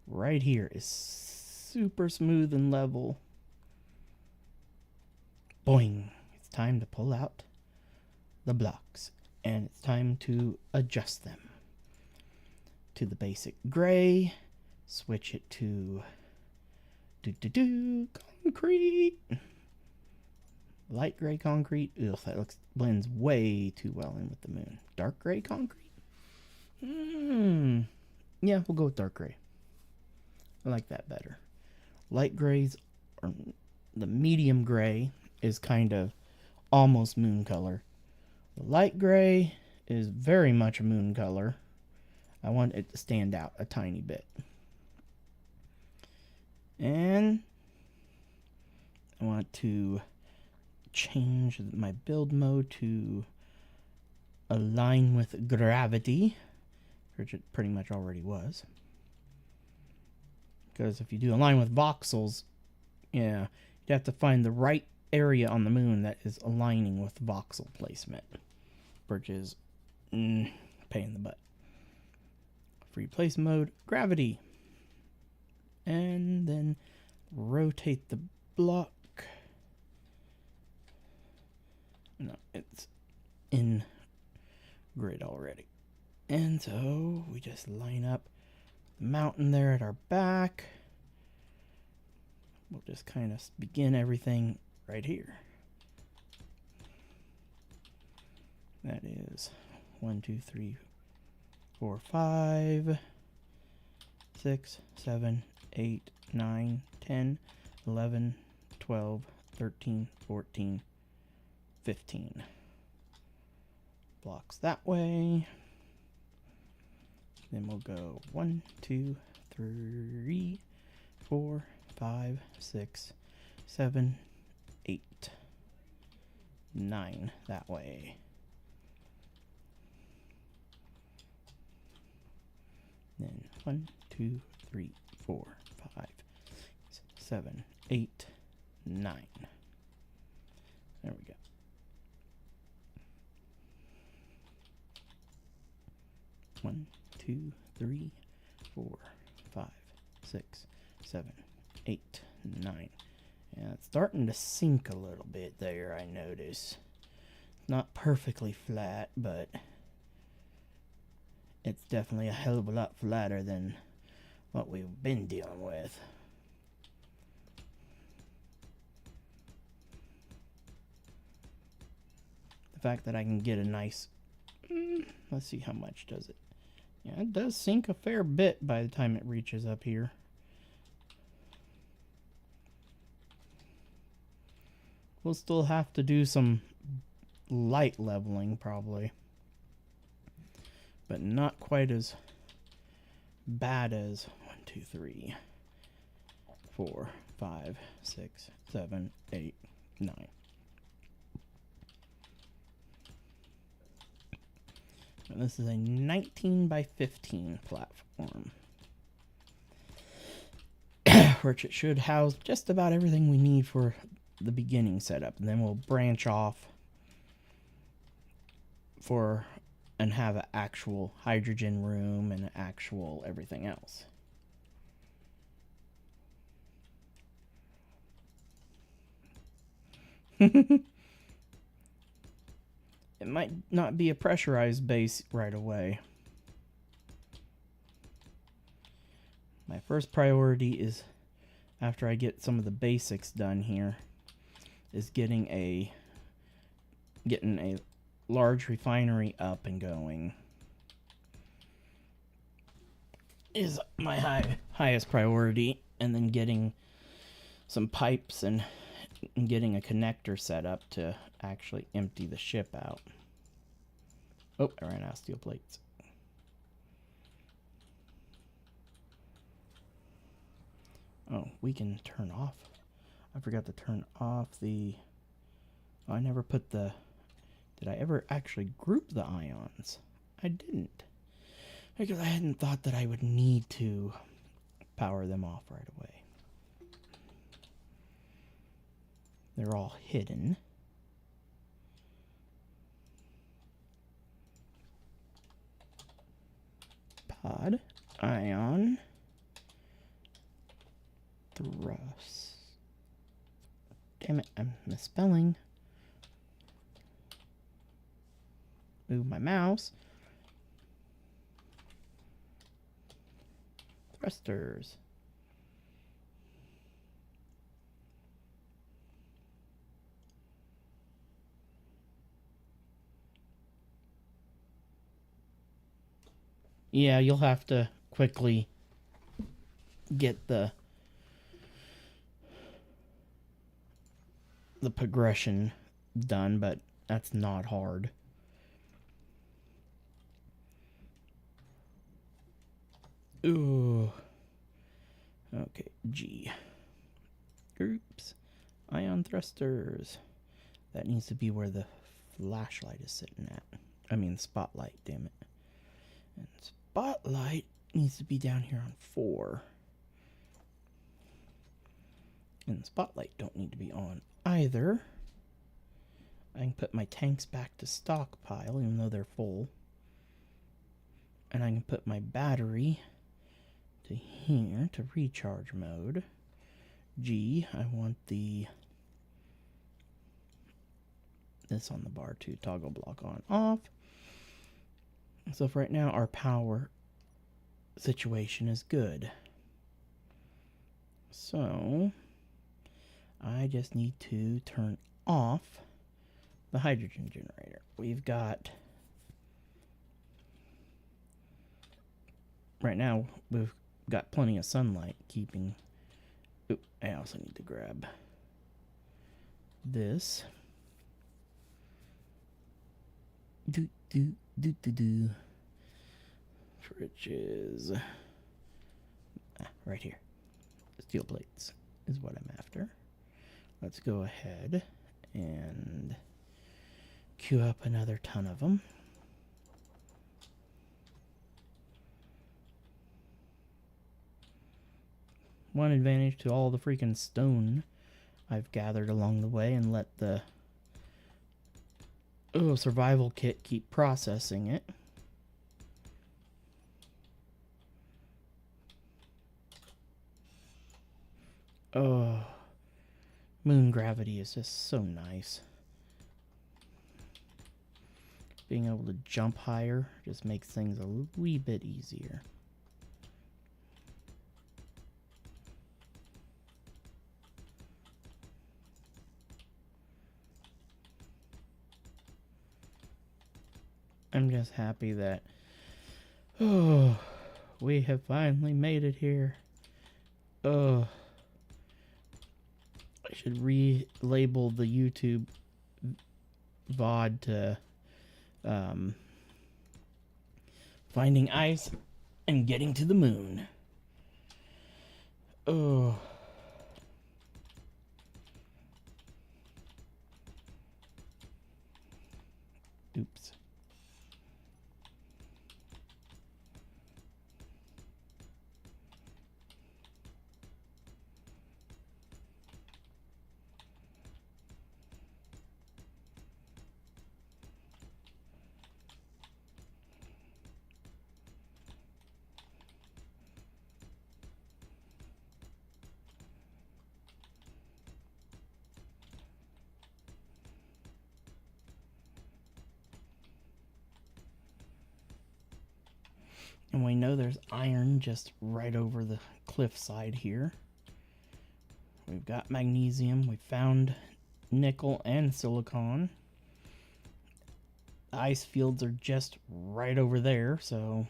right here is super smooth and level. Boing. It's time to pull out the blocks. And it's time to adjust them to the basic gray. Switch it to concrete. Light gray concrete. Ugh, that blends way too well in with the moon. Dark gray concrete? Yeah, we'll go with dark gray. I like that better. Light grays, or the medium gray, is kind of almost moon color. The light gray is very much a moon color. I want it to stand out a tiny bit. And I want to change my build mode to align with gravity, which it pretty much already was. Because if you do align with voxels, yeah, you have to find the right area on the moon that is aligning with voxel placement, which is pain in the butt. Free place mode, gravity. And then rotate the block. No, it's in grid already. And so we just line up the mountain there at our back. We'll just kind of begin everything right here. That is 1, 2, 3, 4, 5, 6, 7, 8, 9, 10, 11, 12, 13, 14, 15. Blocks that way. Then we'll go 1, 2, 3, 4, 5, 6, 7, 8, 9 that way. Then 1, 2, 3, 4, 5, 6, 7, 8, 9. There we go. One, 2, 3, 4, 5, 6, 7, 8, 9. Yeah, it's starting to sink a little bit there, I notice. Not perfectly flat, but it's definitely a hell of a lot flatter than what we've been dealing with. The fact that I can get a nice... let's see, how much does it? Yeah, it does sink a fair bit by the time it reaches up here. We'll still have to do some light leveling, probably. But not quite as bad as 1, 2, 3, 4, 5, 6, 7, 8, 9. And this is a 19 by 15 platform, which it should house just about everything we need for the beginning setup. And then we'll branch off for and have an actual hydrogen room and an actual everything else. It might not be a pressurized base right away. My first priority is, after I get some of the basics done here, is getting a large refinery up and going. Is my highest priority, and then getting some pipes and getting a connector set up to actually empty the ship out. Oh, I ran out of steel plates. Oh, we can turn off. I forgot to turn off the... Oh, I never put the... Did I ever actually group the ions? I didn't. Because I hadn't thought that I would need to power them off right away. They're all hidden. Pod, ion, thrust. Damn it, I'm misspelling. Move my mouse. Thrusters. Yeah, you'll have to quickly get the progression done, but that's not hard. Ooh. Okay, G. Groups. Ion thrusters. That needs to be where the flashlight is sitting at. I mean, spotlight, damn it. And spotlight needs to be down here on 4. And spotlight don't need to be on either. I can put my tanks back to stockpile, even though they're full. And I can put my battery to here to recharge mode. G, I want this on the bar to toggle block on off. So for right now, our power situation is good. So I just need to turn off the hydrogen generator. We've got, right now, we've got plenty of sunlight keeping. Oop, I also need to grab this. Fridges. Right here. Steel plates is what I'm after. Let's go ahead and queue up another ton of them. One advantage to all the freaking stone I've gathered along the way, and let the survival kit keep processing it. Oh, moon gravity is just so nice. Being able to jump higher just makes things a wee bit easier. I'm just happy that, we have finally made it here. I should relabel the YouTube VOD to Finding Ice and Getting to the Moon. Oops. And we know there's iron just right over the cliffside here. We've got magnesium. We found nickel and silicon. The ice fields are just right over there, so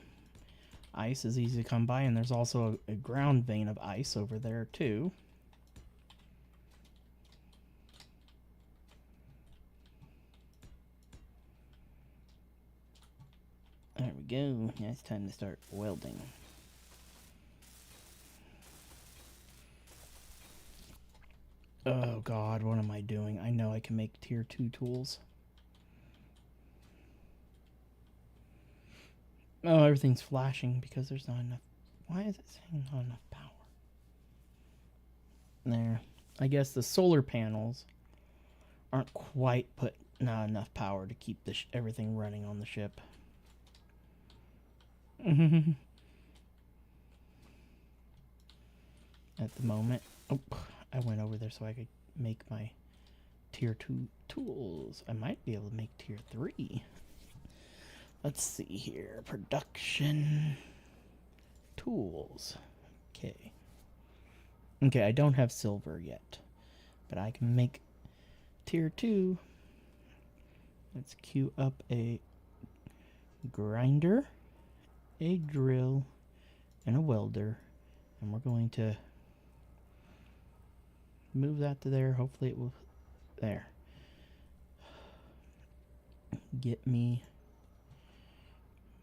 ice is easy to come by. And there's also a ground vein of ice over there too. There we go. Now it's time to start welding. Oh god, what am I doing? I know I can make tier 2 tools. Oh, everything's flashing because there's not enough. Why is it saying not enough power? There. I guess the solar panels aren't quite put not enough power to keep everything running on the ship. At the moment. Oh, I went over there so I could make my tier 2 tools. I might be able to make tier 3. Let's see here. Production. Tools. Okay. Okay, I don't have silver yet. But I can make tier 2. Let's queue up a grinder, a drill, and a welder. And we're going to move that to there. Hopefully it will. There. Get me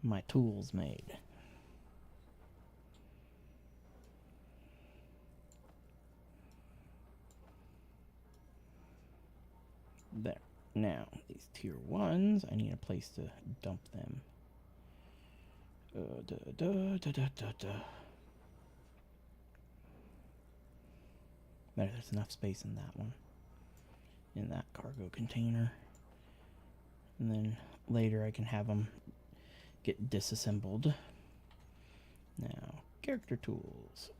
my tools made. There. Now, these tier 1s, I need a place to dump them. There's enough space in that one. In that cargo container. And then later I can have them get disassembled. Now, character tools.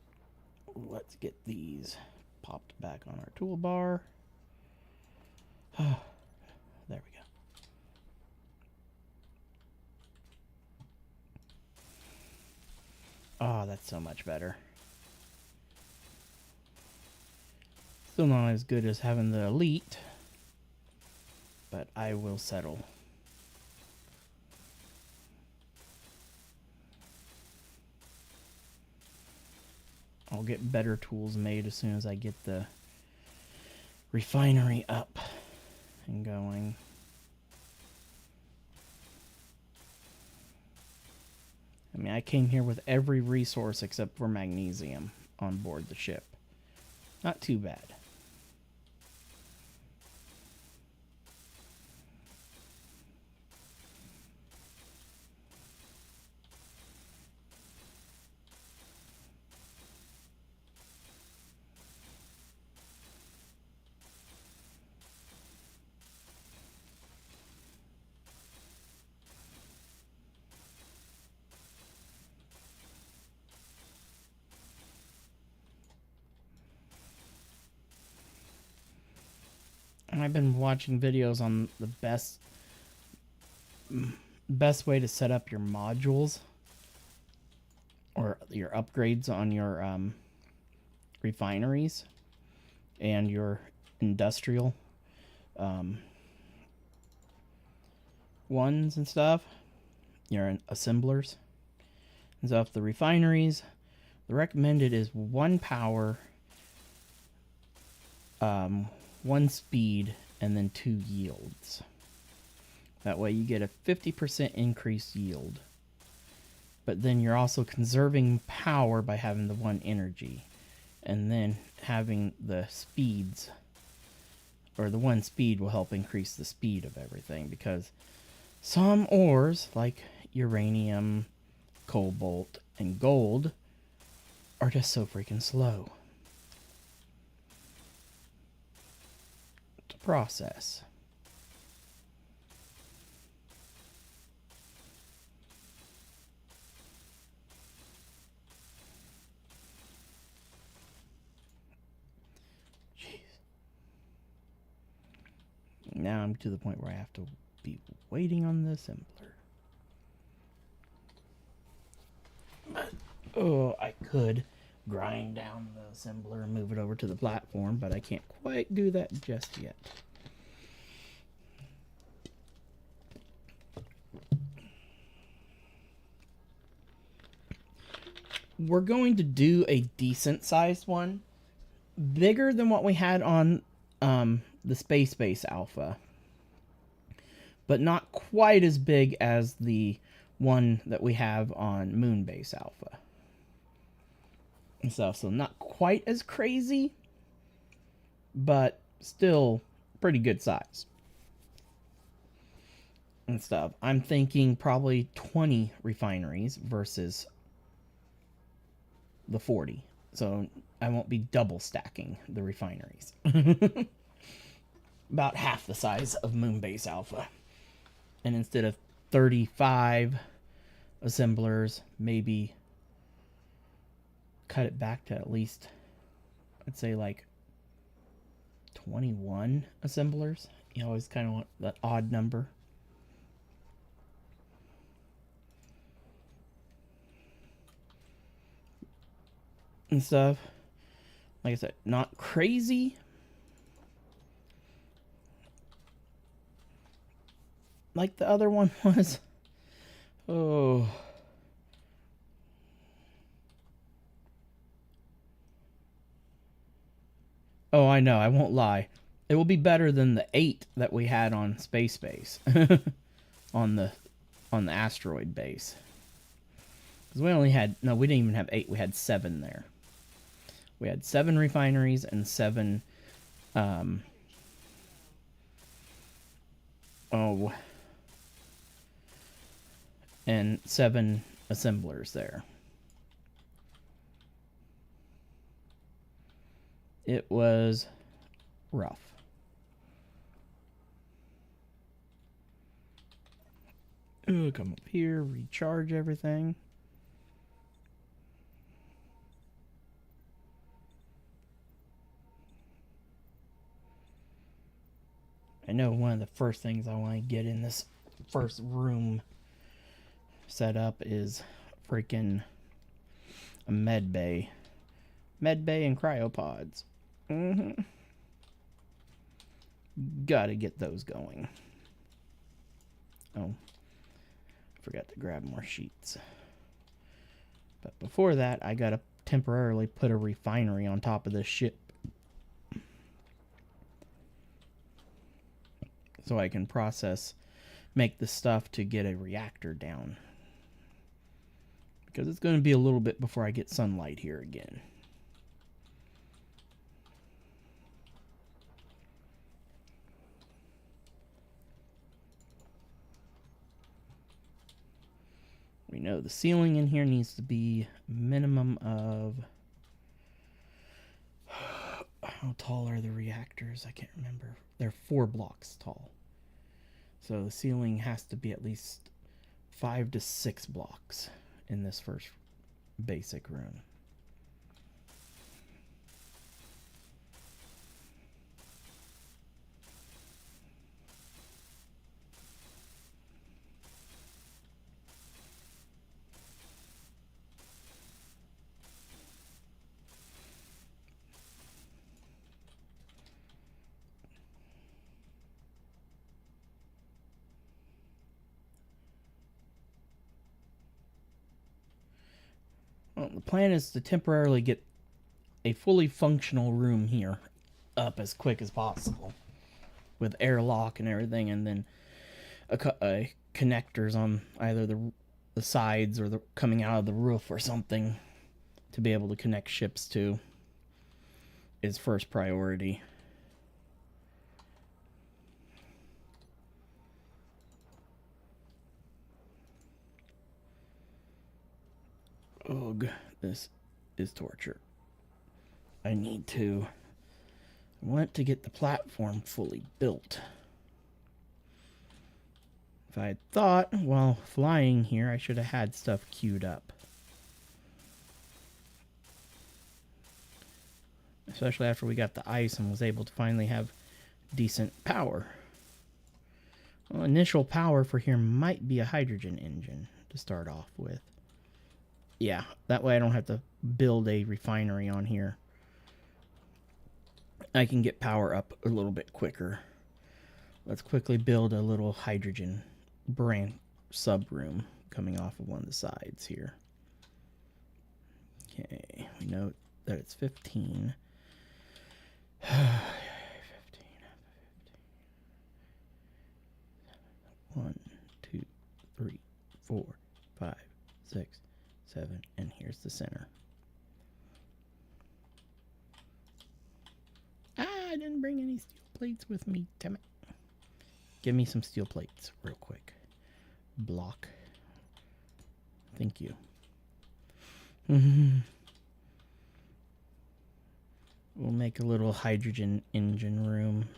Let's get these popped back on our toolbar. There we go. Oh, that's so much better. Still not as good as having the elite, but I will settle. I'll get better tools made as soon as I get the refinery up and going. I mean, I came here with every resource except for magnesium on board the ship. Not too bad. And I've been watching videos on the best way to set up your modules or your upgrades on your refineries and your industrial ones and stuff, your assemblers. And so if the refineries, the recommended is 1 power, 1 speed, and then 2 yields. That way you get a 50% increased yield. But then you're also conserving power by having the 1 energy. And then having the speeds, or the 1 speed will help increase the speed of everything. Because some ores, like uranium, cobalt, and gold, are just so freaking slow to process. Jeez. Now I'm to the point where I have to be waiting on the assembler. Oh, I could grind down the assembler and move it over to the platform, but I can't quite do that just yet. We're going to do a decent sized one, bigger than what we had on the Space Base Alpha, but not quite as big as the one that we have on Moonbase Alpha and stuff. So not quite as crazy, but still pretty good size and stuff. I'm thinking probably 20 refineries versus the 40. So I won't be double stacking the refineries. About half the size of Moonbase Alpha. And instead of 35 assemblers, maybe cut it back to at least, I'd say like 21 assemblers. You always kind of want that odd number. And stuff. Like I said, not crazy. Like the other one was. Oh. Oh, I know. I won't lie. It will be better than the 8 that we had on Space Base. on the asteroid base. Because we only had... No, we didn't even have 8. We had 7 there. We had 7 refineries and 7... and 7 assemblers there. It was rough. Ooh, come up here, recharge everything. I know one of the first things I want to get in this first room set up is freaking a med bay. Med bay and cryopods. Gotta get those going. Oh, forgot to grab more sheets. But before that, I gotta temporarily put a refinery on top of this ship, so I can make the stuff to get a reactor down. Because it's going to be a little bit before I get sunlight here again. We know the ceiling in here needs to be minimum of... How tall are the reactors? I can't remember. They're 4 blocks tall. So the ceiling has to be at least 5 to 6 blocks in this first basic room. Well, the plan is to temporarily get a fully functional room here up as quick as possible with airlock and everything, and then connectors on either the sides or the coming out of the roof or something to be able to connect ships to is first priority. Ugh, this is torture. I want to get the platform fully built. If I had thought while flying here, I should have had stuff queued up. Especially after we got the ice and was able to finally have decent power. Well, initial power for here might be a hydrogen engine to start off with. Yeah, that way I don't have to build a refinery on here. I can get power up a little bit quicker. Let's quickly build a little hydrogen brand sub room coming off of one of the sides here. Okay, we know that it's 15. 1, 2, 3, 4, 5, 6, 7, and here's the center. I didn't bring any steel plates with me, damn it. Give me some steel plates real quick. Block. Thank you. We'll make a little hydrogen engine room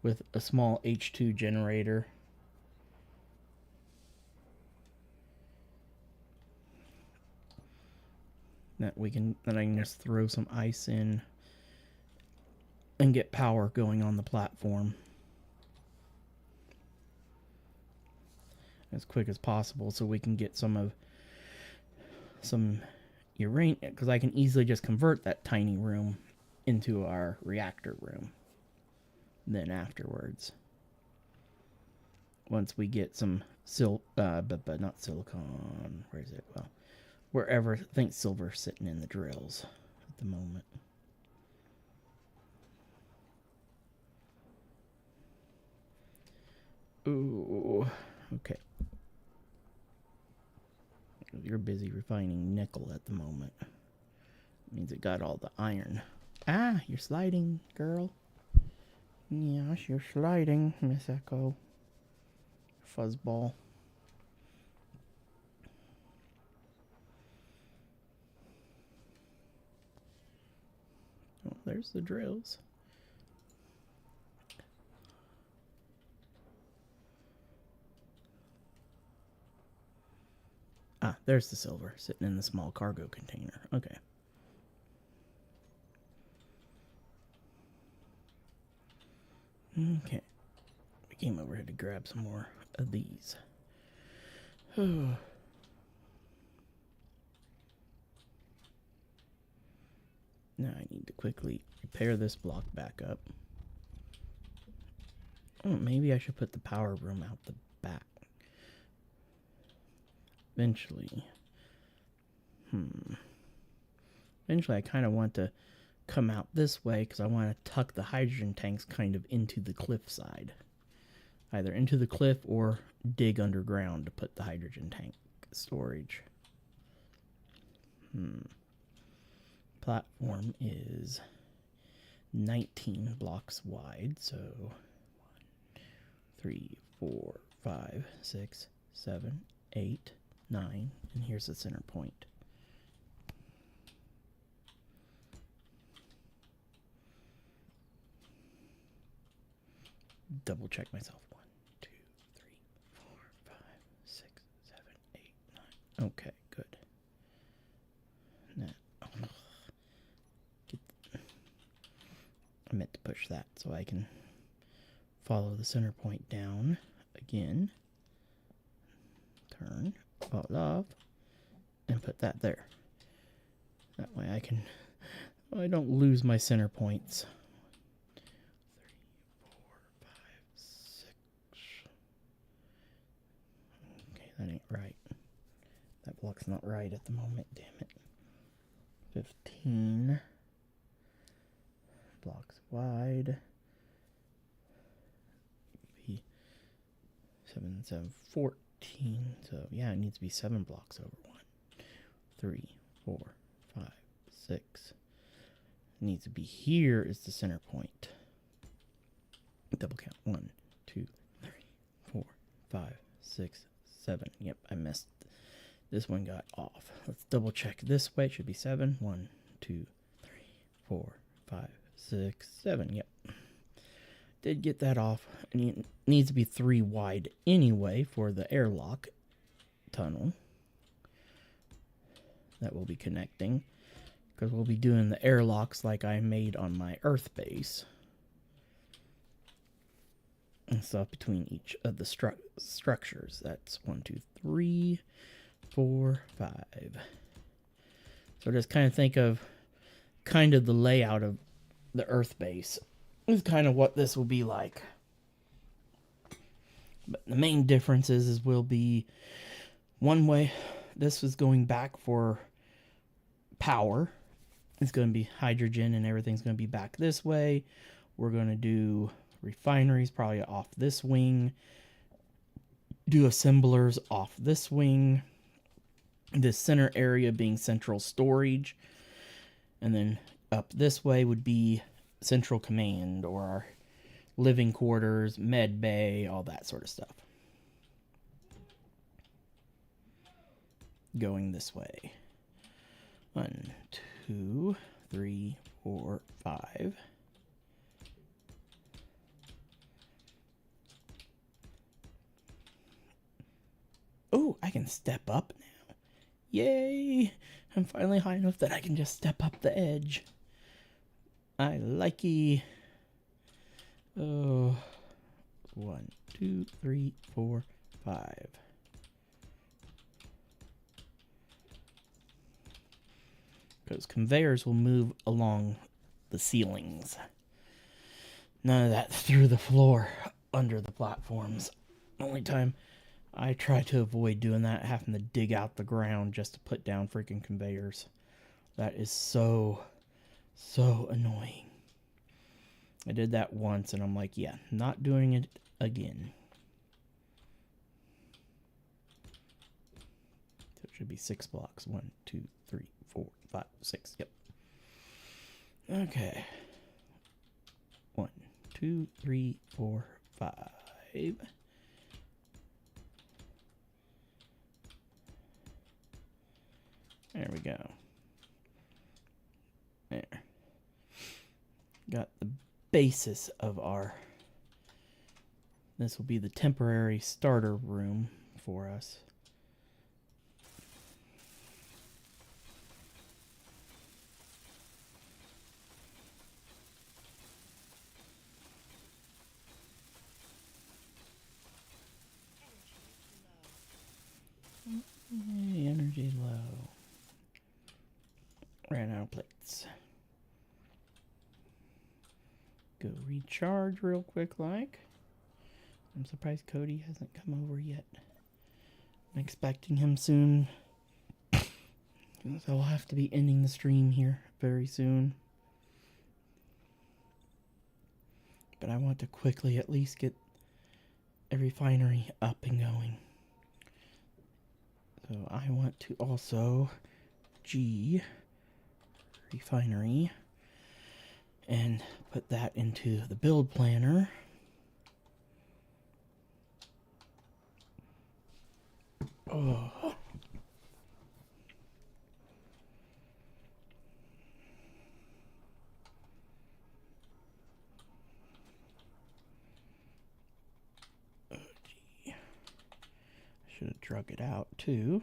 with a small H2 generator. Then I can just throw some ice in and get power going on the platform as quick as possible, so we can get some uranium, because I can easily just convert that tiny room into our reactor room. Then afterwards, once we get some but not silicon, where is it? Well, wherever. I think silver's sitting in the drills at the moment. Ooh, okay. You're busy refining nickel at the moment. Means it got all the iron. Ah, you're sliding, girl. Yes, you're sliding, Miss Echo. Fuzzball. Oh, there's the drills. Ah, there's the silver sitting in the small cargo container. Okay. Okay. We came over here to grab some more of these. Now I need to quickly repair this block back up. Oh, maybe I should put the power room out the back. Eventually. Eventually I kind of want to come out this way because I want to tuck the hydrogen tanks kind of into the cliff side. Either into the cliff or dig underground to put the hydrogen tank storage. Platform is 19 blocks wide, so 1, 3, 4, 5, 6, 7, 8, 9, and here's the center point. Double check myself. 1, 2, 3, 4, 5, 6, 7, 8, 9. Okay, good. Now, I meant to push that so I can follow the center point down again. Turn, fall off, and put that there. That way I don't lose my center points. 3, 4, 5, 6. Okay, that ain't right. That block's not right at the moment, damn it. 15 blocks wide. 7, 7, 14. So yeah, it needs to be 7 blocks over. 1, 3, 4, 5, 6. It needs to be here is the center point. Double count. 1, 2, 3, 4, 5, 6, 7. Yep, I missed. This one got off. Let's double check this way. It should be 7. 1, 2, 3, 4, 5, 6, 7. Yep. Did get that off. And it needs to be 3 wide anyway for the airlock tunnel that we'll be connecting, because we'll be doing the airlocks like I made on my Earth base and stuff between each of the structures. That's 1, 2, 3, 4, 5. So just kind of think of kind of the layout of the Earth base is kind of what this will be like. But the main differences is will be one way. This is going back for power. It's going to be hydrogen and everything's going to be back this way. We're going to do refineries probably off this wing. Do assemblers off this wing. This center area being central storage. And then up this way would be central command or our living quarters, med bay, all that sort of stuff. Going this way. 1, 2, 3, 4, 5. Oh, I can step up now. Yay! I'm finally high enough that I can just step up the edge. I likey. Oh, 1, 2, 3, 4, 5. Because conveyors will move along the ceilings. None of that through the floor under the platforms. Only time I try to avoid doing that, having to dig out the ground just to put down freaking conveyors. That is so annoying. I did that once and I'm like, yeah, not doing it again. So it should be 6 blocks. 1, 2, 3, 4, 5, 6. Yep. Okay. 1, 2, 3, 4, 5. There we go. There. Got the basis of our... This will be the temporary starter room for us. Energy low. Ran out of plates. Go recharge real quick like. I'm surprised Cody hasn't come over yet. I'm expecting him soon. So I'll have to be ending the stream here very soon. But I want to quickly at least get a refinery up and going. So I want to also refinery and put that into the build planner. Oh. Oh, gee. I should have drug it out too.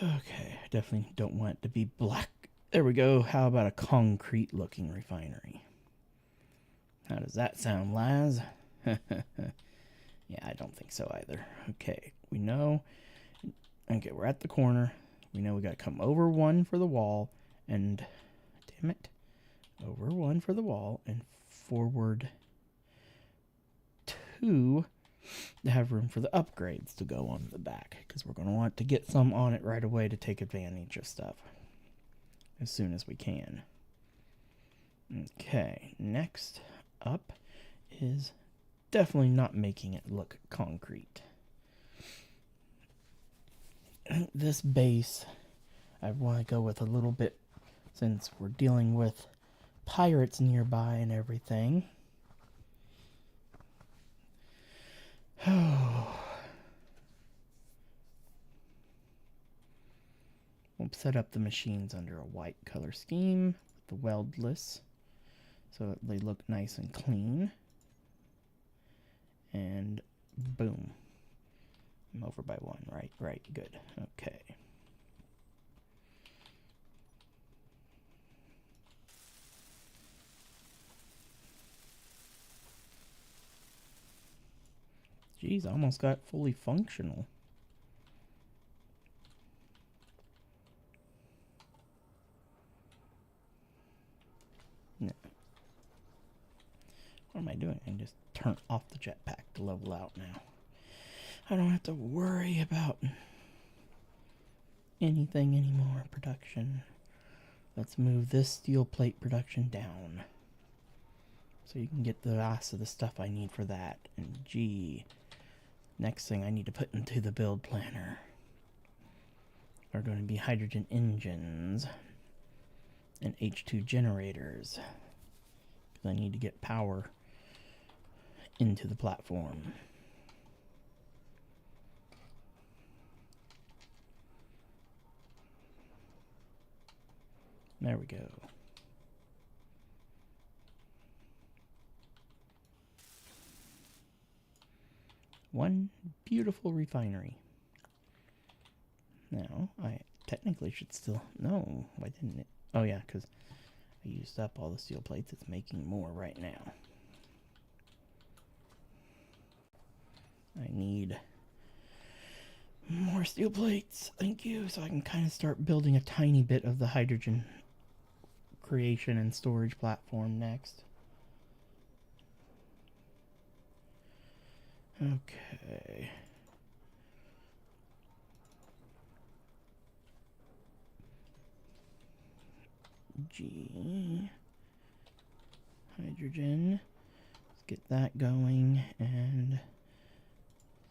Okay, I definitely don't want it to be black. There we go. How about a concrete looking refinery? How does that sound, Laz? Yeah, I don't think so either. Okay, we know. Okay, we're at the corner. We know we got to come over one for the wall and, damn it, over one for the wall and forward two to have room for the upgrades to go on the back, because we're going to want to get some on it right away to take advantage of stuff as soon as we can. Okay, next up is definitely not making it look concrete. This base, I want to go with a little bit, since we're dealing with pirates nearby and everything. We'll set up the machines under a white color scheme with the weldless so that they look nice and clean. And boom. I'm over by one. Right, good. Okay. Geez, I almost got fully functional. What am I doing? I can just turn off the jetpack to level out now. I don't have to worry about anything anymore. Production. Let's move this steel plate production down, so you can get the rest of the stuff I need for that. And G, next thing I need to put into the build planner are going to be hydrogen engines and H2 generators, because I need to get power into the platform. There we go. One beautiful refinery. Now, I technically should still... No, why didn't it? Oh yeah, because I used up all the steel plates. It's making more right now. I need more steel plates. Thank you. So I can kind of start building a tiny bit of the hydrogen creation and storage platform next. Okay. G. Hydrogen. Let's get that going, and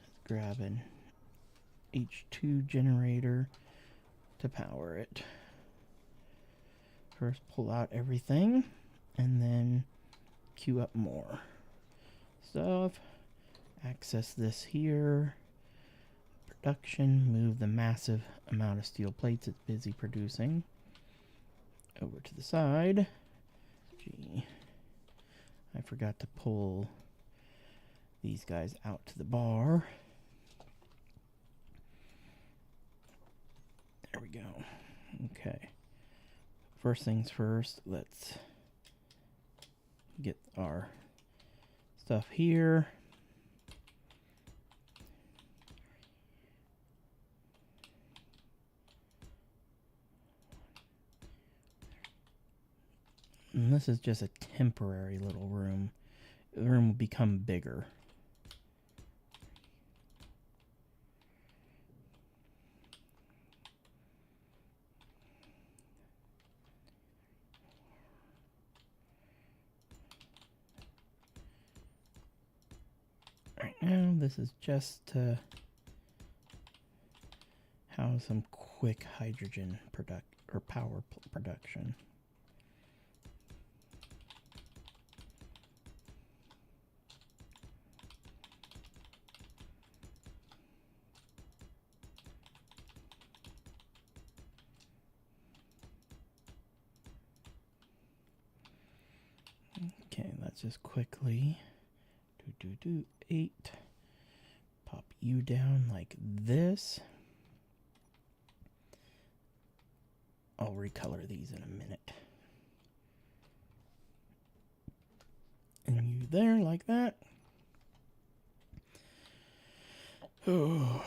let's grab an H2 generator to power it. First pull out everything, and then queue up more stuff. Access this here. Production. Move the massive amount of steel plates it's busy producing over to the side. Gee, I forgot to pull these guys out to the bar. There we go. Okay. First things first, let's get our stuff here. And this is just a temporary little room. The room will become bigger. Right now, this is just to house some quick hydrogen power production. Okay, let's just quickly do 8. Pop you down like this. I'll recolor these in a minute. And you there like that. Oh.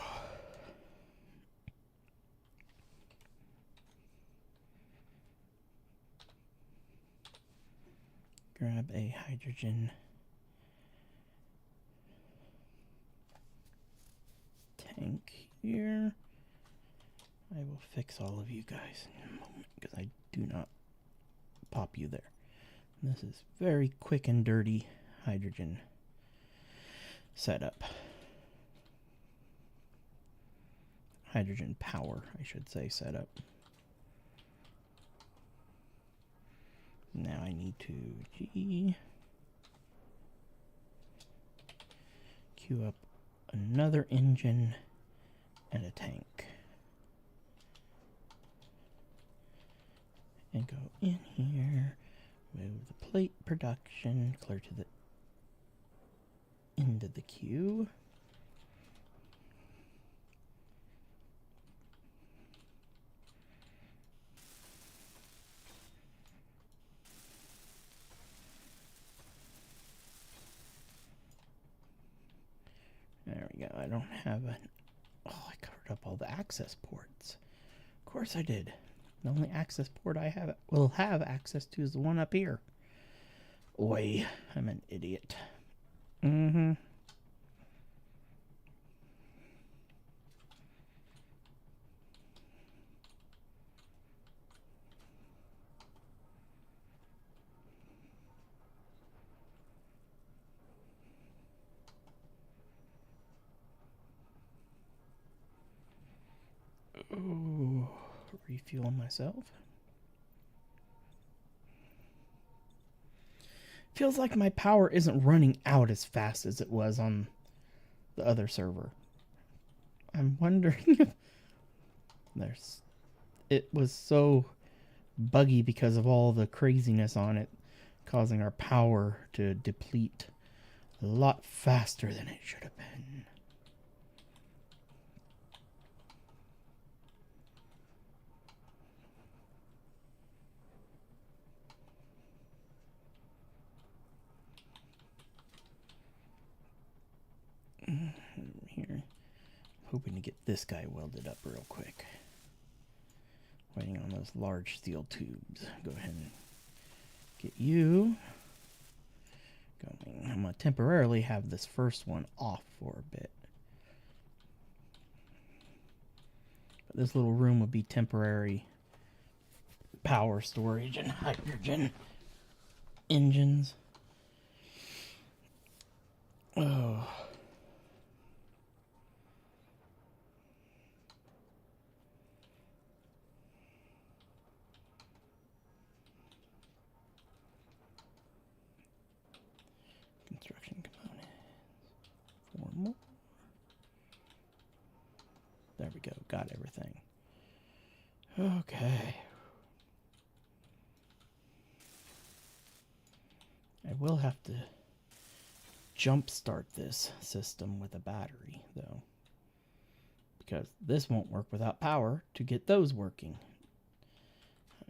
Grab a hydrogen tank here. I will fix all of you guys in a moment because I do not pop you there. This is very quick and dirty hydrogen setup. Hydrogen power, I should say, setup. Now I need to queue up another engine and a tank. And go in here, move the plate production clear to the end of the queue. There we go. I don't have a... Oh, I covered up all the access ports. Of course I did. The only access port I will have access to is the one up here. Oi, I'm an idiot. Mm-hmm. Oh, refuel myself. Feels like my power isn't running out as fast as it was on the other server. I'm wondering if it was so buggy because of all the craziness on it, causing our power to deplete a lot faster than it should have been. Here, hoping to get this guy welded up real quick. Waiting on those large steel tubes. Go ahead and get you going. I'm going to temporarily have this first one off for a bit. But this little room would be temporary power storage and hydrogen engines. Oh. Construction components. 4 more. There we go. Got everything. Okay. I will have to jumpstart this system with a battery, though, because this won't work without power to get those working.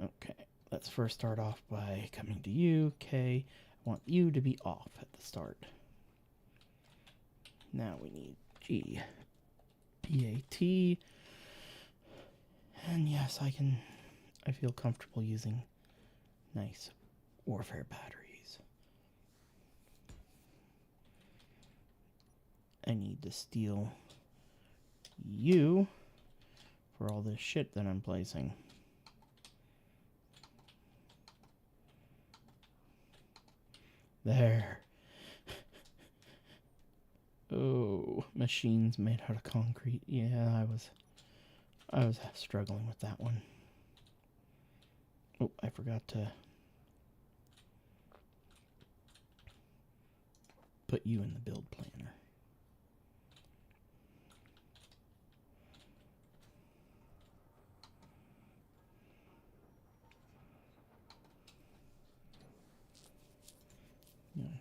Okay, let's first start off by coming to you. Okay, I want you to be off at the start. Now we need G, PAT, and yes, I feel comfortable using nice warfare batteries. I need to steal you for all this shit that I'm placing. There. Oh, machines made out of concrete. Yeah, I was struggling with that one. Oh, I forgot to put you in the build planner.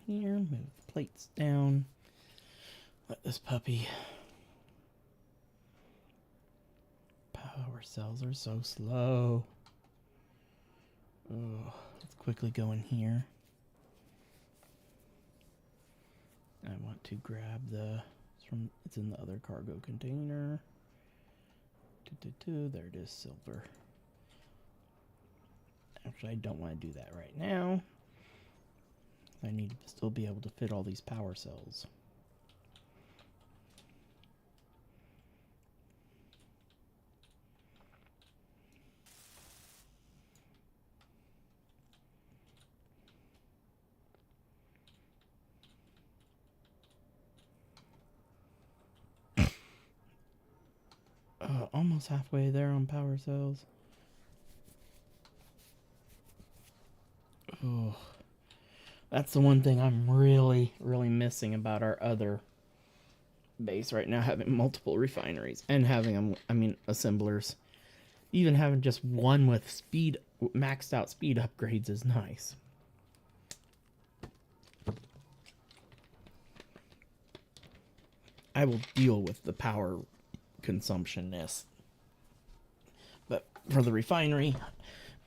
Here, move the plates down. Let this puppy. Power cells are so slow. Oh, let's quickly go in here. I want to grab it's in the other cargo container. There it is, silver. Actually, I don't want to do that right now. I need to still be able to fit all these power cells. Almost halfway there on power cells. Oh. That's the one thing I'm really, really missing about our other base right now, having multiple refineries and having them, assemblers. Even having just one with maxed out speed upgrades is nice. I will deal with the power consumptionness. But for the refinery,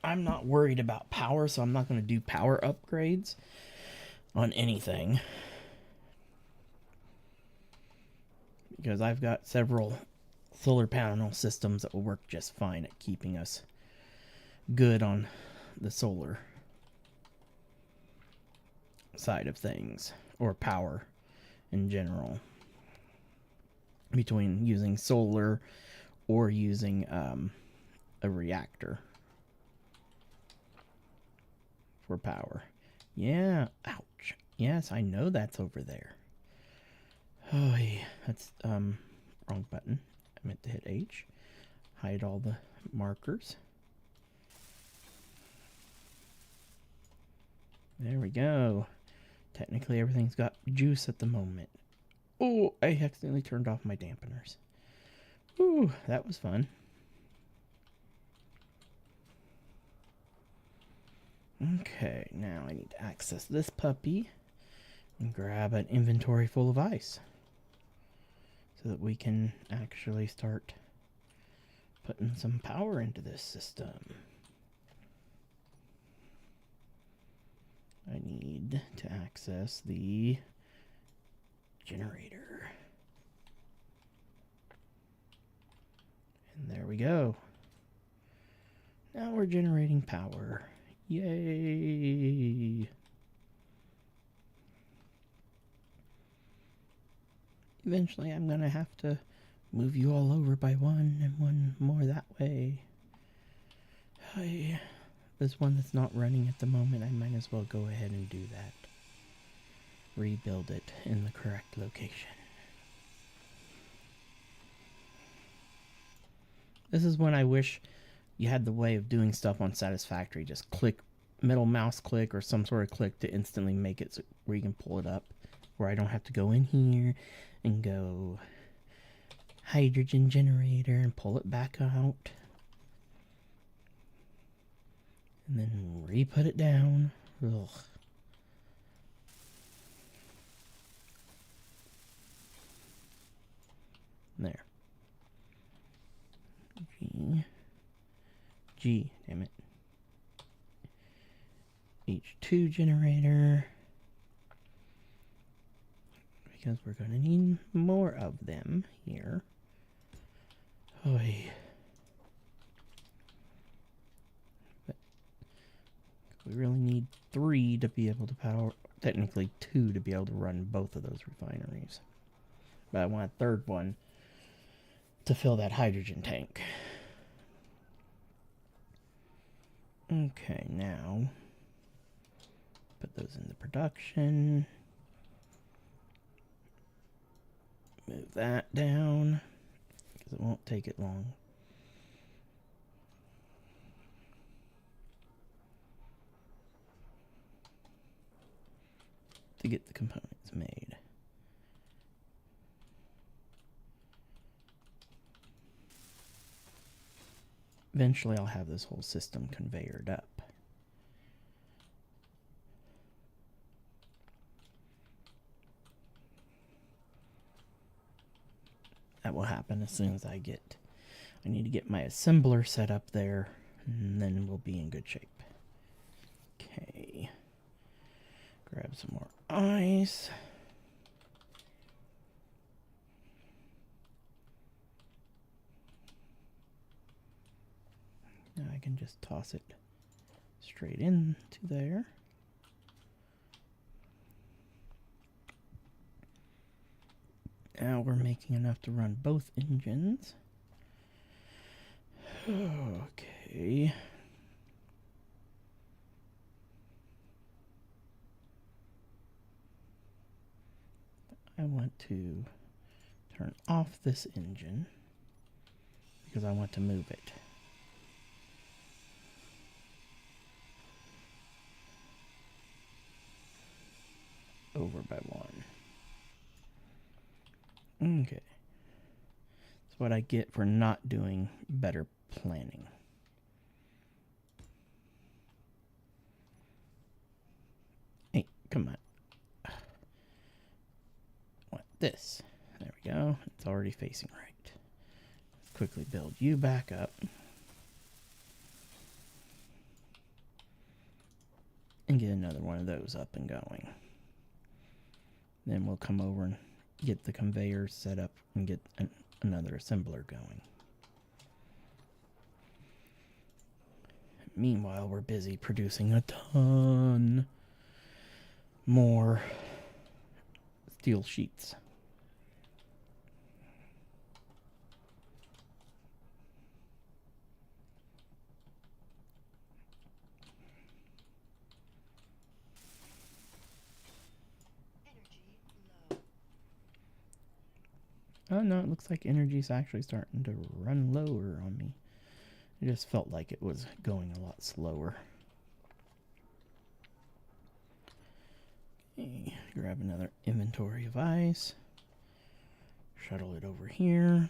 I'm not worried about power, so I'm not going to do power upgrades on anything, because I've got several solar panel systems that will work just fine at keeping us good on the solar. side of things, or power in general, between using solar or using a reactor for power. Yeah, ouch. Yes, I know that's over there. Oh, yeah, that's wrong button. I meant to hit H. Hide all the markers. There we go. Technically, everything's got juice at the moment. Oh, I accidentally turned off my dampeners. Ooh, that was fun. Okay, now I need to access this puppy and grab an inventory full of ice so that we can actually start putting some power into this system. I need to access the generator. And there we go. Now we're generating power. Yay! Eventually I'm gonna have to move you all over by one and one more that way. There's one that's not running at the moment. I might as well go ahead and do that. Rebuild it in the correct location. This is when I wish you had the way of doing stuff on Satisfactory. Just click, middle mouse click or some sort of click to instantly make it so where you can pull it up. Where I don't have to go in here and go hydrogen generator and pull it back out. And then re-put it down. Ugh. There. G, damn it. H2 generator. Because we're going to need more of them here. Oy. But we really need 3 to be able to power, technically 2 to be able to run both of those refineries. But I want a 3rd one to fill that hydrogen tank. Okay, now put those into production. Move that down because it won't take it long. To get the components made. Eventually I'll have this whole system conveyored up. That will happen as soon as I need to get my assembler set up there, and then we'll be in good shape. Okay. Grab some more ice. Now I can just toss it straight into there. Now we're making enough to run both engines. Okay. I want to turn off this engine because I want to move it. Over by 1. Okay. That's what I get for not doing better planning. Hey, come on. What? This. There we go. It's already facing right. Let's quickly build you back up. And get another one of those up and going. Then we'll come over and get the conveyor set up and get another assembler going. Meanwhile, we're busy producing a ton more steel sheets. Oh no, it looks like energy's actually starting to run lower on me. It just felt like it was going a lot slower. Okay, grab another inventory of ice. Shuttle it over here.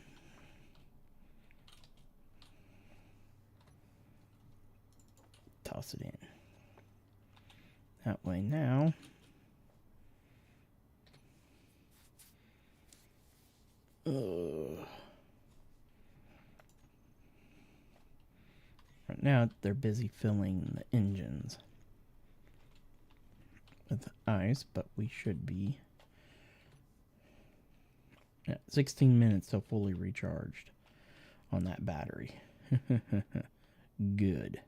Toss it in. That way now. Right now they're busy filling the engines with ice, but we should be at 16 minutes till fully recharged on that battery. Good.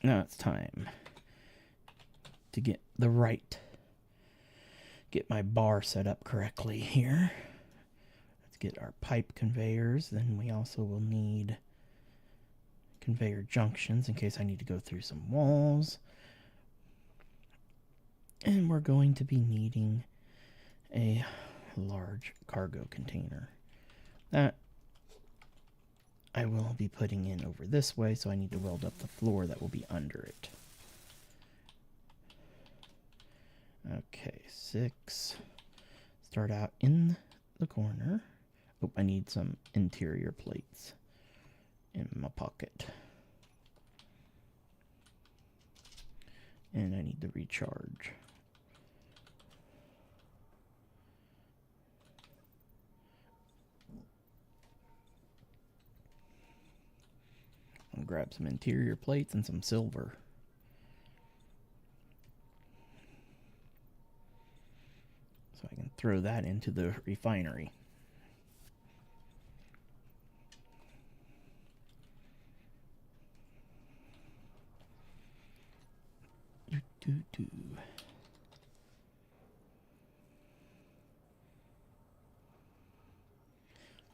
Now it's time to get my bar set up correctly here. Let's get our pipe conveyors. Then we also will need conveyor junctions in case I need to go through some walls. And we're going to be needing a large cargo container. That I will be putting in over this way, so I need to weld up the floor that will be under it. Okay, 6. Start out in the corner. Oh, I need some interior plates in my pocket. And I need to recharge. I'll grab some interior plates and some silver. So I can throw that into the refinery.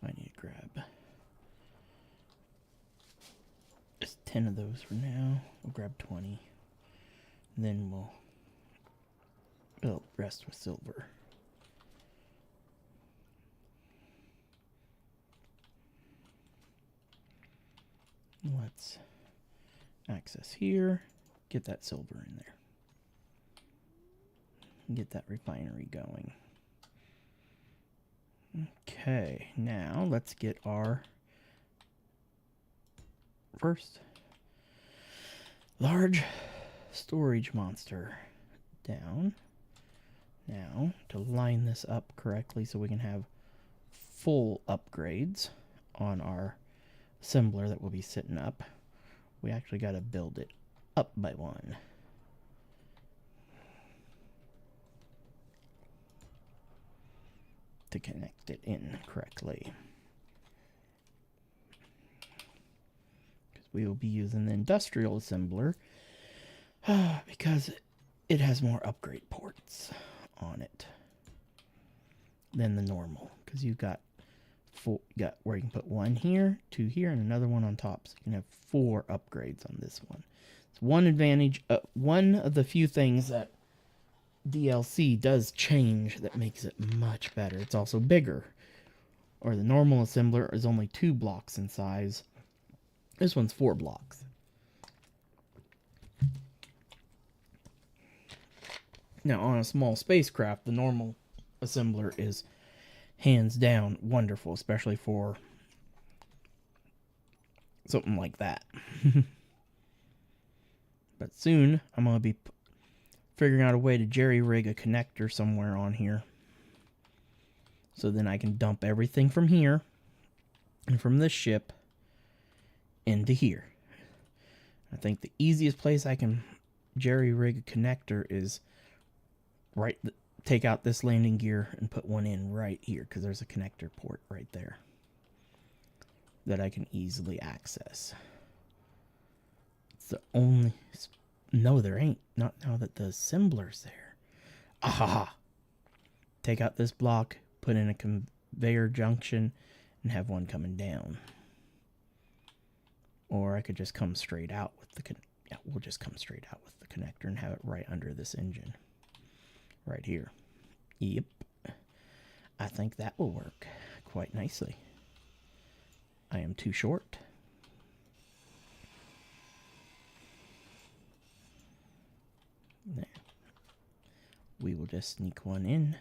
I need to grab just 10 of those for now. We'll grab 20. And then we'll fill the rest with silver. Let's access here. Get that silver in there. Get that refinery going. Okay, now let's get our first large storage monster down. Now, to line this up correctly so we can have full upgrades on our assembler that will be sitting up, we actually got to build it up by one. To connect it in correctly. Because we will be using the industrial assembler because it has more upgrade ports on it than the normal. Because you've got where you can put one here, 2 here, and another one on top. So you can have 4 upgrades on this one. It's one advantage, one of the few things that DLC does change that makes it much better. It's also bigger. Or the normal assembler is only 2 blocks in size. This one's 4 blocks. Now on a small spacecraft, the normal assembler is hands down wonderful, especially for something like that. But soon I'm going to be figuring out a way to jerry-rig a connector somewhere on here. So then I can dump everything from here and from this ship into here. I think the easiest place I can jerry-rig a connector is take out this landing gear and put one in right here, because there's a connector port right there that I can easily access. It's the only No, there ain't. Not now that the assembler's there. Aha! Take out this block, put in a conveyor junction, and have one coming down. Or I could just come straight out with the... yeah, we'll just come straight out with the connector and have it right under this engine. Right here. Yep. I think that will work quite nicely. I am too short. There. We will just sneak one in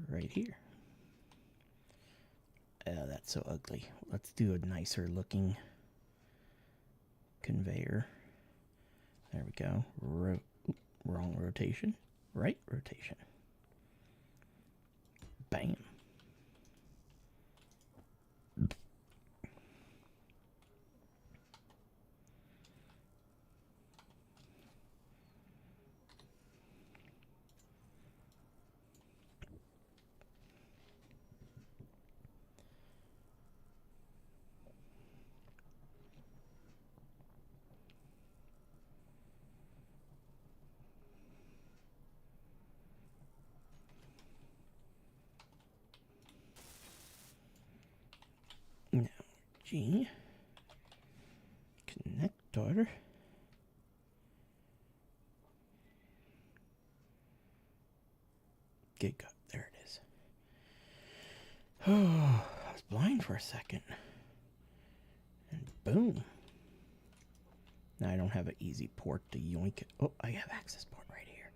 right here. That's so ugly. Let's do a nicer looking conveyor. There we go. Wrong rotation. Right rotation. Bam. Now, G. Connector. Get got. There it is. Oh, I was blind for a second. And boom. Now I don't have an easy port to yoink it. Oh, I have access port right here.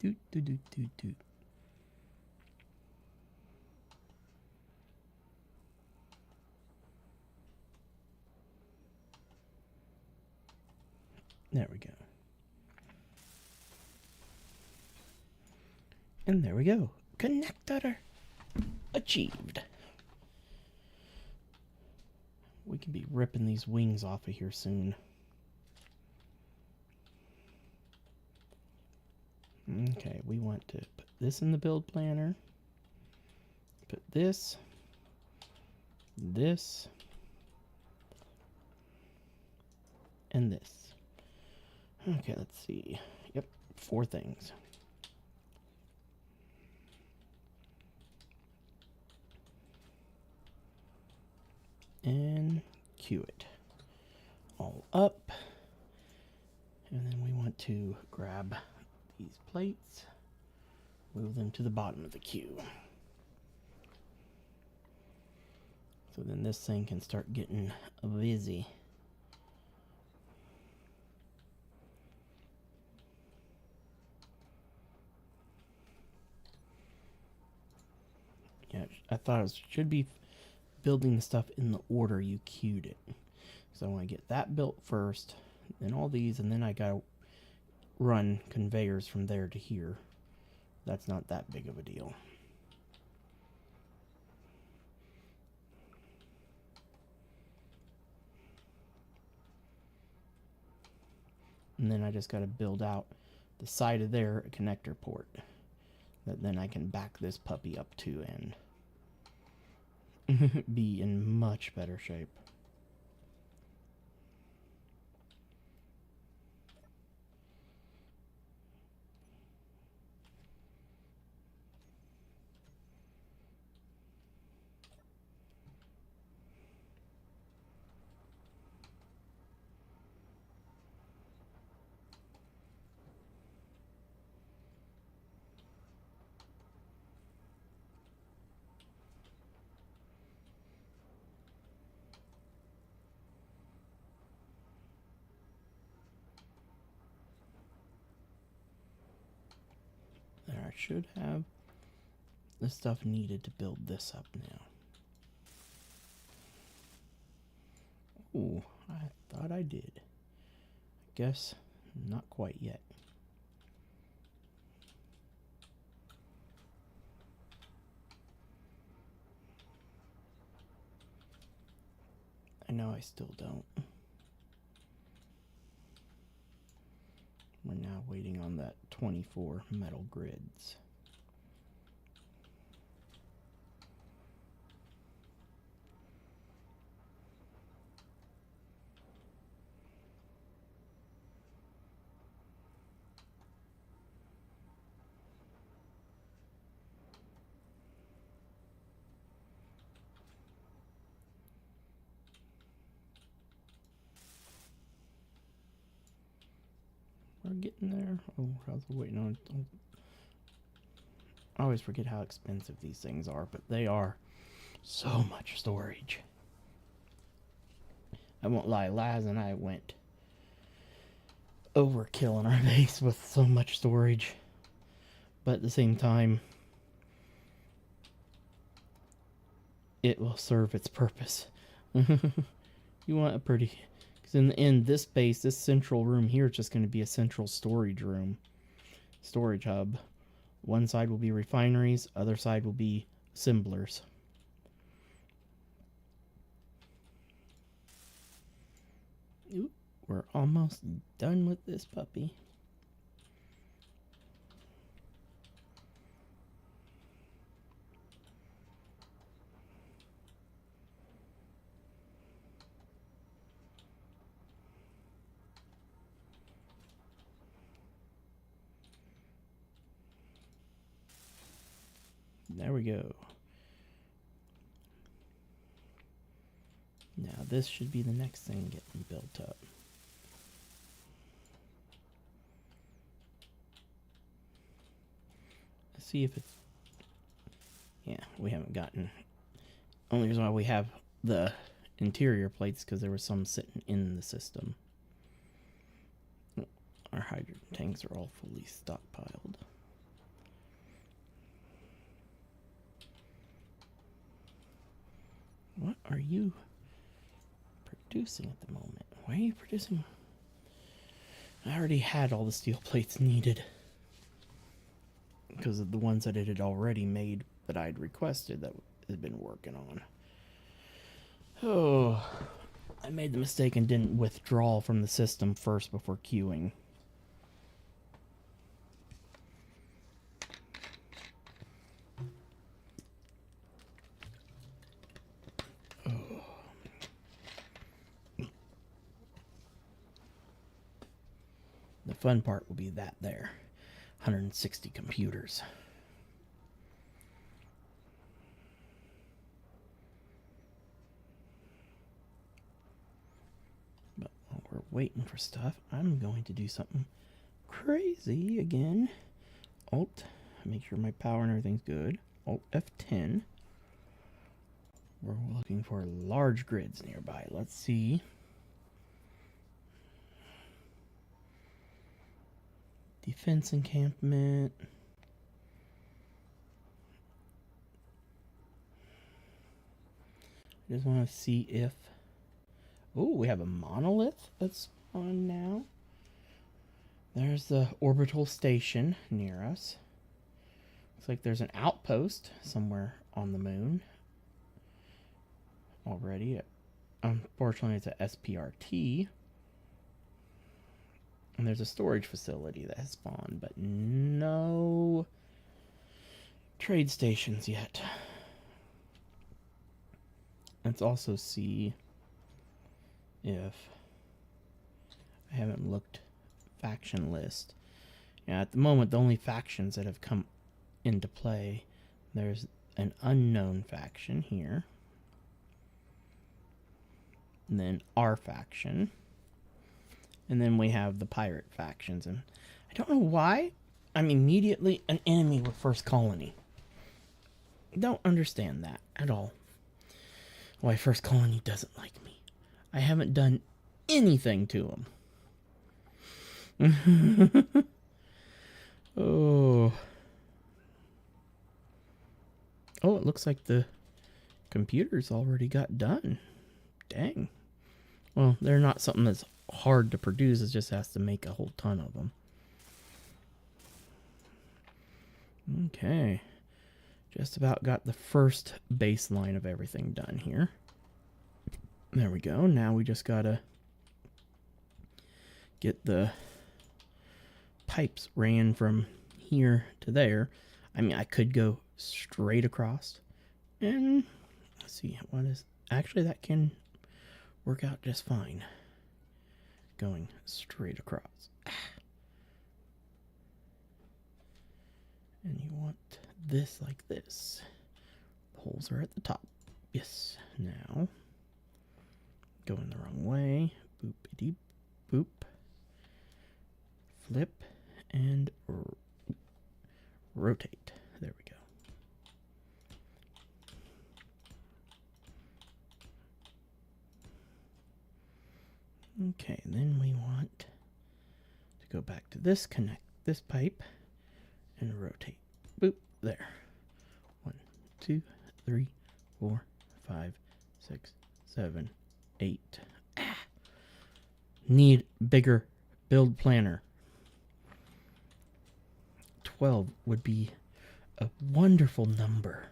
Doot, doot, doot, doot, doot. There we go. And there we go. Connector achieved. We can be ripping these wings off of here soon. Okay, we want to put this in the build planner. Put this, and this. Okay, let's see. Yep, 4 things. And cue it all up. And then we want to grab these plates, move them to the bottom of the queue. So then this thing can start getting busy. Yeah, I thought it should be building the stuff in the order you queued it. So I want to get that built first, then all these, and then I gotta run conveyors from there to here. That's not that big of a deal. And then I just gotta build out the side of there a connector port that then I can back this puppy up to and be in much better shape. There, I should have the stuff needed to build this up now. Ooh, I thought I did. Guess not quite yet. I know I still don't. We're now waiting on that 24 metal grids. We're getting there. Oh, I was waiting on. I always forget how expensive these things are, but they are so much storage. I won't lie, Laz and I went overkill in our base with so much storage. But at the same time, it will serve its purpose. You want a pretty... Because in the end, this base, this central room here is just going to be a central storage room. Storage hub. One side will be refineries, other side will be assemblers. Ooh, we're almost done with this puppy. There we go. Now this should be the next thing getting built up. Let's see if it's... Yeah, we haven't gotten... Only reason why we have the interior plates because there was some sitting in the system. Our hydrogen tanks are all fully stockpiled. What are you producing at the moment? Why are you producing? I already had all the steel plates needed because of the ones that it had already made that I'd requested that had been working on. Oh, I made the mistake and didn't withdraw from the system first before queuing. The fun part will be that there. 160 computers. But while we're waiting for stuff, I'm going to do something crazy again. Alt, make sure my power and everything's good. Alt F10. We're looking for large grids nearby. Let's see. Defense encampment. I just want to see if... Oh, we have a monolith that's on now. There's the orbital station near us. Looks like there's an outpost somewhere on the moon already. Unfortunately, it's a SPRT. And there's a storage facility that has spawned, but no trade stations yet. Let's also see if... I haven't looked faction list. Yeah, at the moment, the only factions that have come into play, there's an unknown faction here. And then our faction. And then we have the pirate factions. And I don't know why I'm immediately an enemy with First Colony. Don't understand that at all. Why First Colony doesn't like me. I haven't done anything to them. Oh. Oh, it looks like the computers already got done. Dang. Well, they're not something that's hard to produce. It just has to make a whole ton of them. Okay. Just about got the first baseline of everything done here. There we go. Now we just gotta get the pipes ran from here to there. I mean, I could go straight across. And let's see, what is... Actually, that can work out just fine. Going straight across. And you want this like this. The holes are at the top. Yes. Now, going the wrong way. Boop-a-deep, boop. Flip and rotate. There we go. Okay, then we want to go back to this, connect this pipe, and rotate. Boop, there. 1, 2, 3, 4, 5, 6, 7, 8. Need bigger build planner. 12 would be a wonderful number.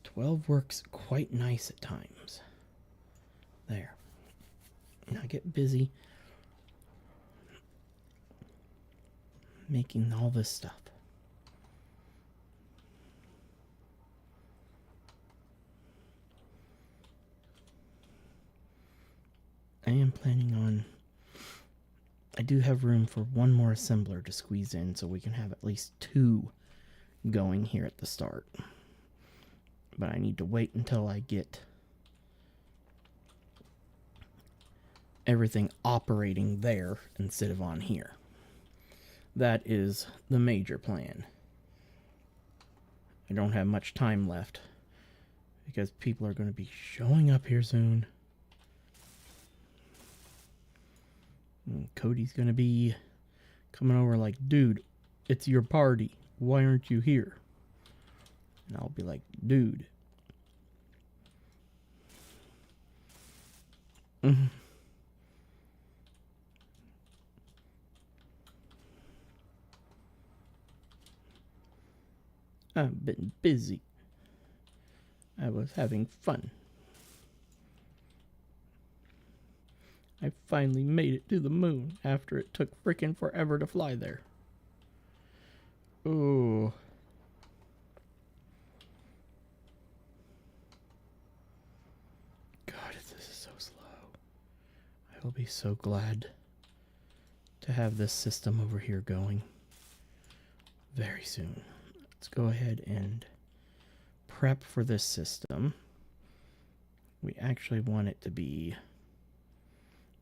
12 works quite nice at times. There. Now get busy making all this stuff. I am planning on... I do have room for one more assembler to squeeze in, so we can have at least 2 going here at the start. But I need to wait until I get everything operating there instead of on here. That is the major plan. I don't have much time left because people are going to be showing up here soon. And Cody's going to be coming over like, dude, it's your party. Why aren't you here? And I'll be like, dude. I've been busy. I was having fun. I finally made it to the moon after it took frickin' forever to fly there. Oh. God, this is so slow. I will be so glad to have this system over here going very soon. Let's go ahead and prep for this system. We actually want it to be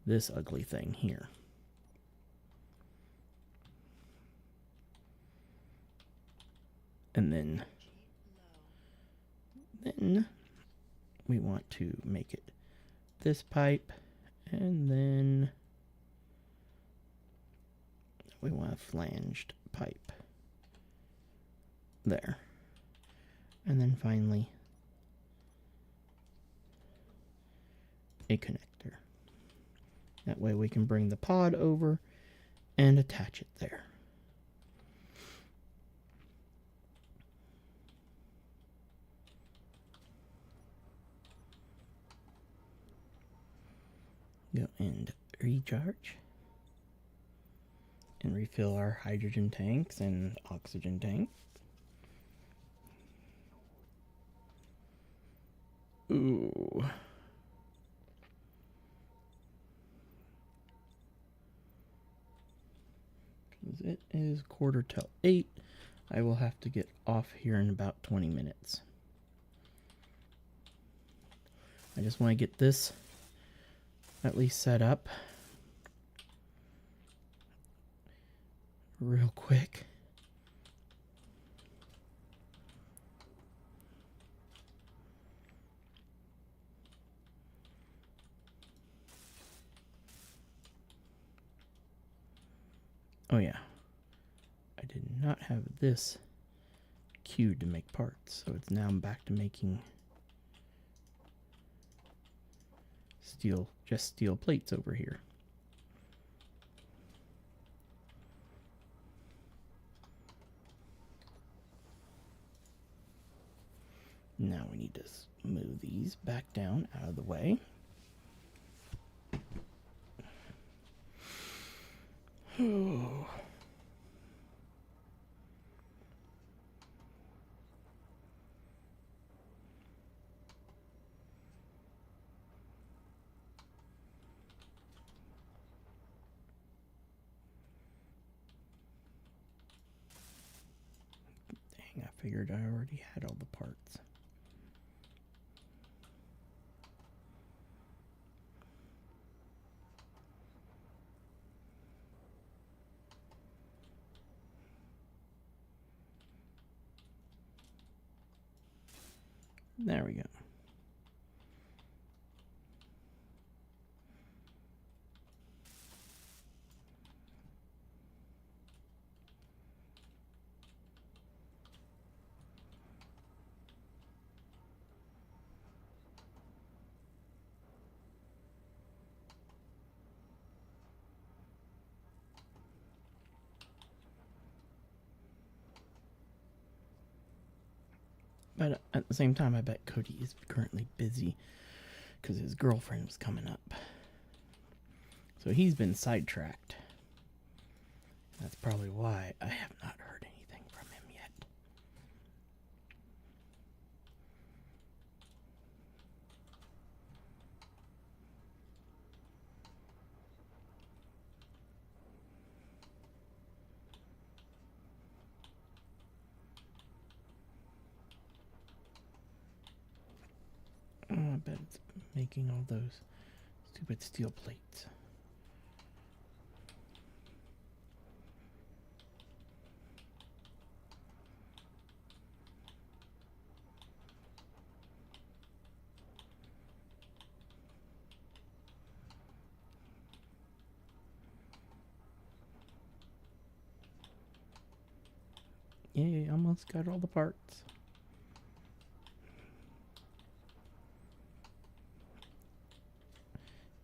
this ugly thing here. And then we want to make it this pipe, and then we want a flanged pipe there. And then finally a connector. That way we can bring the pod over and attach it there. Go and recharge. And refill our hydrogen tanks and oxygen tanks. Ooh. It is 7:45. I will have to get off here in about 20 minutes. I just want to get this at least set up real quick. Oh yeah, I did not have this queued to make parts, so it's now back to making just steel plates over here. Now we need to move these back down out of the way. Oh. Dang, I figured I already had all the parts. There we go. But at the same time, I bet Cody is currently busy because his girlfriend was coming up. So he's been sidetracked. That's probably why I have not heard anything from him yet. Oh, I bet it's making all those stupid steel plates. Yay, almost got all the parts.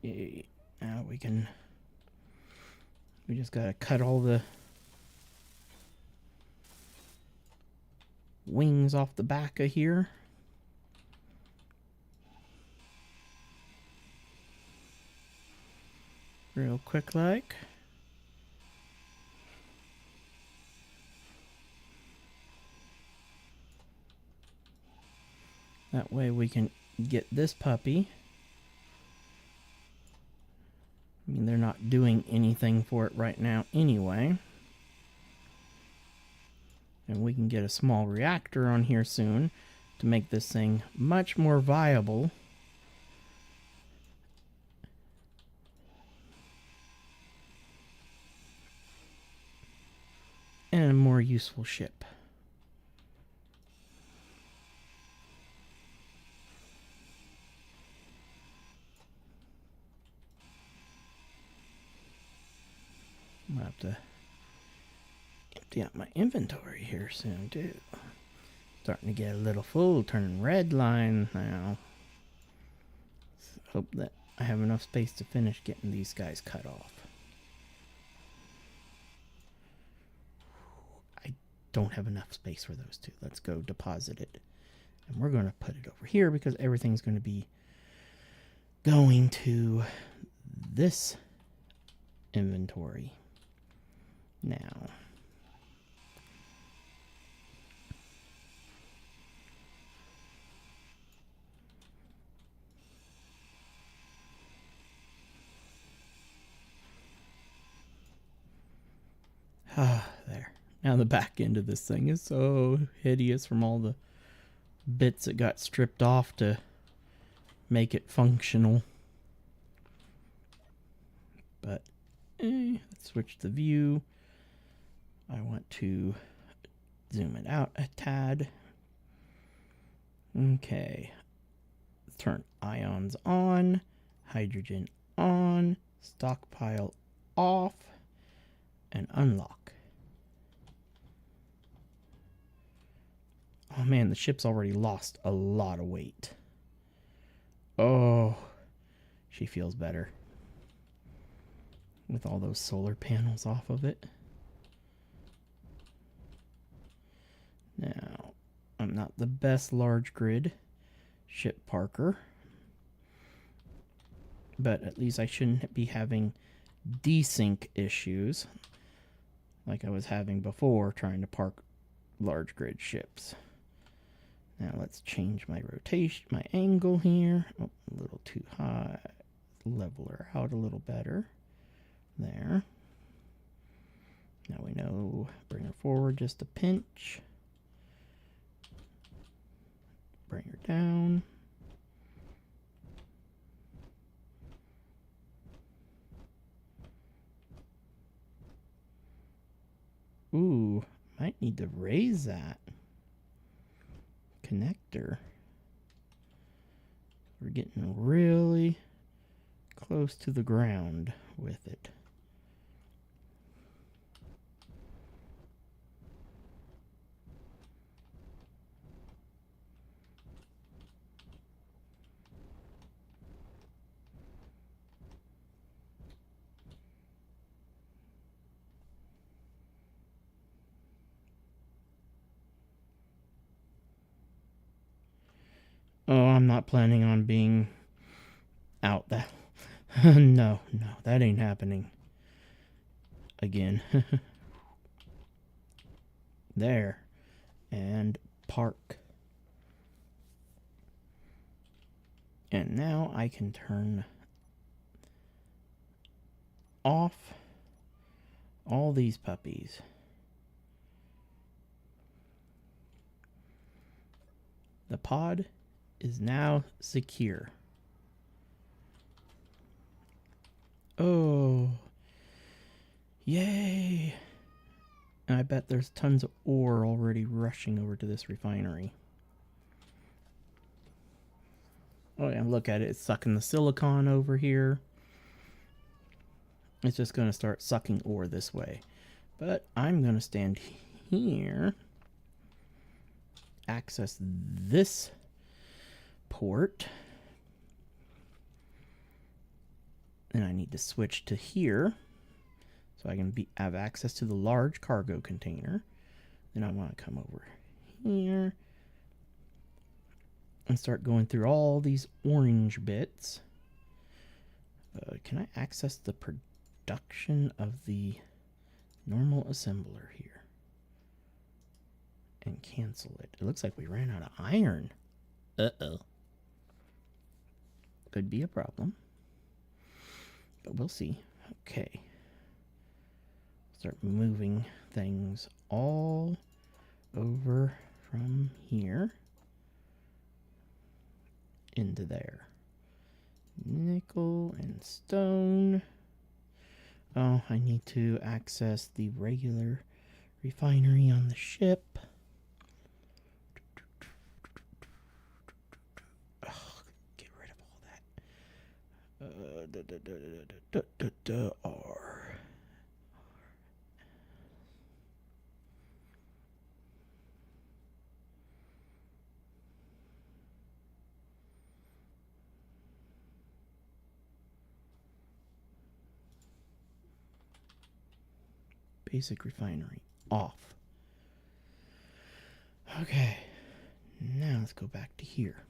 Yay. Now we just gotta cut all the wings off the back of here. Real quick like. That way we can get this puppy. I mean, they're not doing anything for it right now anyway. And we can get a small reactor on here soon to make this thing much more viable. And a more useful ship. I'm gonna have to empty out my inventory here soon too. Starting to get a little full, turning red line now. Hope that I have enough space to finish getting these guys cut off. I don't have enough space for those two. Let's go deposit it. And we're going to put it over here because everything's going to be going to this inventory now. Ah, there. Now the back end of this thing is so hideous from all the bits that got stripped off to make it functional. But let's switch the view. I want to zoom it out a tad. Okay. Turn ions on, hydrogen on, stockpile off, and unlock. Oh man, the ship's already lost a lot of weight. Oh, she feels better with all those solar panels off of it. Now, I'm not the best large grid ship parker, but at least I shouldn't be having desync issues like I was having before trying to park large grid ships. Now let's change my rotation, my angle here. Oh, a little too high. Level her out a little better. There. Now we know, bring her forward just a pinch. Bring her down. Ooh, might need to raise that connector. We're getting really close to the ground with it. Oh, I'm not planning on being out that. No, that ain't happening again. There. And park. And now I can turn off all these puppies. The pod is now secure. Oh, yay. And I bet there's tons of ore already rushing over to this refinery. Oh yeah, look at it. It's sucking the silicon over here. It's just going to start sucking ore this way. But I'm going to stand here. Access this port. And I need to switch to here. So I can have access to the large cargo container. Then I want to come over here. And start going through all these orange bits. Can I access the production of the normal assembler here? And cancel it. It looks like we ran out of iron. Uh-oh. Could be a problem. But we'll see. Okay. Start moving things all over from here into there. Nickel and stone. Oh, I need to access the regular refinery on the ship. Oh, get rid of all that. R. Basic refinery off. Okay, now let's go back to here.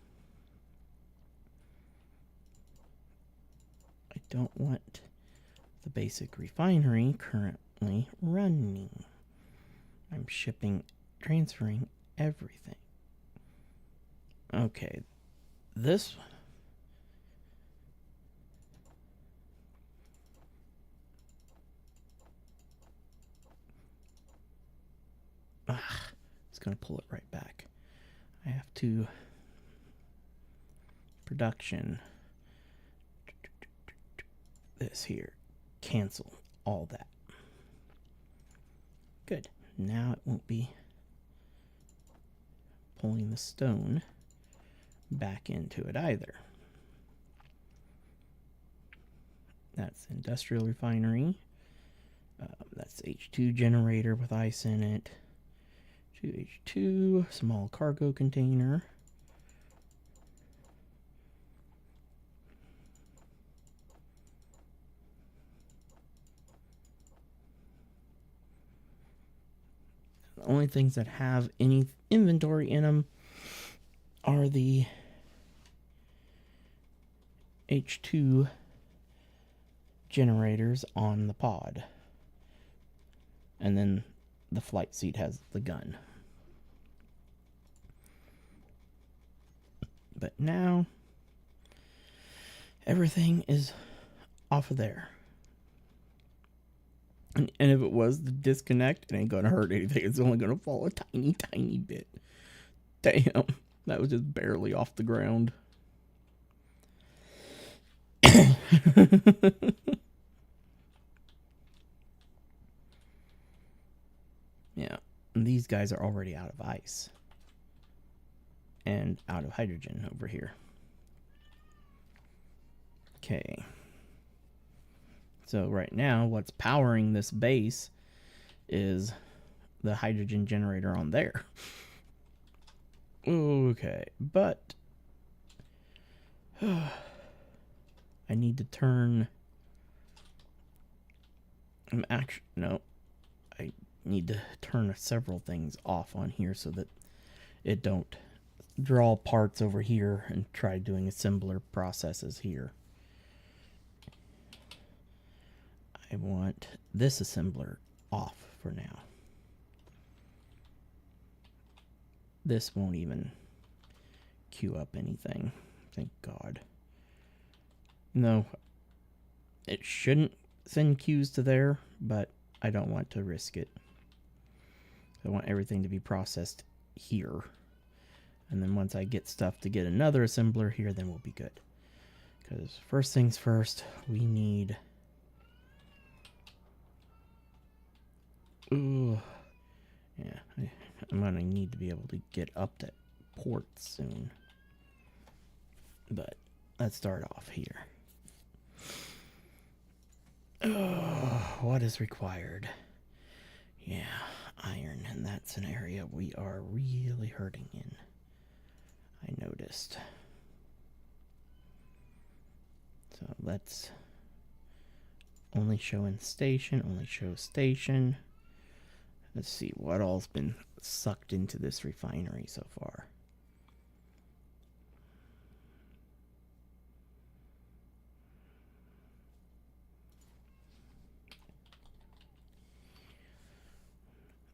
I don't want the basic refinery currently running. I'm transferring everything. Okay, this one. It's going to pull it right back. I have to production this here. Cancel all that. Good. Now it won't be pulling the stone back into it either. That's industrial refinery. That's H2 generator with ice in it. 2H2, small cargo container. The only things that have any inventory in them are the H2 generators on the pod. And then the flight seat has the gun. But now everything is off of there. And if it was the disconnect, it ain't gonna hurt anything. It's only gonna fall a tiny, tiny bit. Damn, that was just barely off the ground. Yeah, and these guys are already out of ice. And out of hydrogen over here. Okay. So right now, what's powering this base is the hydrogen generator on there. Okay, but I need to turn. I need to turn several things off on here so that it don't draw parts over here and try doing assembler processes here. I want this assembler off for now. This won't even queue up anything. Thank God. No, it shouldn't send queues to there, but I don't want to risk it. I want everything to be processed here. And then once I get stuff to get another assembler here, then we'll be good. Because first things first, we need... Ooh. Yeah, I'm going to need to be able to get up to port soon. But let's start off here. Oh, what is required? Yeah, iron, and that's an area we are really hurting in. I noticed. So let's only show in station, only show station. Let's see what all's been sucked into this refinery so far.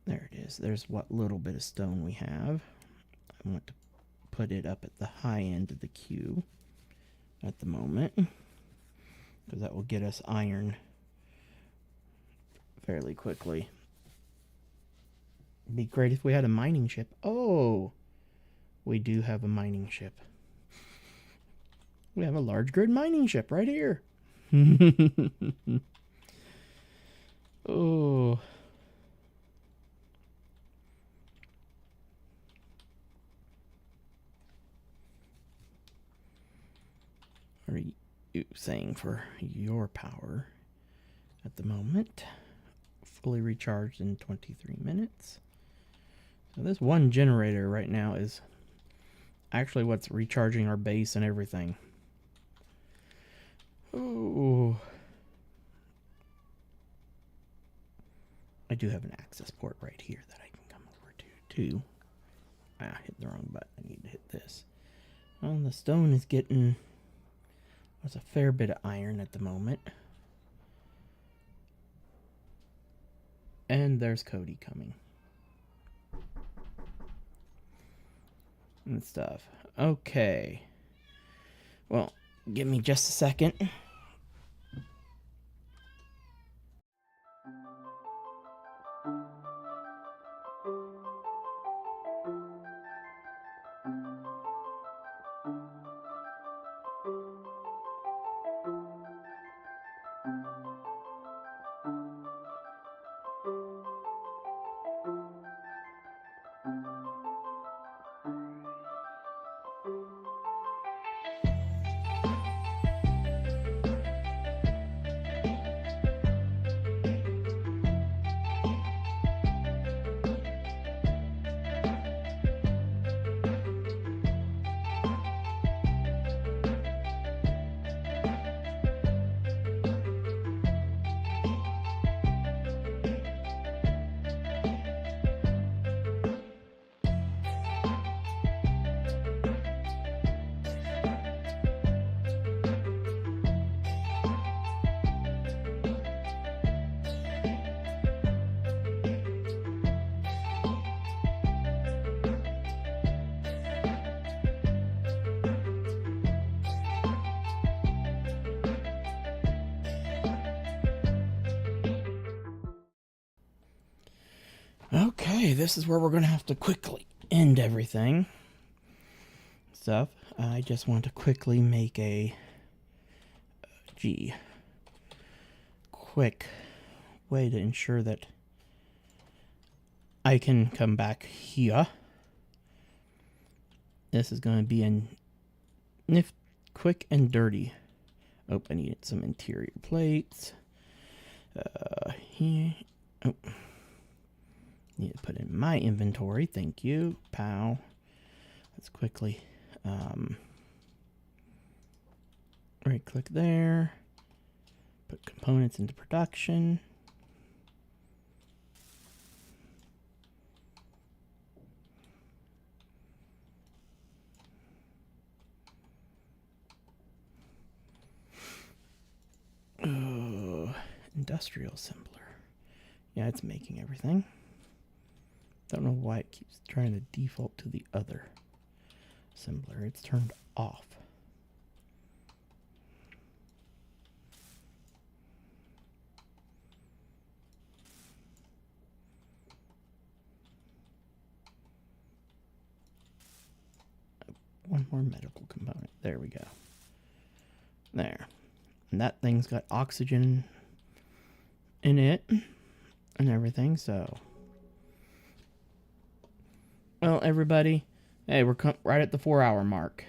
There it is. There's what little bit of stone we have. I want to put it up at the high end of the queue at the moment, because that will get us iron fairly quickly. It'd be great if we had a mining ship. Oh, we do have a mining ship. We have a large grid mining ship right here. Oh. What are you saying for your power at the moment? Fully recharged in 23 minutes. So this one generator right now is actually what's recharging our base and everything. Oh. I do have an access port right here that I can come over to too. Ah, hit the wrong button. I need to hit this. Well, the stone is getting... There's a fair bit of iron at the moment. And there's Cody coming. And stuff. Okay. Well, give me just a second. Okay, this is where we're going to have to quickly end everything. Stuff. I just want to quickly make a quick way to ensure that I can come back here. This is going to be a quick and dirty. Oh, I needed some interior plates. Here. Oh. Need to put in my inventory. Thank you. Pow. Let's quickly right click there. Put components into production. Industrial assembler. Yeah, it's making everything. Don't know why it keeps trying to default to the other assembler. It's turned off. One more medical component. There we go. There. And that thing's got oxygen in it and everything, so. Well, everybody, hey, we're right at the 4-hour mark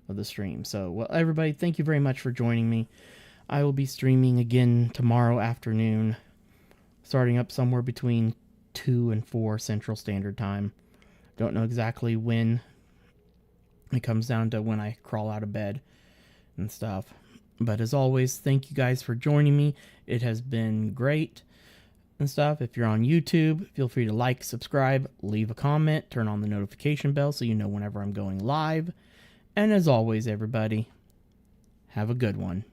of the stream. So, well, everybody, thank you very much for joining me. I will be streaming again tomorrow afternoon, starting up somewhere between 2 and 4 Central Standard Time. Don't know exactly when. It comes down to when I crawl out of bed and stuff. But as always, thank you guys for joining me. It has been great and stuff. If you're on YouTube, feel free to like, subscribe, leave a comment, turn on the notification bell so you know whenever I'm going live. And as always, everybody, have a good one.